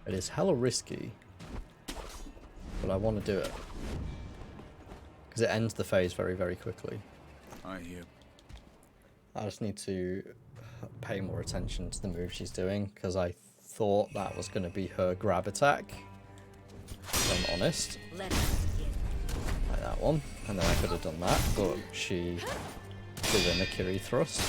It is hella risky, but I want to do it. Because it ends the phase very, very quickly. I hear. I just need to pay more attention to the move she's doing, because I thought that was going to be her grab attack, if I'm honest. Like that one. And then I could have done that, but she did a Mikiri thrust.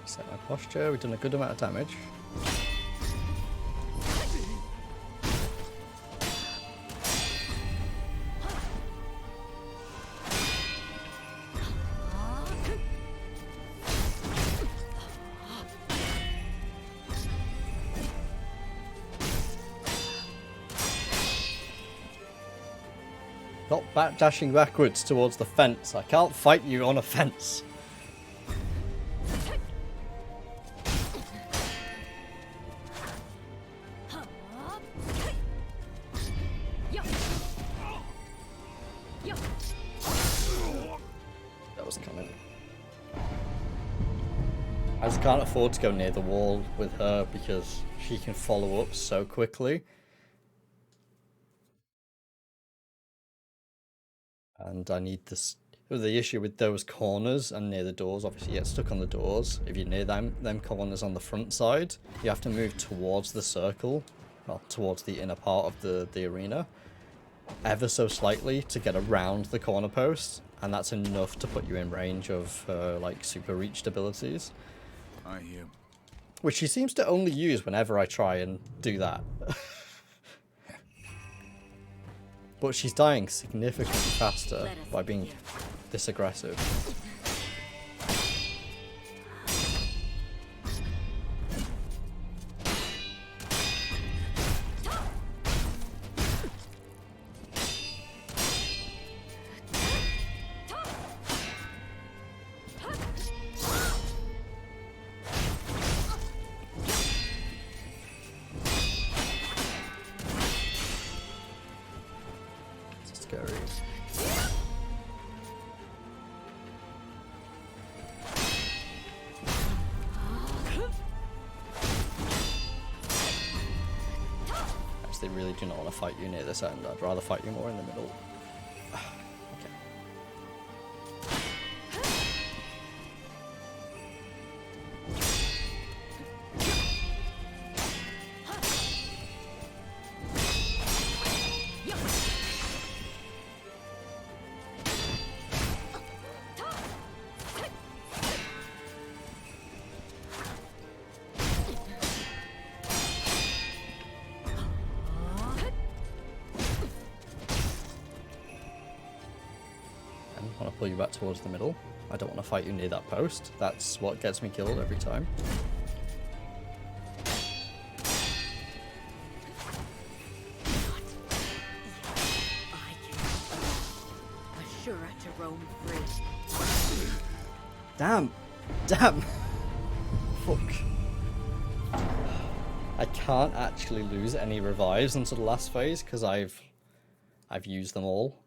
Set my posture, we've done a good amount of damage. Stop dashing backwards towards the fence. I can't fight you on a fence. That was coming. I just can't afford to go near the wall with her because she can follow up so quickly. And I need this. the issue with those corners and near the doors, obviously you get stuck on the doors. If you're near them corners on the front side, you have to move towards the circle, well, towards the inner part of the arena, ever so slightly to get around the corner post, and that's enough to put you in range of like super reached abilities. I hear. Which she seems to only use whenever I try and do that. But she's dying significantly faster by being this aggressive. Scary. Actually, really do not want to fight you near this end. I'd rather fight you more in the middle. Okay. I want to pull you back towards the middle. I don't want to fight you near that post. That's what gets me killed every time. I can assure to roam free. Damn! Damn! Fuck. I can't actually lose any revives until the last phase because I've used them all.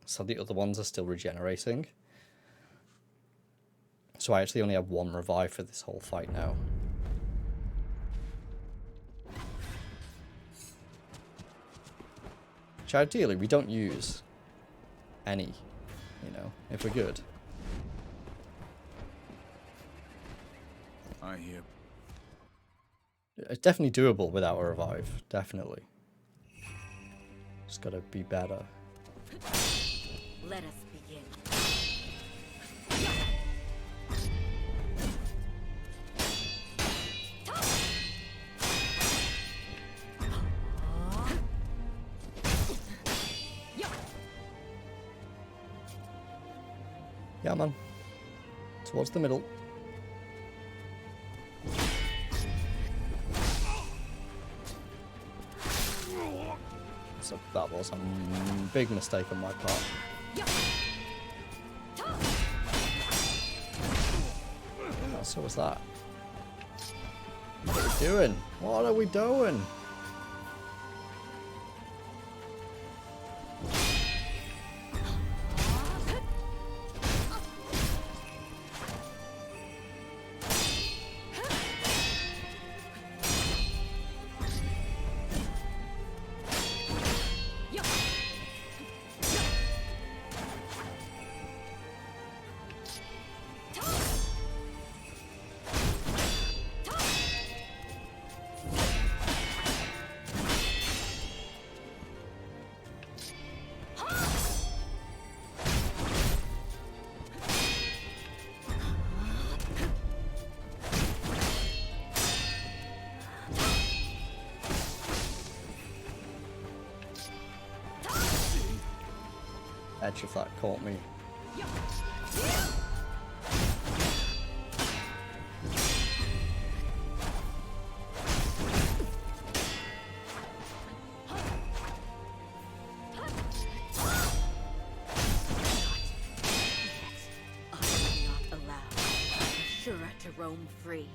So the other ones are still regenerating. So I actually only have one revive for this whole fight now. Which ideally we don't use any, you know, if we're good. I hear. It's definitely doable without a revive, definitely. Just gotta be better. Let us begin. Yeah, man. Towards the middle. So that was a big mistake on my part. Oh, so was that. What are we doing? What are we doing? Edge of that caught me. To roam free.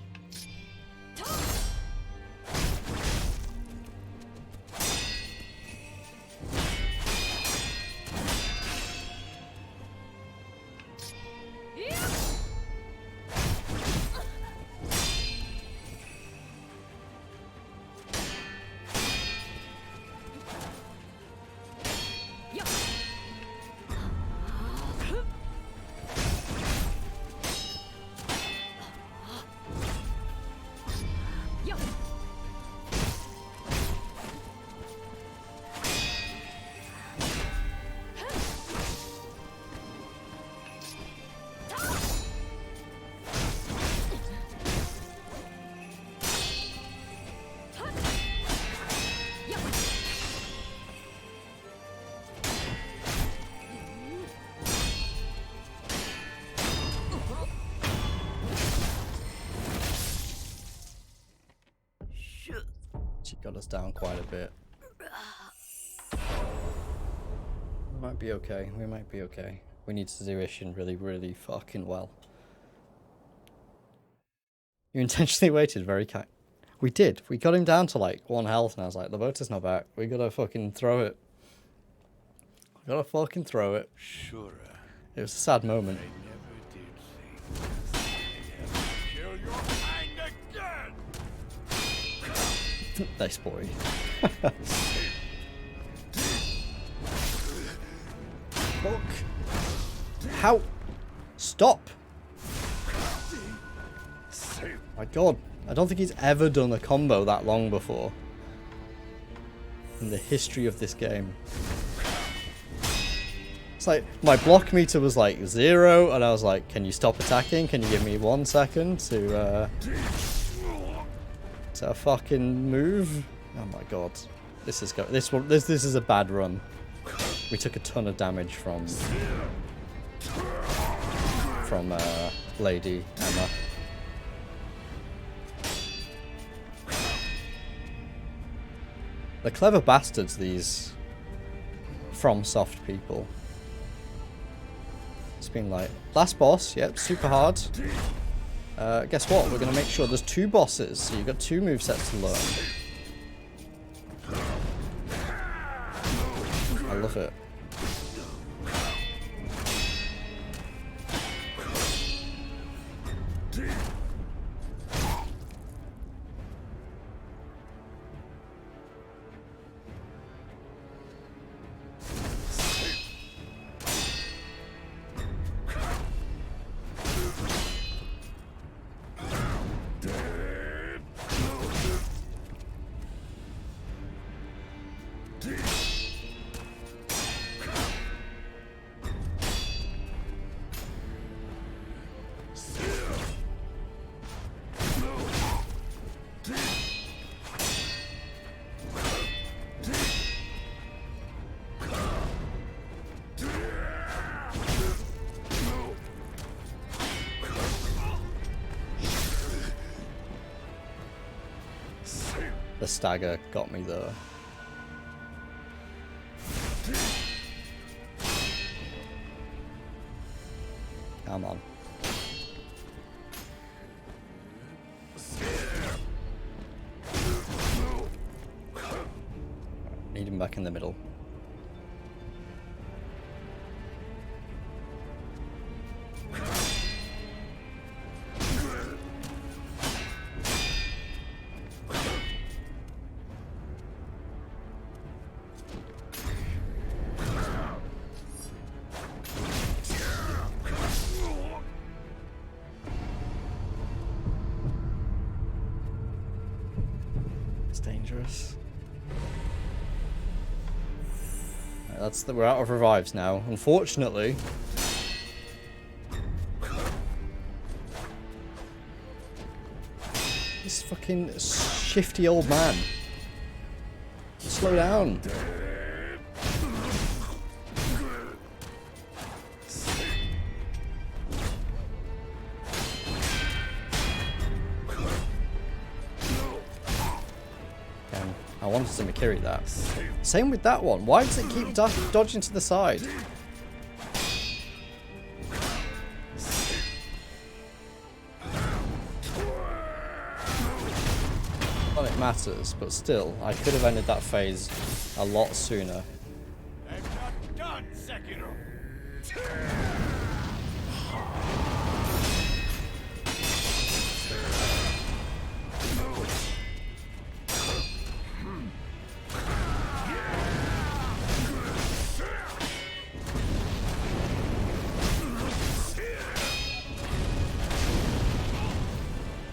got us down quite a bit. We might be okay. We might be okay. We need to do Ishin really, really fucking well. You intentionally waited, very kind. We did. We got him down to like 1 health, and I was like, the boater's not back. We gotta fucking throw it. We gotta fucking throw it. Sure. It was a sad moment. I never did think kill your kind again. Nice boy. Fuck. How? Stop. My god. I don't think he's ever done a combo that long before. In the history of this game. It's like, my block meter was like 0, and I was like, can you stop attacking? Can you give me 1 second to fucking move? Oh my god. This is this is a bad run. We took a ton of damage from Lady Emma. They're clever bastards, these FromSoft people. It's been like, last boss, yep, super hard. Guess what? We're gonna make sure there's 2 bosses, so you've got 2 movesets to learn. I love it. The stagger got me though. Come on. Need him back in the middle. Dangerous. Right, we're out of revives now, unfortunately. This fucking shifty old man. Slow down. I wanted to Mikiri that. Same with that one. Why does it keep dodging to the side? Well, it matters, but still, I could have ended that phase a lot sooner. I'm not done, Sekiro.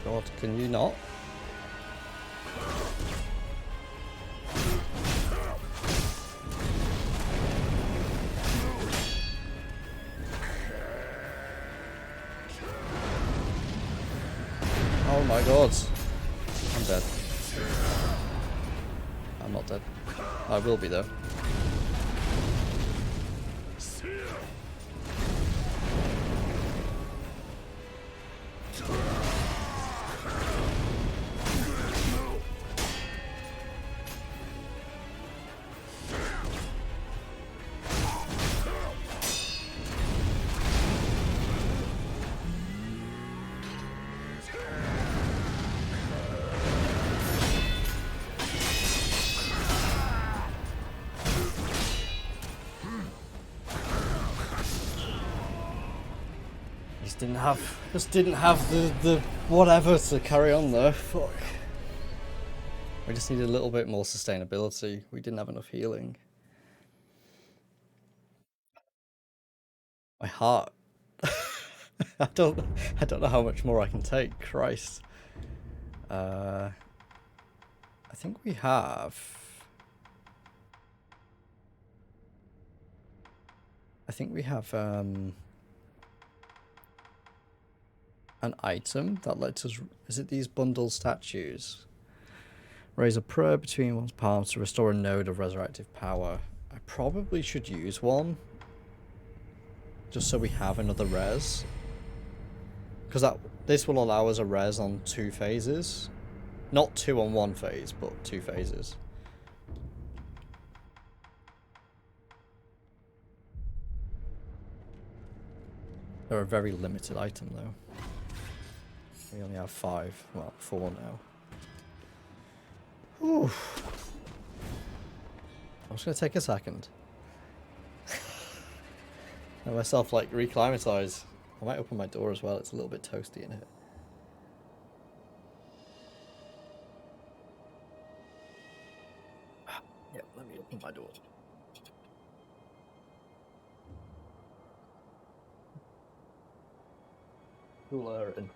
God, can you not? Oh my god. I'm dead. I'm not dead. I will be though. Just didn't have the whatever to carry on there. Fuck. We just needed a little bit more sustainability. We didn't have enough healing. My heart. I don't know how much more I can take. Christ. I think we have. An item that lets us. Is it these bundle statues? Raise a prayer between one's palms to restore a node of resurrective power. I probably should use one. Just so we have another res. Because this will allow us a res on 2 phases. Not 2 on 1 phase, but 2 phases. They're a very limited item though. We only have 5. Well, 4 now. Whew. I'm just going to take a second. Let myself like reclimatize. I might open my door as well, it's a little bit toasty in here. Yeah, let me open my door. Cool air in.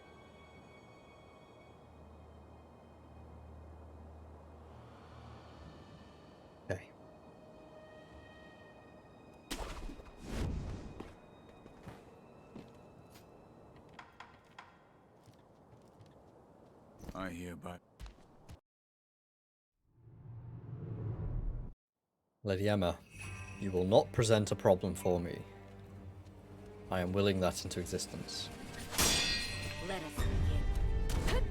Okay. I hereby... Lady Emma, you will not present a problem for me. I am willing that into existence. Let us begin.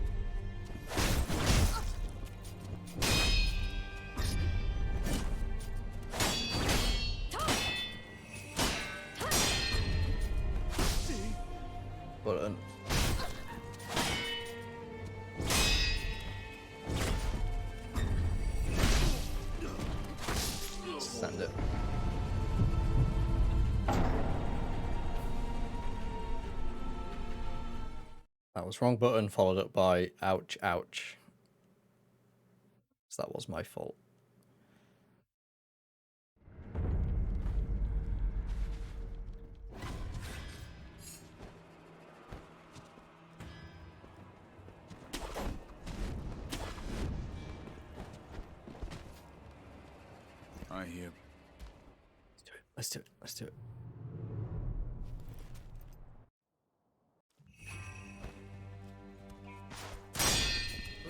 Button. Send it. That was wrong button, followed up by ouch, ouch. So that was my fault. I hear... Let's do it. Let's do it.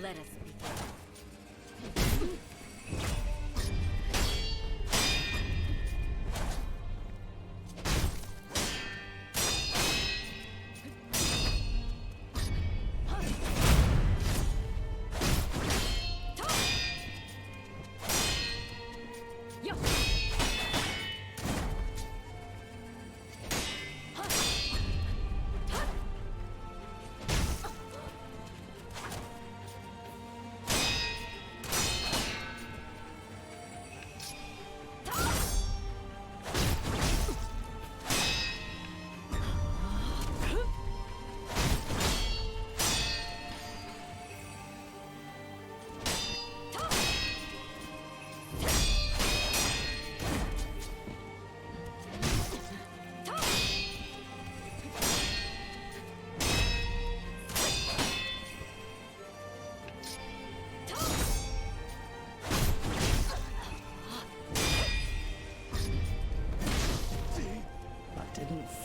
Let us begin.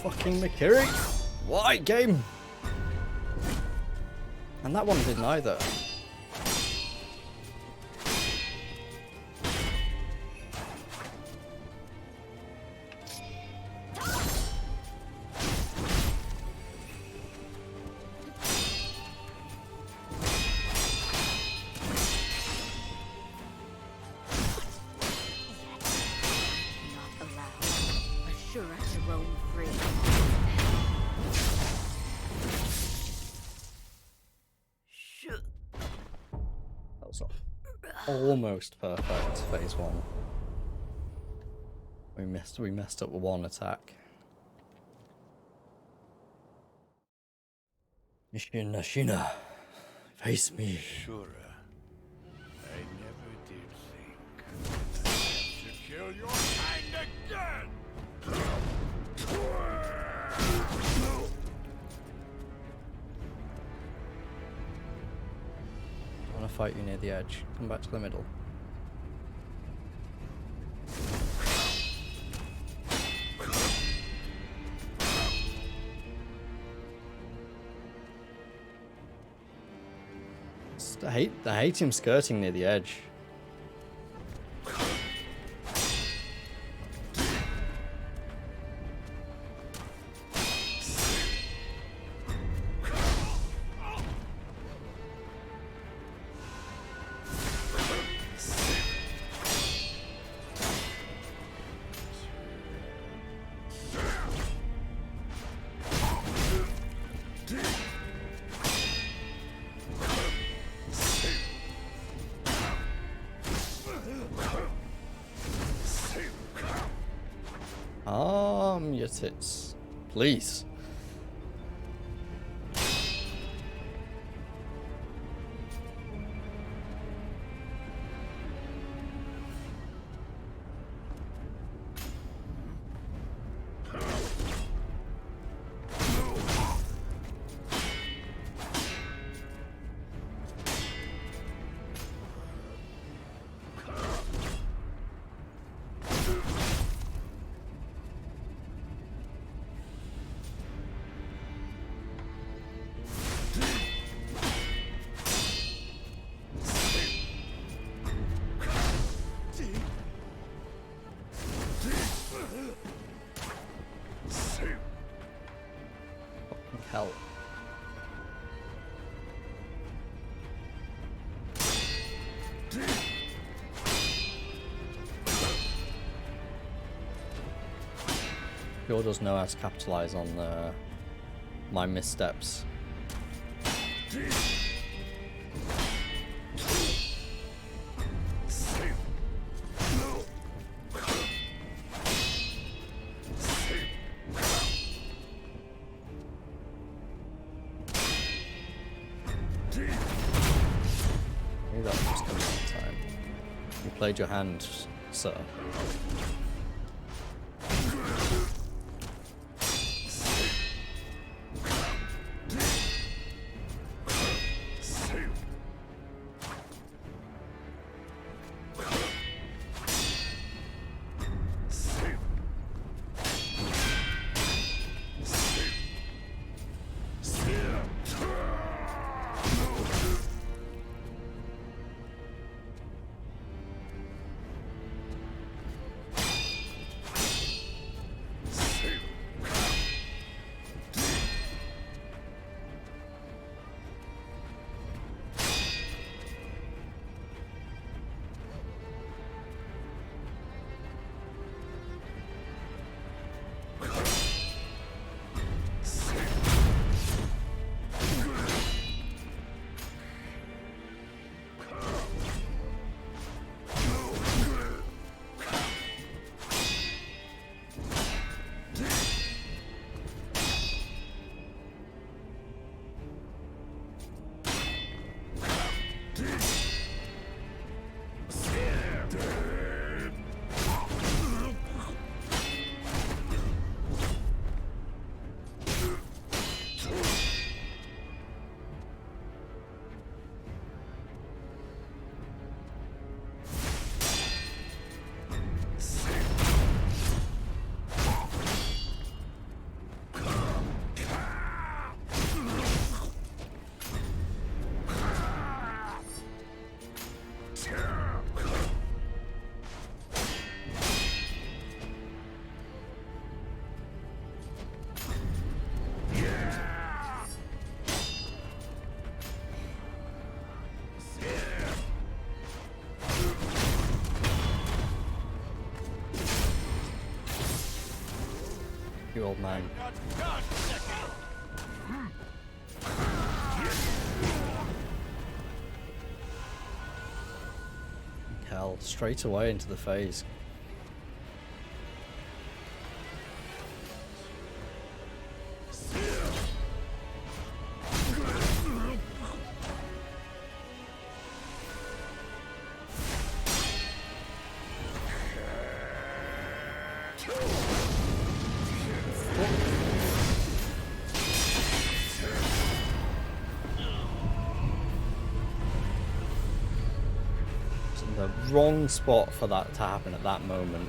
Fucking Mikiri! Why, game? And that one didn't either. Not allowed. Assure us to roam free. That was almost perfect, phase 1. We messed up 1 attack. Mission Ashina, face me. Shura, I never did think to kill your kind again! I want to fight you near the edge. Come back to the middle. I hate him skirting near the edge. Your tits, please. Hell. Sure does know how to capitalize on my missteps. Maybe that was coming on time. You played your hand, sir. You old man. Hell, straight away into the phase. It's in the wrong spot for that to happen at that moment.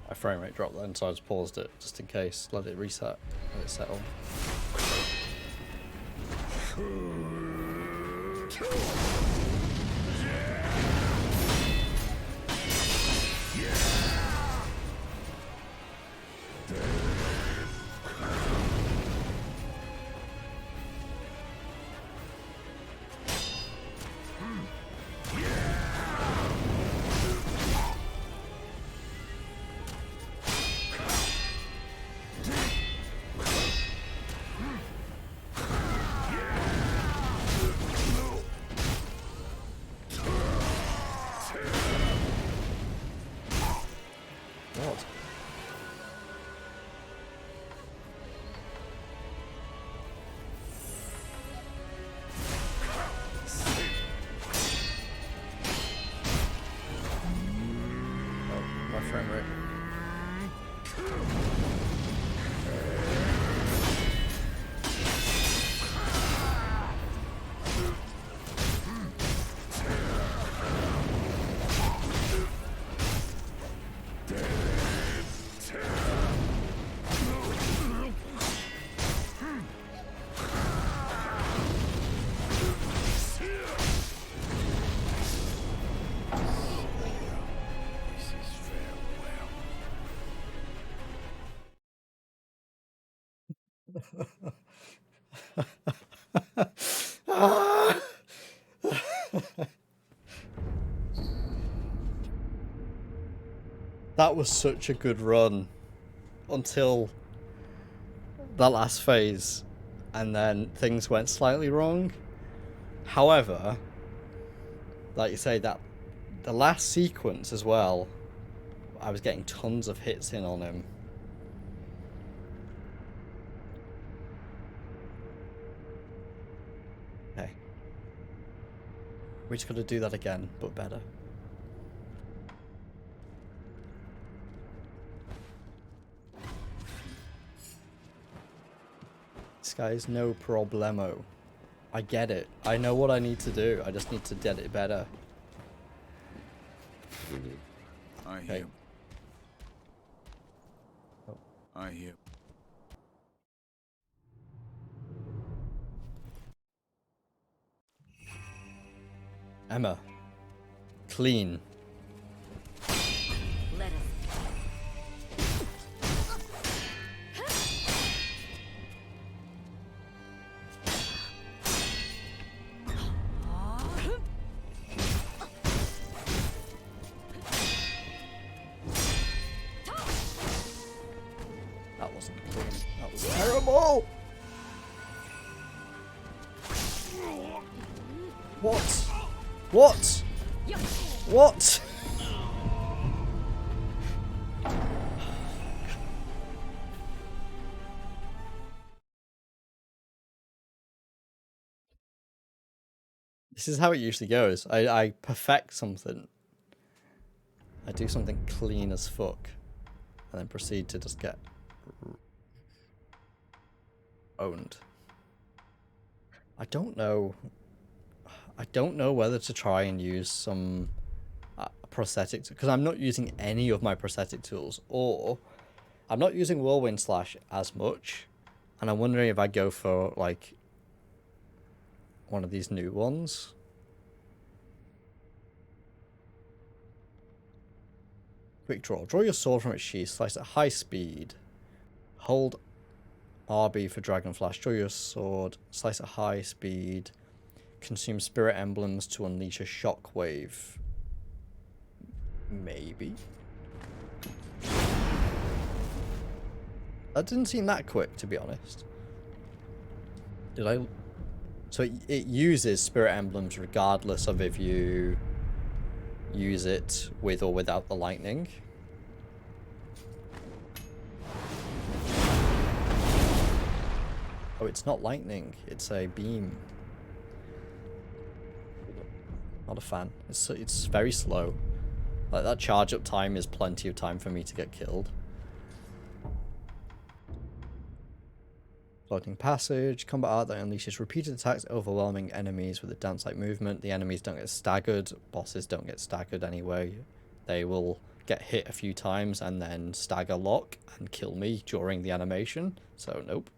My frame rate dropped then, so I just paused it just in case. Let it reset, let it settle. What? Oh, my frame rate. That was such a good run until that last phase, and then things went slightly wrong. However, like you say, that the last sequence as well, I was getting tons of hits in on him. Okay. We just gotta do that again, but better. This guy is no problemo. I get it. I know what I need to do. I just need to get it better. I Okay. hear. Oh. I hear. Emma. Clean. Let us. That wasn't clean. That was terrible! What? What? What? This is how it usually goes. I perfect something. I do something clean as fuck. And then proceed to just get owned. I don't know. I don't know whether to try and use some prosthetic, because I'm not using any of my prosthetic tools, or I'm not using Whirlwind Slash as much, and I'm wondering if I go for like one of these new ones. Quick draw. Draw your sword from its sheath, slice at high speed. Hold RB for Dragon Flash. Draw your sword, slice at high speed. Consume spirit emblems to unleash a shockwave. Maybe. That didn't seem that quick, to be honest. Did I? So it uses spirit emblems regardless of if you use it with or without the lightning. Oh, it's not lightning. It's a beam. Not a fan. It's very slow. Like, that charge up time is plenty of time for me to get killed. Floating passage. Combat art that unleashes repeated attacks, overwhelming enemies with a dance-like movement. The enemies don't get staggered. Bosses don't get staggered anyway. They will get hit a few times and then stagger lock and kill me during the animation. So, nope.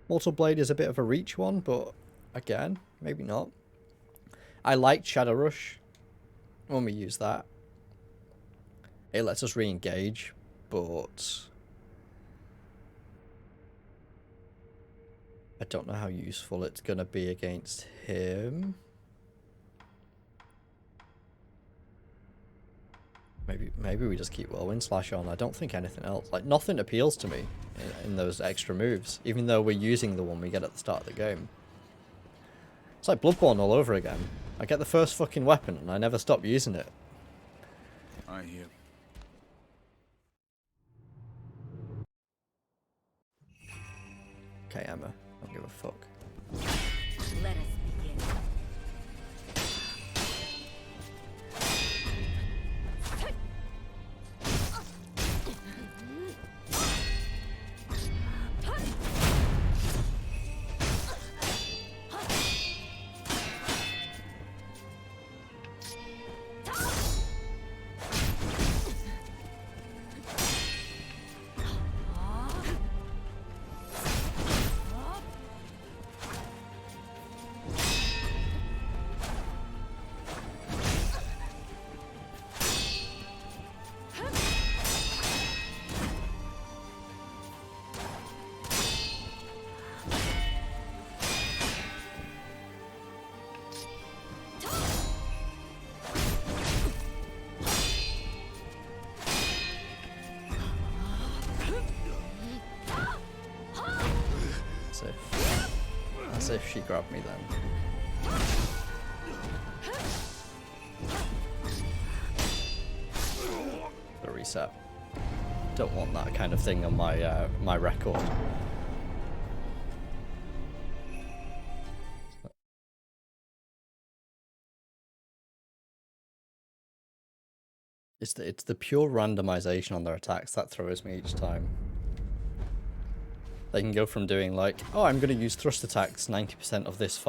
Mortal Blade is a bit of a reach one, but again, maybe not. I liked Shadow Rush when we use that. It lets us re-engage, but I don't know how useful it's going to be against him. Maybe we just keep Whirlwind Slash on. I don't think anything else. Like, nothing appeals to me in those extra moves, even though we're using the one we get at the start of the game. It's like Bloodborne all over again. I get the first fucking weapon and I never stop using it. I hear. Okay, Emma. I don't give a fuck. Let us begin. As if she grabbed me then. The reset. Don't want that kind of thing on my my record. It's the pure randomization on their attacks that throws me each time. They can go from doing like, oh, I'm going to use thrust attacks 90% of this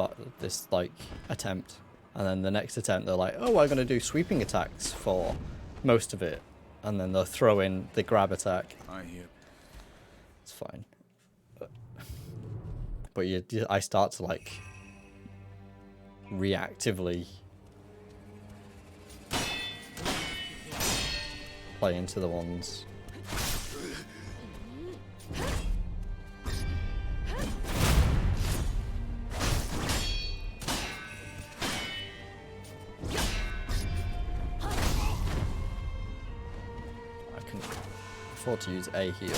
like attempt, and then the next attempt they're like, oh, I'm going to do sweeping attacks for most of it, and then they'll throw in the grab attack. I hear. It's fine, but I start to like reactively play into the ones. To use a heal.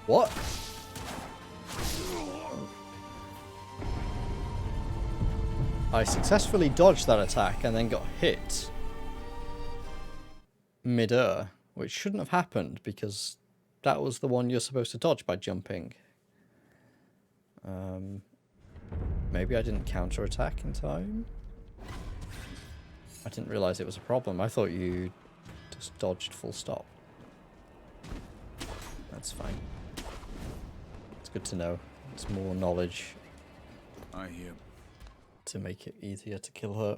What? I successfully dodged that attack and then got hit mid-air, which shouldn't have happened because that was the one you're supposed to dodge by jumping. Maybe I didn't counterattack in time? I didn't realise it was a problem. I thought you just dodged full stop. That's fine. It's good to know. It's more knowledge I hear. to make it easier to kill her.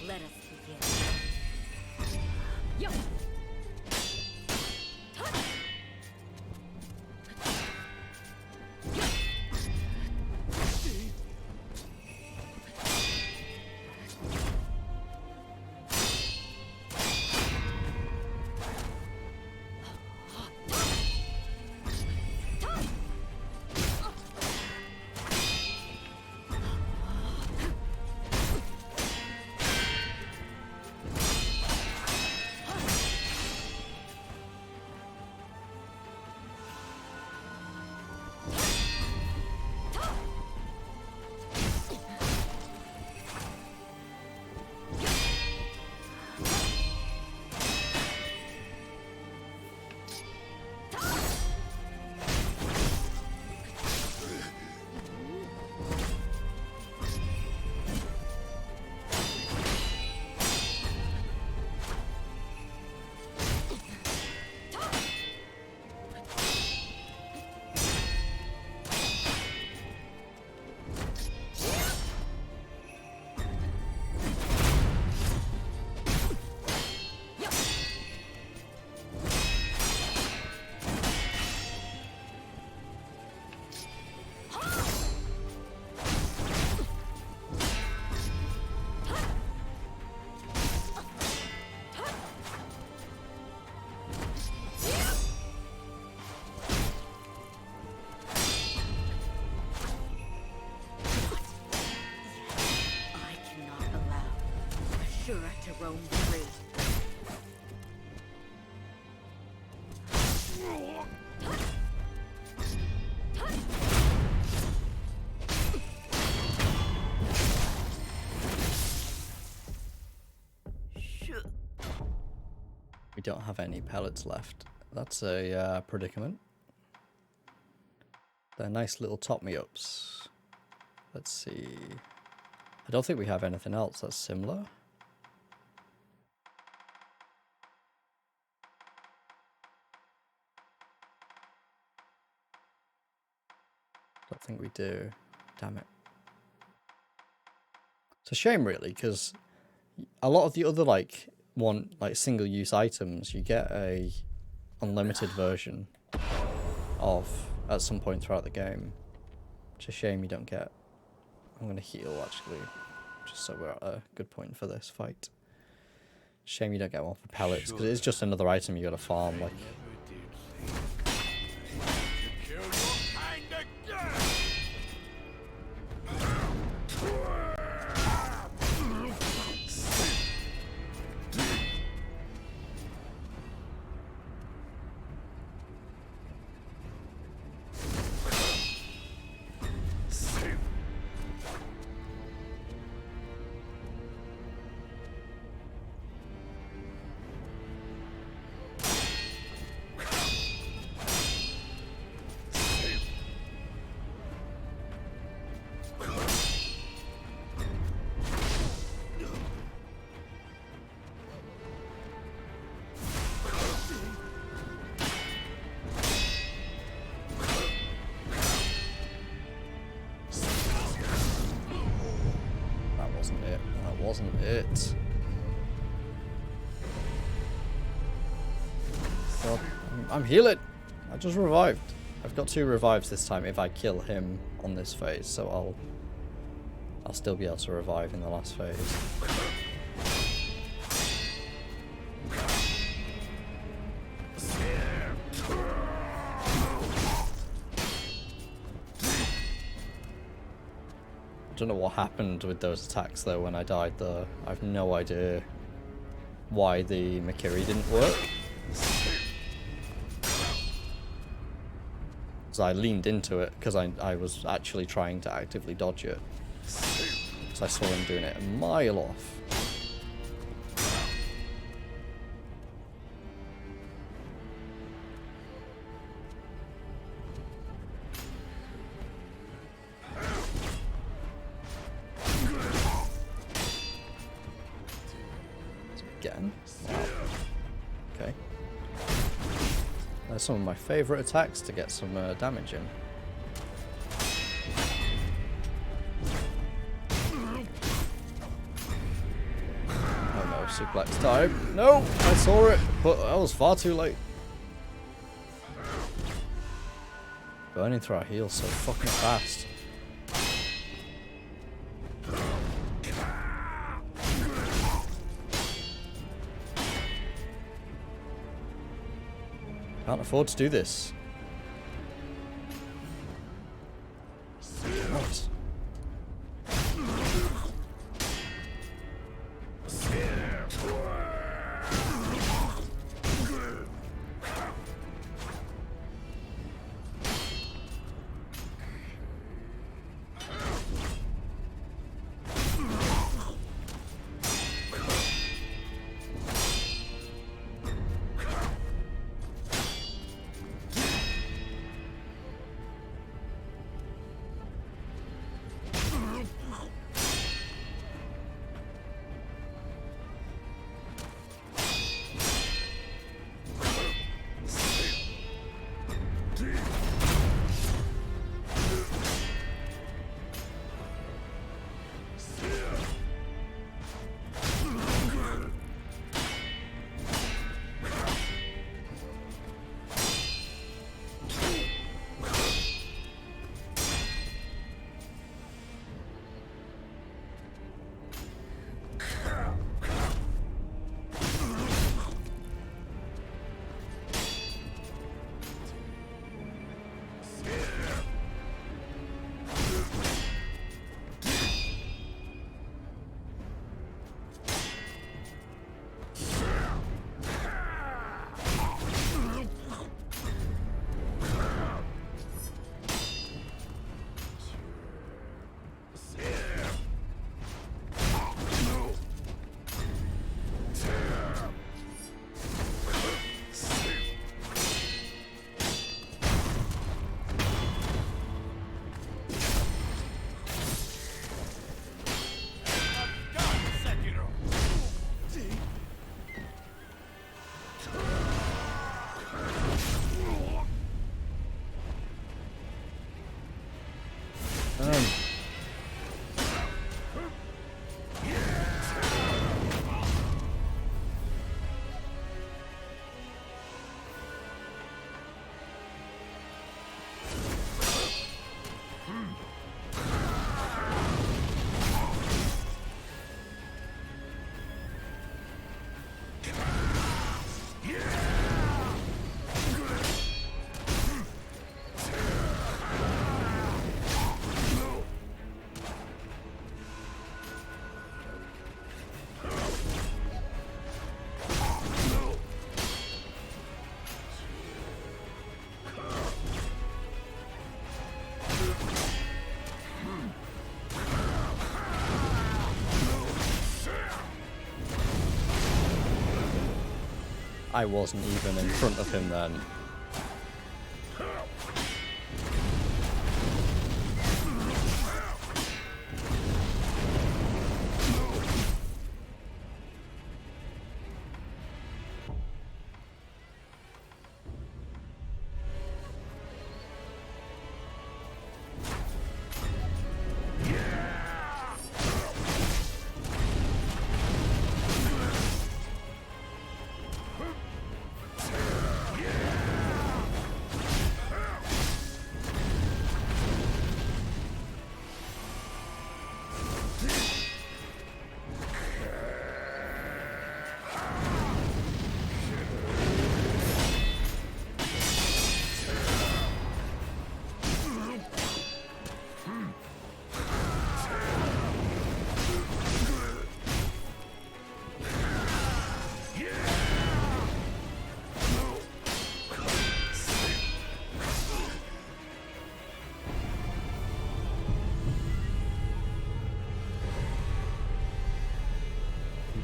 Let us begin. Yo! To roam free. We don't have any pellets left. That's a predicament. They're nice little top-me-ups. Let's see. I don't think we have anything else that's similar. Don't think we do. Damn it. It's a shame, really, because a lot of the other single-use items you get a unlimited version of at some point throughout the game. It's a shame you don't get. I'm gonna heal actually, just so we're at a good point for this fight. Shame you don't get one for pellets, because it's just another item you gotta farm. Like. Wasn't it? God, I'm healing. I just revived. I've got 2 revives this time if I kill him on this phase, so I'll still be able to revive in the last phase. I don't know what happened with those attacks though when I died though. I have no idea why the Mikiri didn't work. So I leaned into it because I was actually trying to actively dodge it. So I saw him doing it a mile off. some of my favourite attacks to get some damage in. Oh no, suplex time. No, I saw it, but I was far too late. Burning through our heals so fucking fast. Can't afford to do this. What? I wasn't even in front of him then.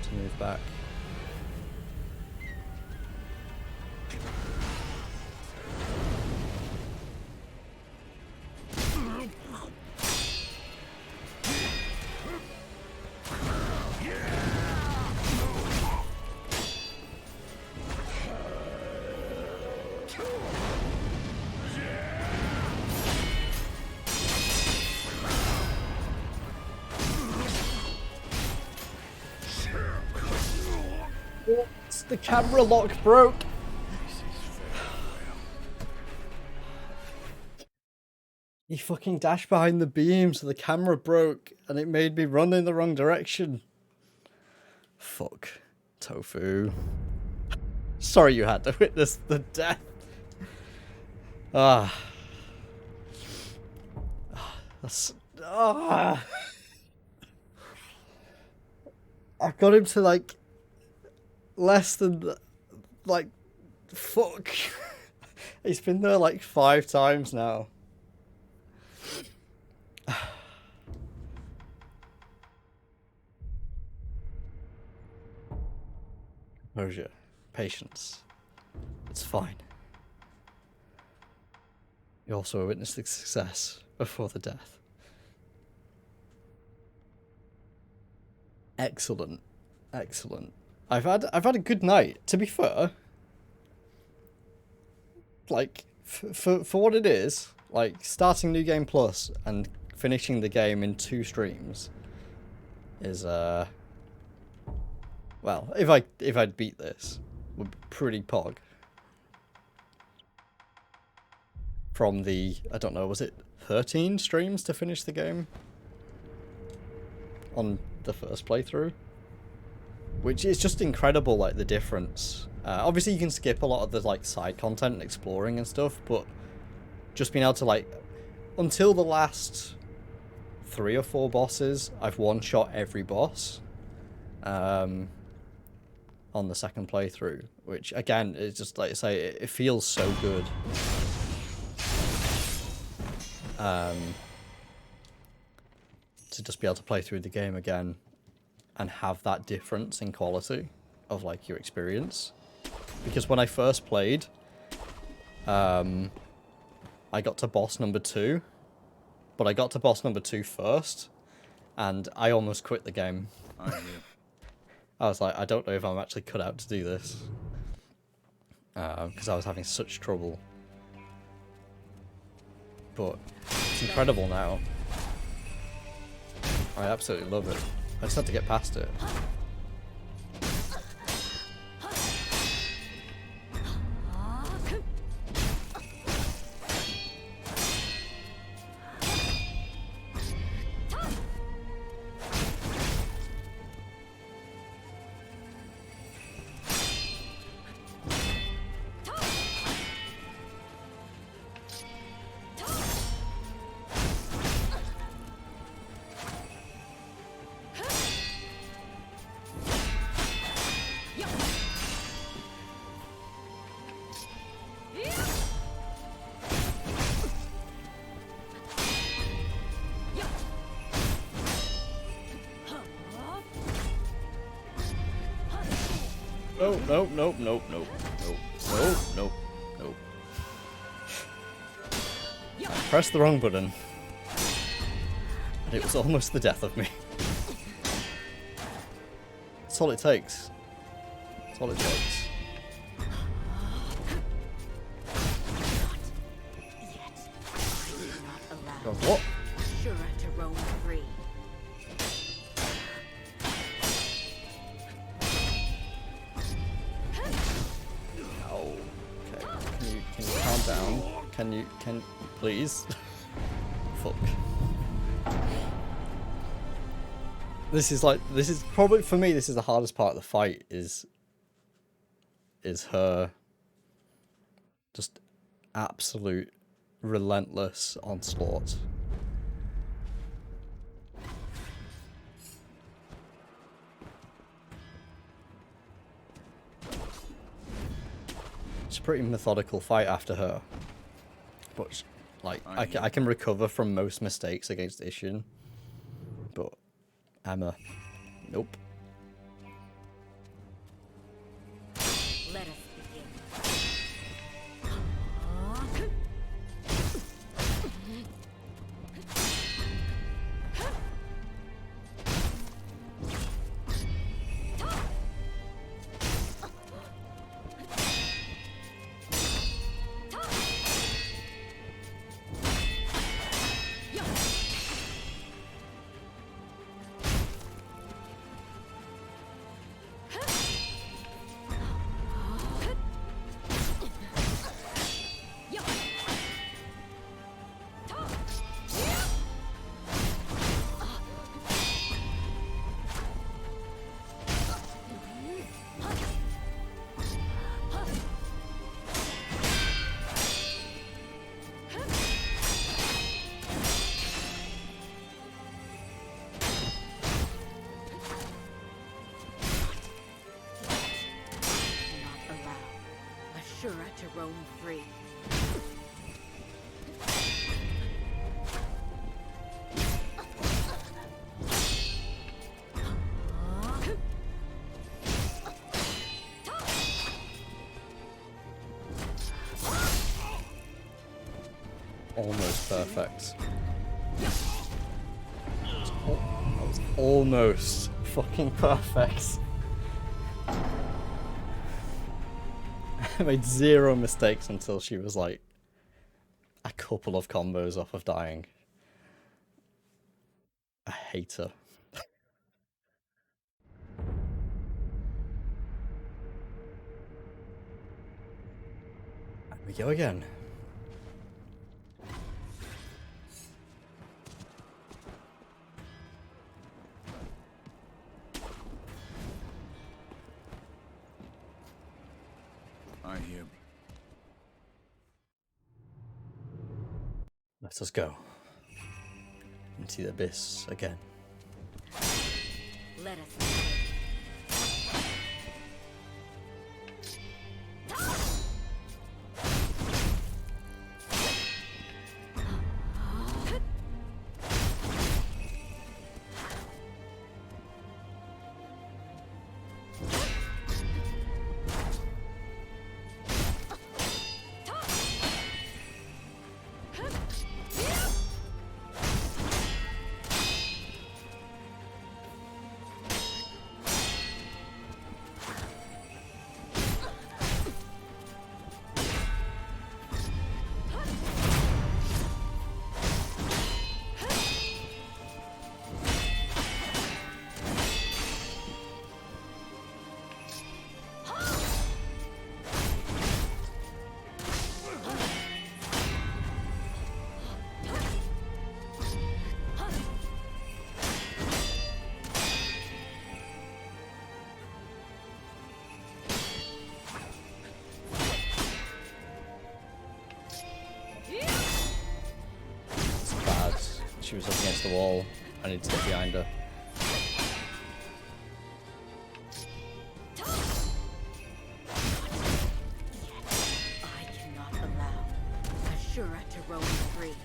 To move back. The camera lock broke. He fucking dashed behind the beam, so the camera broke, and it made me run in the wrong direction. Fuck. Tofu. Sorry you had to witness the death. Ah. That's... Ah. I got him to, like, less than, like, fuck. He's been there, like, 5 times now. Composure. Patience. It's fine. You also witnessed the success before the death. Excellent. Excellent. I've had a good night. To be fair, like for what it is, like starting New Game Plus and finishing the game in 2 streams is well, if I'd beat this, would be pretty pog. From the, I don't know, was it 13 streams to finish the game on the first playthrough? Which is just incredible, like, the difference. Obviously, you can skip a lot of the, like, side content and exploring and stuff, but just being able to, like, until the last 3 or 4 bosses, I've one-shot every boss on the second playthrough, which, again, is just, like I say, it feels so good. To just be able to play through the game again and have that difference in quality of, like, your experience. Because when I first played, I got to boss number 2, but I got to boss number 2 first, and I almost quit the game. I was like, I don't know if I'm actually cut out to do this, because I was having such trouble. But it's incredible now. I absolutely love it. I just had to get past it. Nope. I pressed the wrong button. And it was almost the death of me. That's all it takes. That's all it takes. God, what? Sure to roam free. Oh, okay. Can you calm down? Can please? Fuck. This is probably, for me, this is the hardest part of the fight, is her just absolute relentless onslaught. It's a pretty methodical fight after her, but like I can recover from most mistakes against Ishin, but Emma, nope. Let us begin. Ashura to roam free. Almost perfect. That was almost fucking perfect. I made zero mistakes until she was like a couple of combos off of dying. I hate her. Here we go again. I hear. Let us go into the abyss again. Let us. She was up against the wall. I need to get behind her. I cannot allow Ashura to roam free.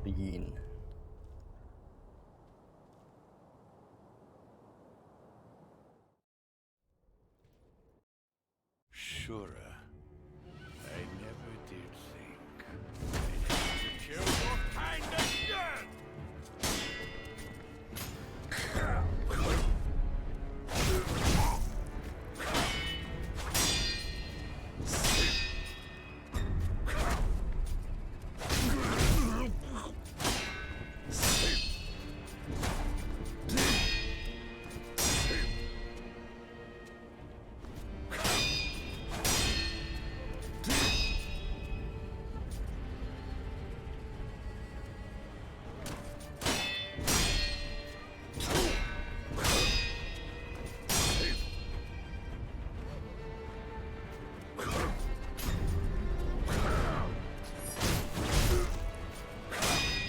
Begin. Shura, I never did think I'd have to kill your kind again!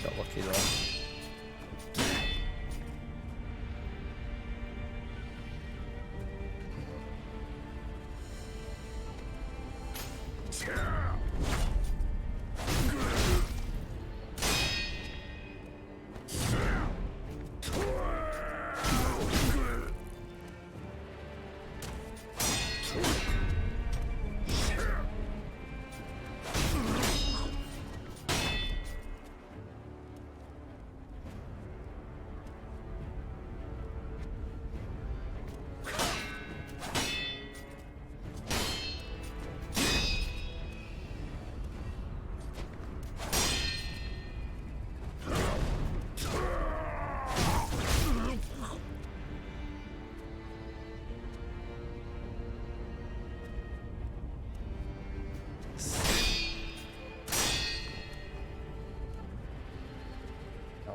Got lucky there.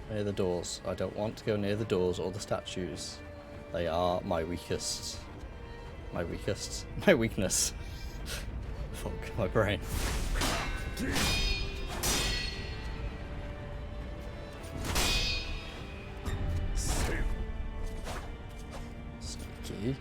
Not near the doors. I don't want to go near the doors or the statues. They are my weakest. My weakest. My weakness. Fuck, my brain. Sneaky.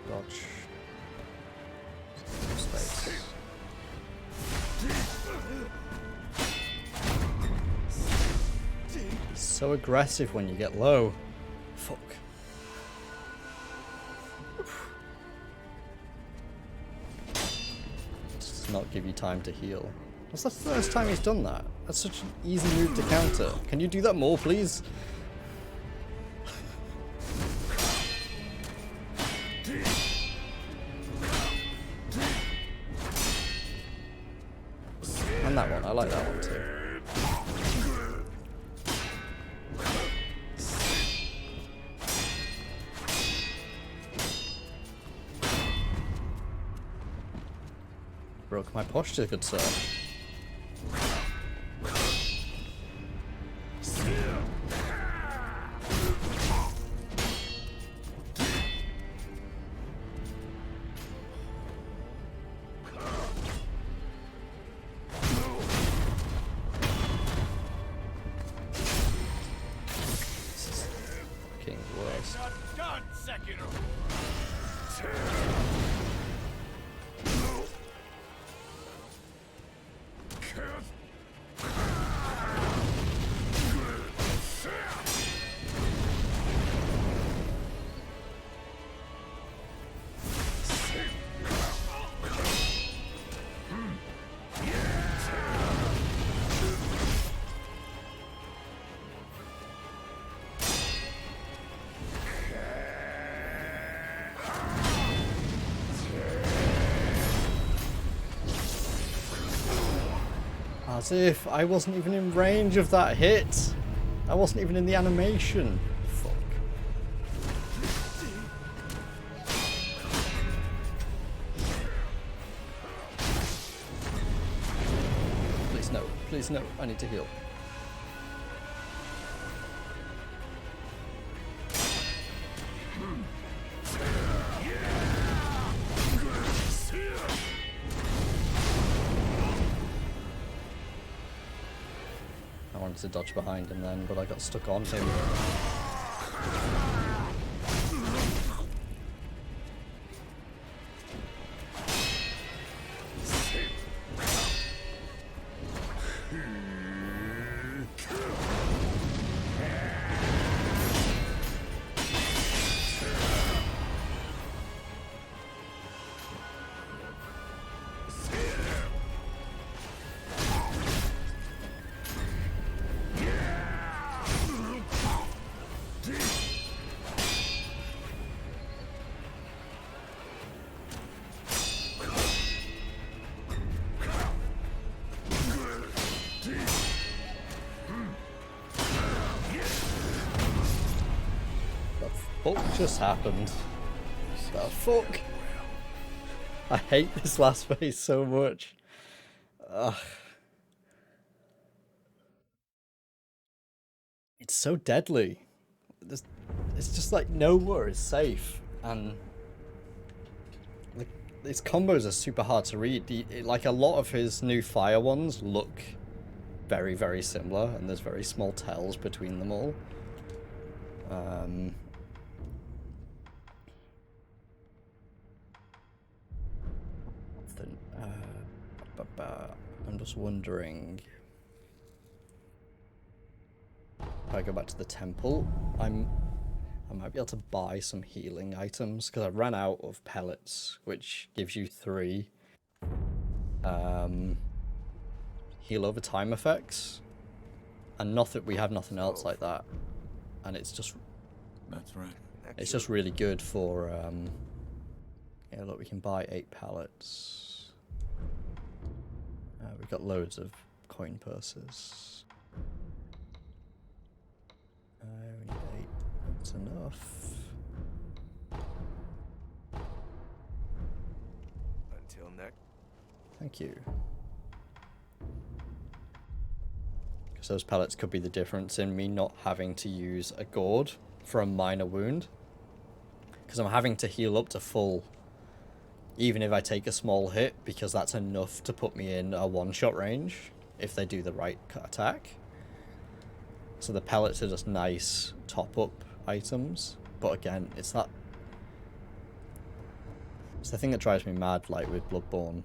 Dodge. Space. So aggressive when you get low. Fuck. Does not give you time to heal. That's the first time he's done that. That's such an easy move to counter. Can you do that more, please? And that one, I like that one too. Broke my posture, good sir. Fucking worst. Not done, Sekiro. As if I wasn't even in range of that hit. I wasn't even in the animation. Fuck. Please no. Please no. I need to heal. I wanted to dodge behind him then, but I got stuck on him. What just happened? The fuck? I hate this last phase so much. Ugh. It's so deadly. It's just like nowhere is safe, and like his combos are super hard to read. Like a lot of his new fire ones look very, very similar, and there's very small tells between them all. I'm just wondering if I go back to the temple, I might be able to buy some healing items because I ran out of pellets, which gives you 3 heal over time effects, and we have nothing else like that, and it's just That's right. it's just really good for yeah, look, we can buy 8 pallets. We've got loads of coin purses. We need 8. That's enough. Until next. Thank you. Because those pellets could be the difference in me not having to use a gourd for a minor wound. Because I'm having to heal up to full, even if I take a small hit, because that's enough to put me in a one-shot range if they do the right attack. So the pellets are just nice top-up items. But again, it's the thing that drives me mad, like with Bloodborne,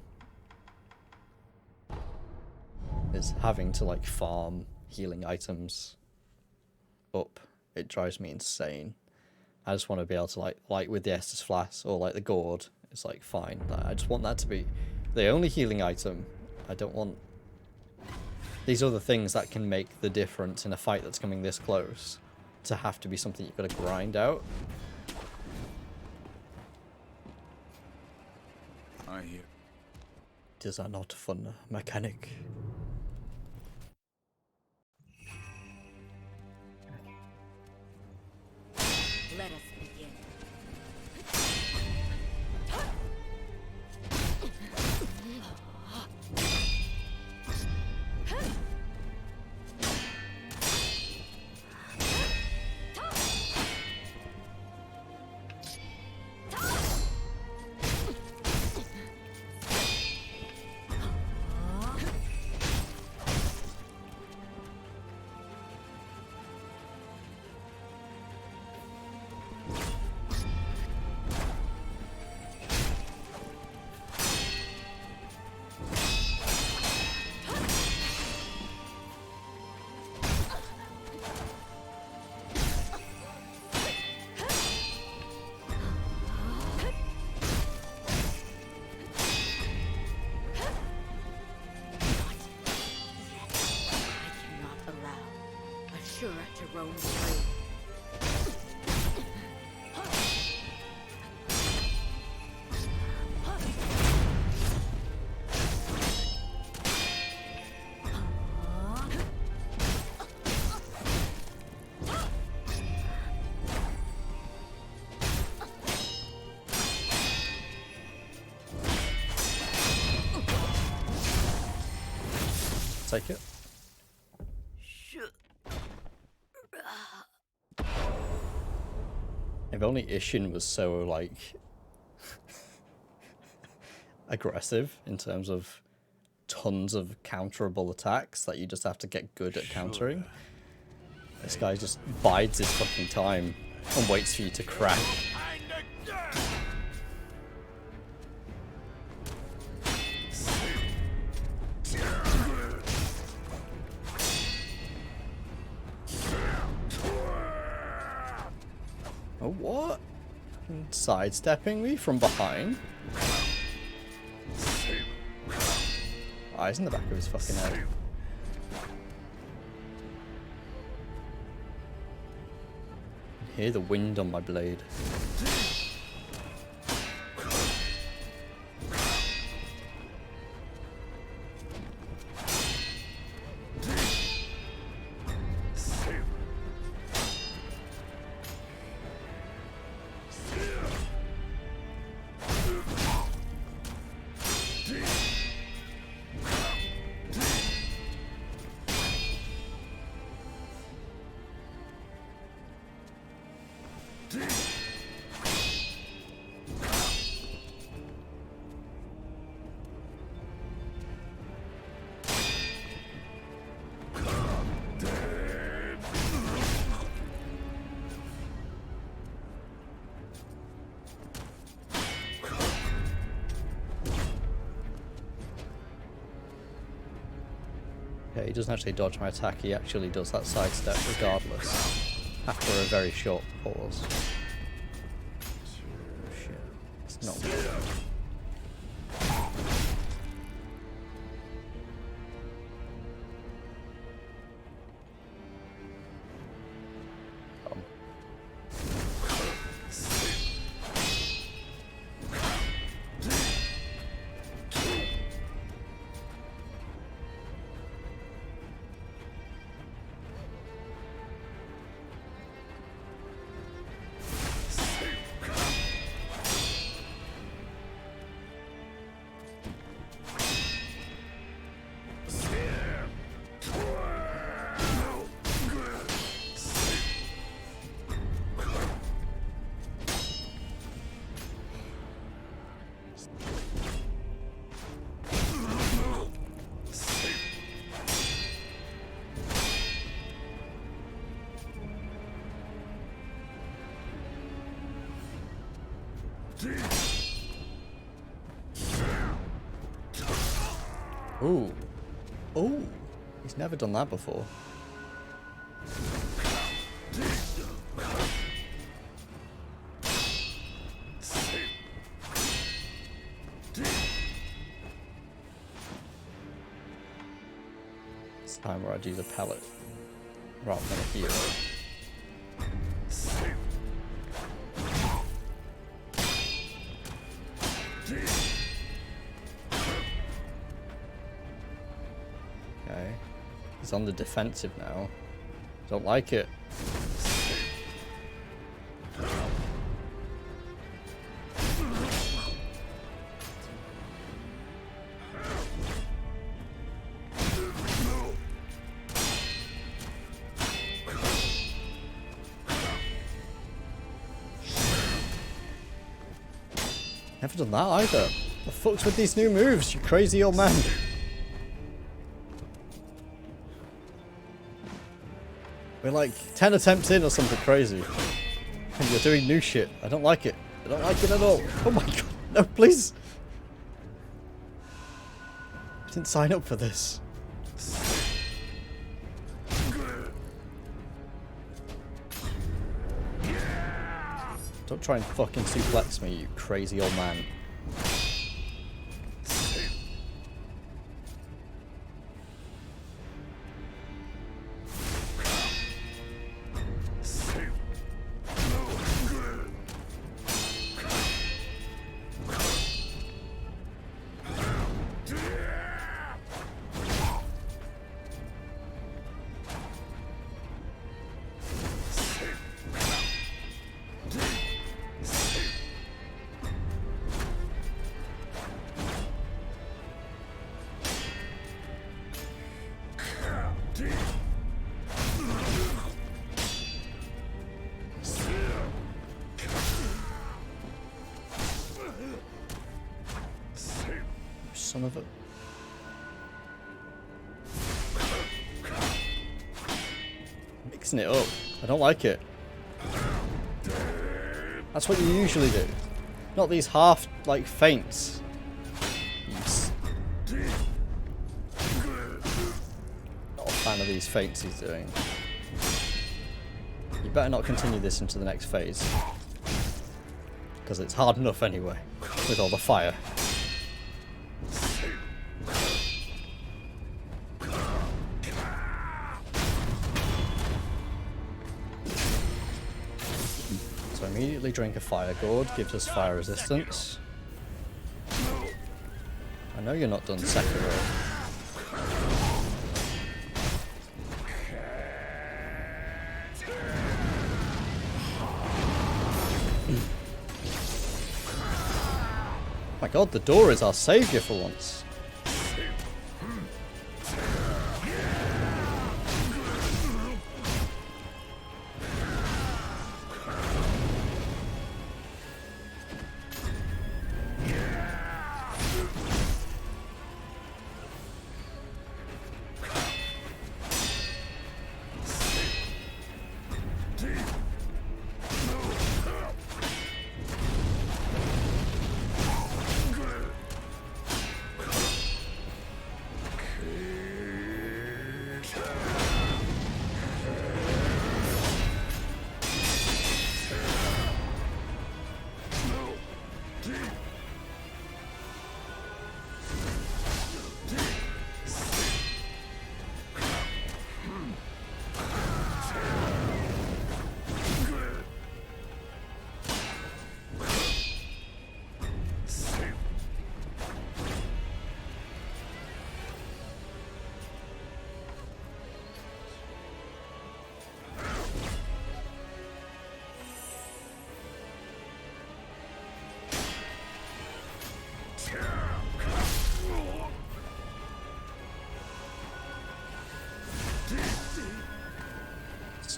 is having to like farm healing items up. It drives me insane. I just want to be able to like with the Estus Flask or like the gourd, it's like fine. I just want that to be the only healing item. I don't want these other things that can make the difference in a fight that's coming this close to have to be something you've got to grind out. I hear. Is that not a fun mechanic? Let us begin. To roam free. Take it. If only Ishin was so, like, aggressive in terms of tons of counterable attacks that you just have to get good at countering. This guy just bides his fucking time and waits for you to crack. Oh, what? Sidestepping me from behind? Eyes in the back of his fucking head. Hear the wind on my blade. Yeah, he doesn't actually dodge my attack, he actually does that sidestep regardless. After a very short pause. Shit. It's not good. Ooh. Ooh. He's never done that before. It's time where I'd use a pellet rather than a heal. Okay. He's on the defensive now. Don't like it. Never done that either. The fuck's with these new moves, you crazy old man? We're like 10 attempts in or something crazy. And you're doing new shit. I don't like it. I don't like it at all. Oh my god. No, please. I didn't sign up for this. Don't try and fucking suplex me, you crazy old man. Son of a... Mixing it up. I don't like it. That's what you usually do. Not these half, like, feints. Not a fan of these feints he's doing. You better not continue this into the next phase. Because it's hard enough anyway, with all the fire. So immediately drink a fire gourd, gives us fire resistance. I know you're not done Sekiro. My god, the door is our savior for once.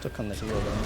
stuck on the heel then.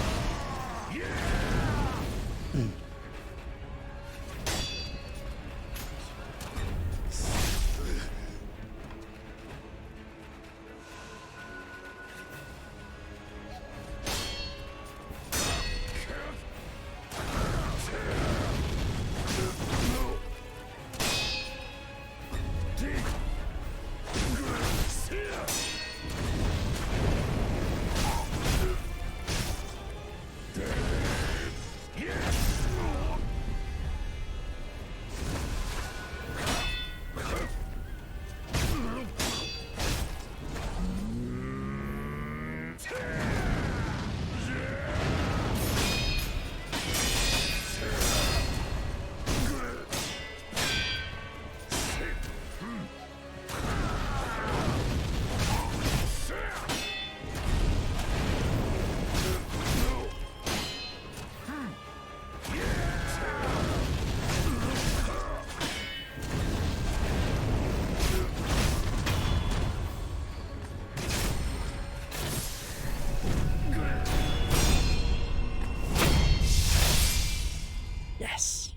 Yes.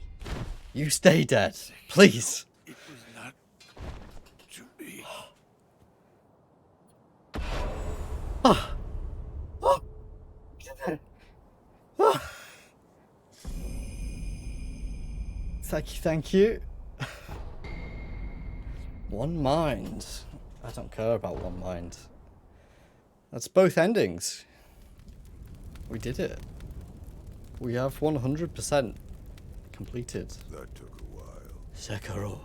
You stay dead, please. It was not to be. Thank you. One mind. I don't care about one mind. That's both endings. We did it. We have 100% completed. That took a while, Sekiro.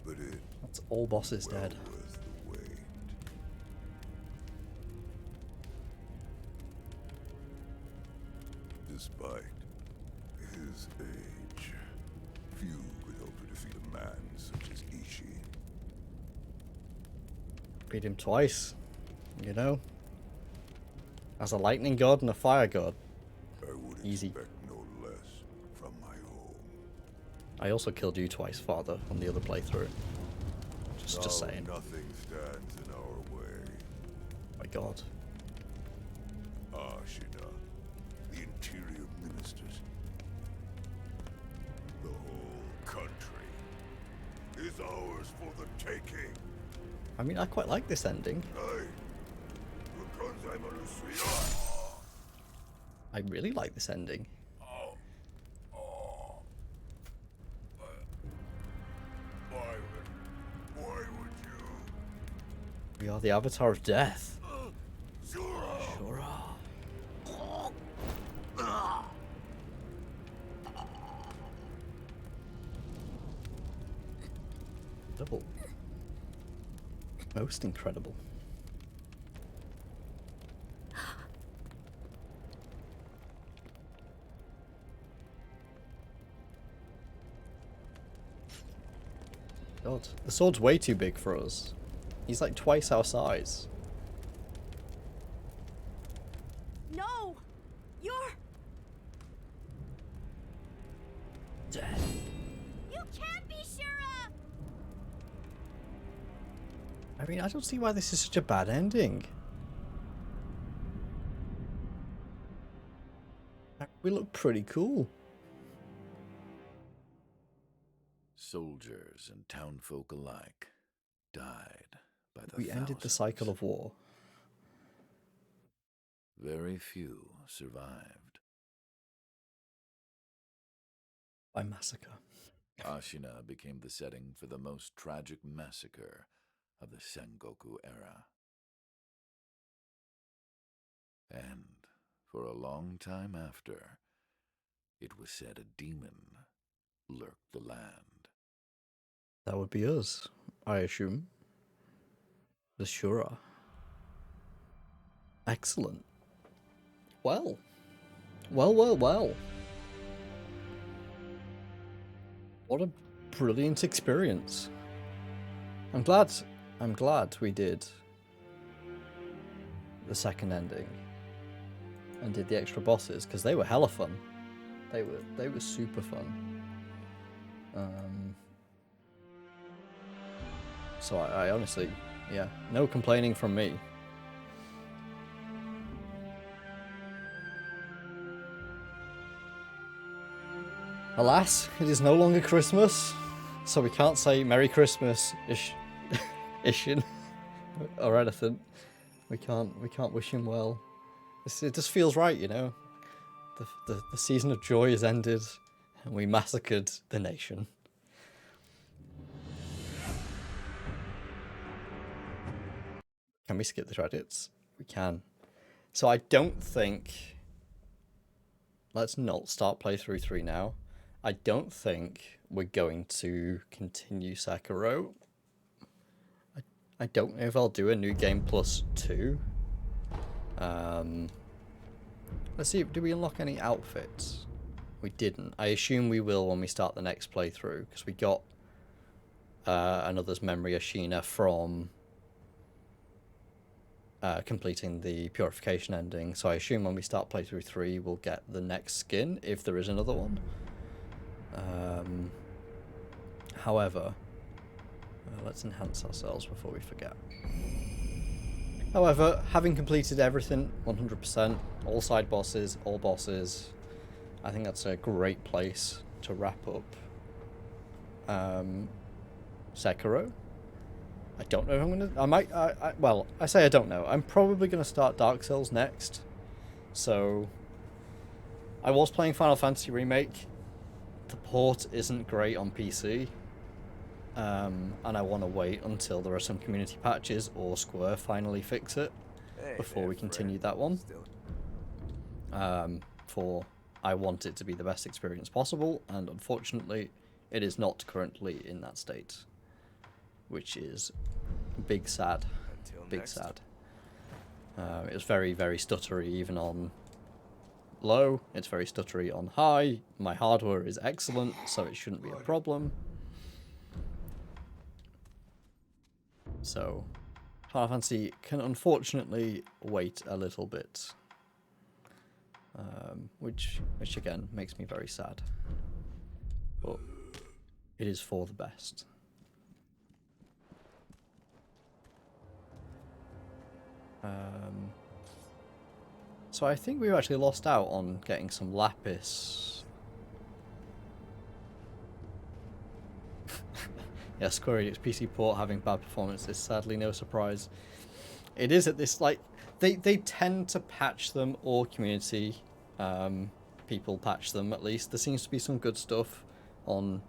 but it That's all bosses well dead. worth the wait. Despite his age, few could hope to defeat a man such as Ishi. Beat him twice. You know? As a lightning god and a fire god. I would Easy. expect no less from my home. I also killed you twice, father, on the other playthrough. Just Now saying. nothing stands in our way. My god. Ashina, the interior ministers, the whole country is ours for the taking. I mean, I quite like this ending. Aye, because I'm a Lucia. I really like this ending. Why would you? We are the avatar of death. Zura! Sure are. Double. Most incredible. God, the sword's way too big for us. He's like twice our size. No! You're... Dead. You can't be Shura! I mean, I don't see why this is such a bad ending. We look pretty cool. Soldiers and townfolk alike died by the We ended the thousands. cycle of war. Very few survived. By massacre. Ashina became the setting for the most tragic massacre of the Sengoku era. And for a long time after, it was said a demon lurked the land. That would be us, I assume. The Shura. Excellent. Well. Well. What a brilliant experience. I'm glad we did the second ending and did the extra bosses because they were hella fun. They were super fun. So I honestly, yeah, no complaining from me. Alas, it is no longer Christmas, so we can't say Merry Christmas Ishin or anything. We can't wish him well. It just feels right, you know. The season of joy has ended, and we massacred the nation. Can we skip the credits? We can. So I don't think... Let's not start playthrough 3 now. I don't think we're going to continue Sekiro. I don't know if I'll do a new game plus 2. Let's see, did we unlock any outfits? We didn't. I assume we will when we start the next playthrough, because we got another's memory Ashina from completing the purification ending. So I assume when we start playthrough 3, we'll get the next skin, if there is another one. However, let's enhance ourselves before we forget. However, having completed everything 100%, all side bosses, all bosses, I think that's a great place to wrap up Sekiro. I don't know if I'm gonna... well, I say I don't know. I'm probably gonna start Dark Souls next. So, I was playing Final Fantasy Remake. The port isn't great on PC. And I want to wait until there are some community patches or Square finally fix it before we continue that one. I want it to be the best experience possible, and unfortunately, it is not currently in that state, which is big sad. Big sad. It was very, very stuttery even on low. It's very stuttery on high. My hardware is excellent, so it shouldn't be a problem. So, Final Fantasy can unfortunately wait a little bit, which again makes me very sad. But it is for the best. So I think we've actually lost out on getting some lapis. Yeah, Square Enix PC port having bad performance is sadly no surprise. It is at this, like, they tend to patch them, or community people patch them at least. There seems to be some good stuff on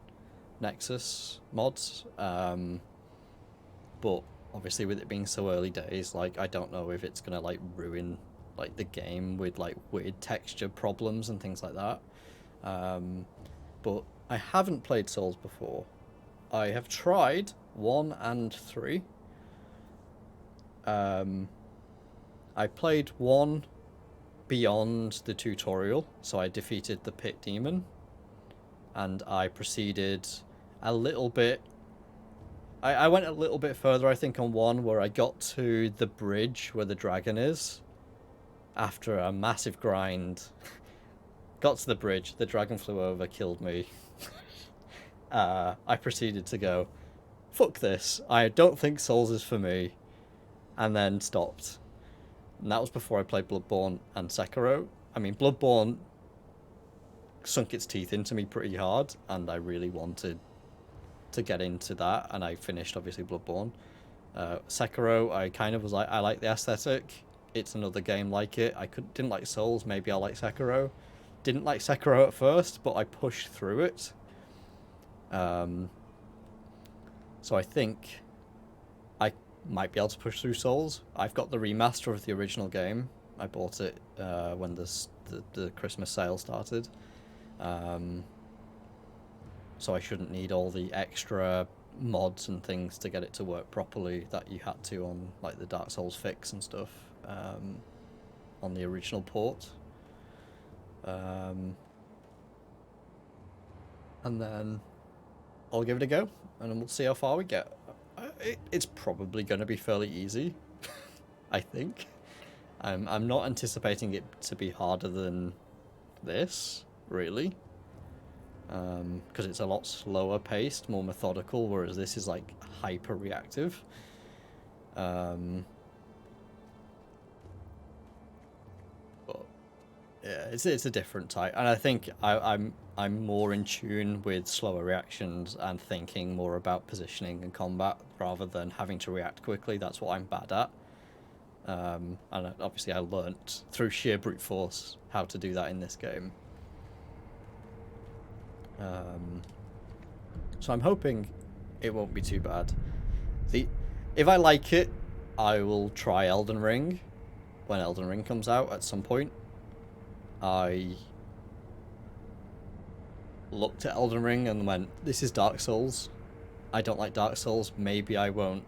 Nexus mods, but obviously with it being so early days, like, I don't know if it's gonna like ruin like the game with like weird texture problems and things like that. But I haven't played Souls before. I have tried 1 and 3. I played 1 beyond the tutorial, so I defeated the pit demon, and I proceeded a little bit. I went a little bit further, I think, on 1, where I got to the bridge where the dragon is. After a massive grind, got to the bridge, the dragon flew over, killed me. I proceeded to go, fuck this, I don't think Souls is for me, and then stopped. And that was before I played Bloodborne and Sekiro. I mean, Bloodborne sunk its teeth into me pretty hard, and I really wanted to get into that, and I finished, obviously, Bloodborne. Sekiro, I kind of was like, I like the aesthetic. It's another game like it. Didn't like Souls, maybe I'll like Sekiro. Didn't like Sekiro at first, but I pushed through it. So I think I might be able to push through Souls. I've got the remaster of the original game. I bought it when the Christmas sale started. So I shouldn't need all the extra mods and things to get it to work properly that you had to on like the Dark Souls fix and stuff on the original port. And then I'll give it a go, and then we'll see how far we get. It's probably going to be fairly easy, I think. I'm not anticipating it to be harder than this, really. Because it's a lot slower paced, more methodical, whereas this is like hyper reactive. But yeah, it's a different type, and I think I'm I'm more in tune with slower reactions and thinking more about positioning and combat rather than having to react quickly. That's what I'm bad at. And obviously I learnt through sheer brute force how to do that in this game. So I'm hoping it won't be too bad. If I like it, I will try Elden Ring when Elden Ring comes out at some point. I looked at Elden Ring and went, this is Dark Souls. I don't like Dark Souls. Maybe I won't.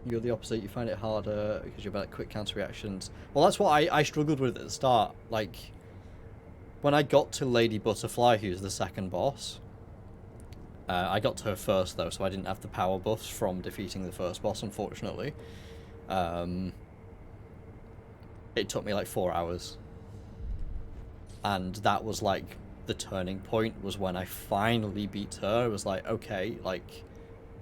You're the opposite. You find it harder because you're better at quick counter reactions. Well, that's what I struggled with at the start. Like, when I got to Lady Butterfly, who's the second boss, I got to her first, though, so I didn't have the power buffs from defeating the first boss, unfortunately. It took me like 4 hours. And that was like the turning point, was when I finally beat her. It was like, okay, like,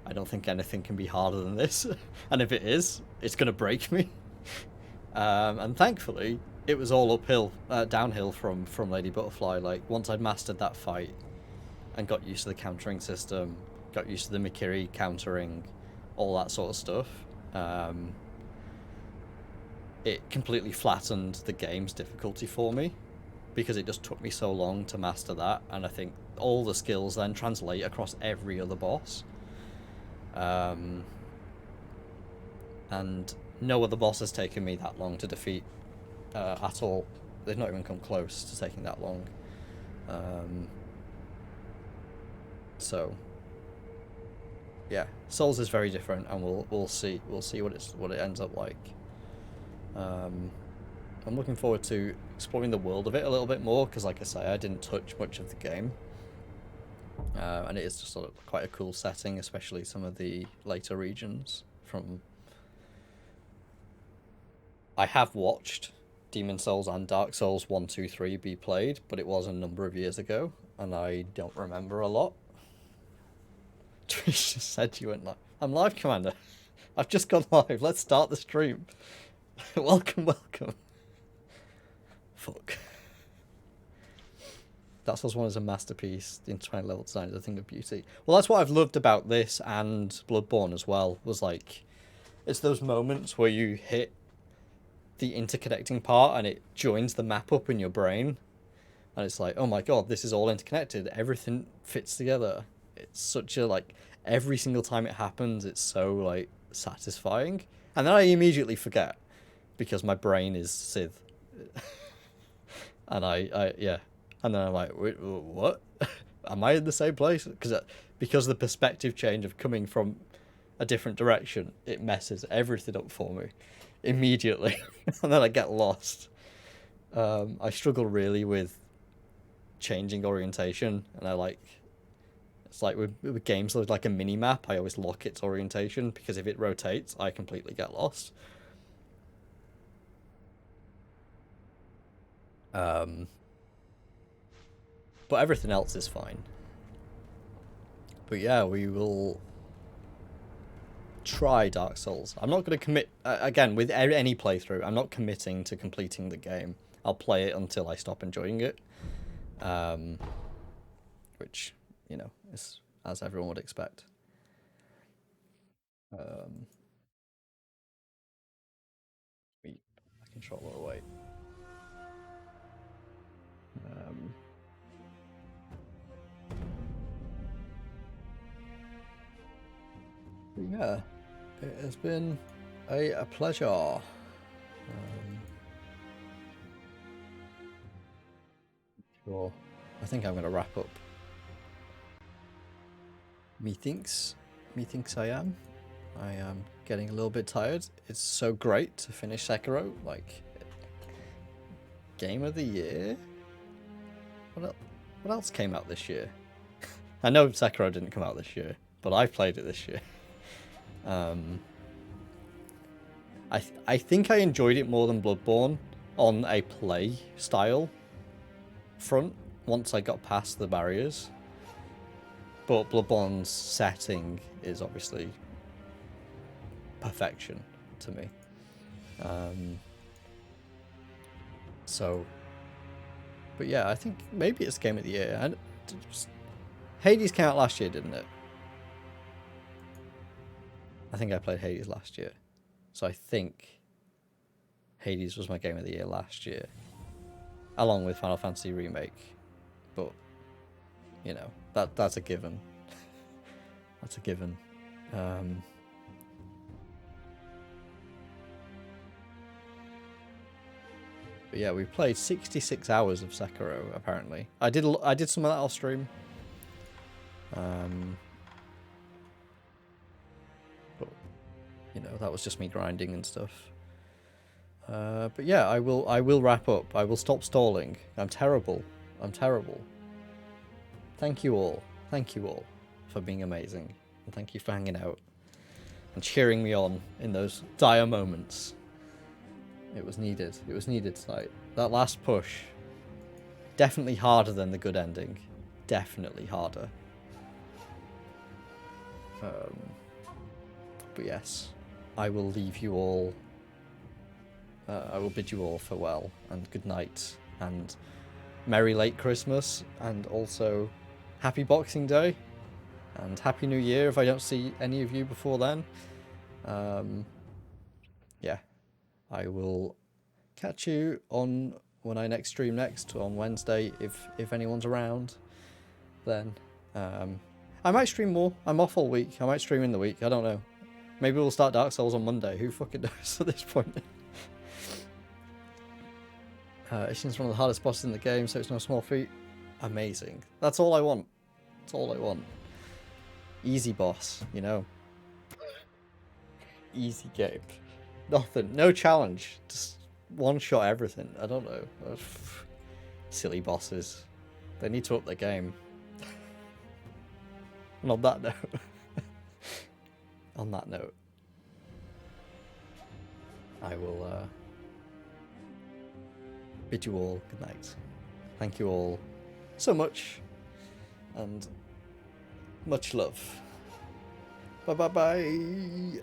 I don't think anything can be harder than this. And if it is, it's going to break me. And thankfully, it was all uphill, downhill from Lady Butterfly. Like, once I'd mastered that fight and got used to the countering system, got used to the Mikiri countering, all that sort of stuff, it completely flattened the game's difficulty for me, because it just took me so long to master that, and I think all the skills then translate across every other boss. And no other boss has taken me that long to defeat at all. They've not even come close to taking that long. So yeah, Souls is very different, and we'll see what it ends up like. I'm looking forward to exploring the world of it a little bit more, because like I say, I didn't touch much of the game. And it is just sort of quite a cool setting, especially some of the later regions from... I have watched Demon Souls and Dark Souls 1, 2, 3 be played, but it was a number of years ago, and I don't remember a lot. Trish just said you went live. I'm live, Commander. I've just gone live. Let's start the stream. Welcome. Fuck. Dark Souls 1 is a masterpiece. The intertwined level design is a thing of beauty. Well, that's what I've loved about this and Bloodborne as well, was like, it's those moments where you hit the interconnecting part and it joins the map up in your brain. And it's like, oh my god, this is all interconnected. Everything fits together. It's such a, like, every single time it happens, it's so, like, satisfying. And then I immediately forget, because my brain is Sith. And yeah. And then I'm like, wait, what? Am I in the same place? Because the perspective change of coming from a different direction, it messes everything up for me immediately. And then I get lost. I struggle really with changing orientation, and it's like with games with like a mini map, I always lock its orientation, because if it rotates, I completely get lost. But everything else is fine. But yeah, we will try Dark Souls. I'm not going to commit, again, with any playthrough, I'm not committing to completing the game. I'll play it until I stop enjoying it. Which, you know, is as everyone would expect. Sweep my controller away. Yeah, it has been a pleasure. Sure. I think I'm going to wrap up. Methinks I am. I am getting a little bit tired. It's so great to finish Sekiro. Like, game of the year? What else came out this year? I know Sekiro didn't come out this year, but I played it this year. I think I enjoyed it more than Bloodborne on a play style front once I got past the barriers. But Bloodborne's setting is obviously perfection to me. So, but yeah, I think maybe it's Game of the Year. And Hades came out last year, didn't it? I think I played Hades last year. So I think Hades was my Game of the Year last year. Along with Final Fantasy Remake. But, you know, that's a given. That's a given. But yeah, we played 66 hours of Sekiro, apparently. I did some of that off stream. But, you know, that was just me grinding and stuff. But yeah, I will wrap up. I will stop stalling. I'm terrible. Thank you all for being amazing. And thank you for hanging out and cheering me on in those dire moments. It was needed. It was needed tonight. That last push, definitely harder than the good ending. Definitely harder. But yes, I will leave you all. I will bid you all farewell and good night and merry late Christmas and also happy Boxing Day and happy New Year if I don't see any of you before then. Yeah, I will catch you on when I next stream next on Wednesday if anyone's around. Then I might stream more. I'm off all week. I might stream in the week. I don't know. Maybe we'll start Dark Souls on Monday. Who fucking knows at this point? Ishin's one of the hardest bosses in the game, so it's no small feat. Amazing. That's all I want. That's all I want. Easy boss, you know. Easy game. Nothing. No challenge. Just one-shot everything. I don't know. Silly bosses. They need to up their game. And on that note... I will bid you all good night. Thank you all so much. And much love. Bye bye bye.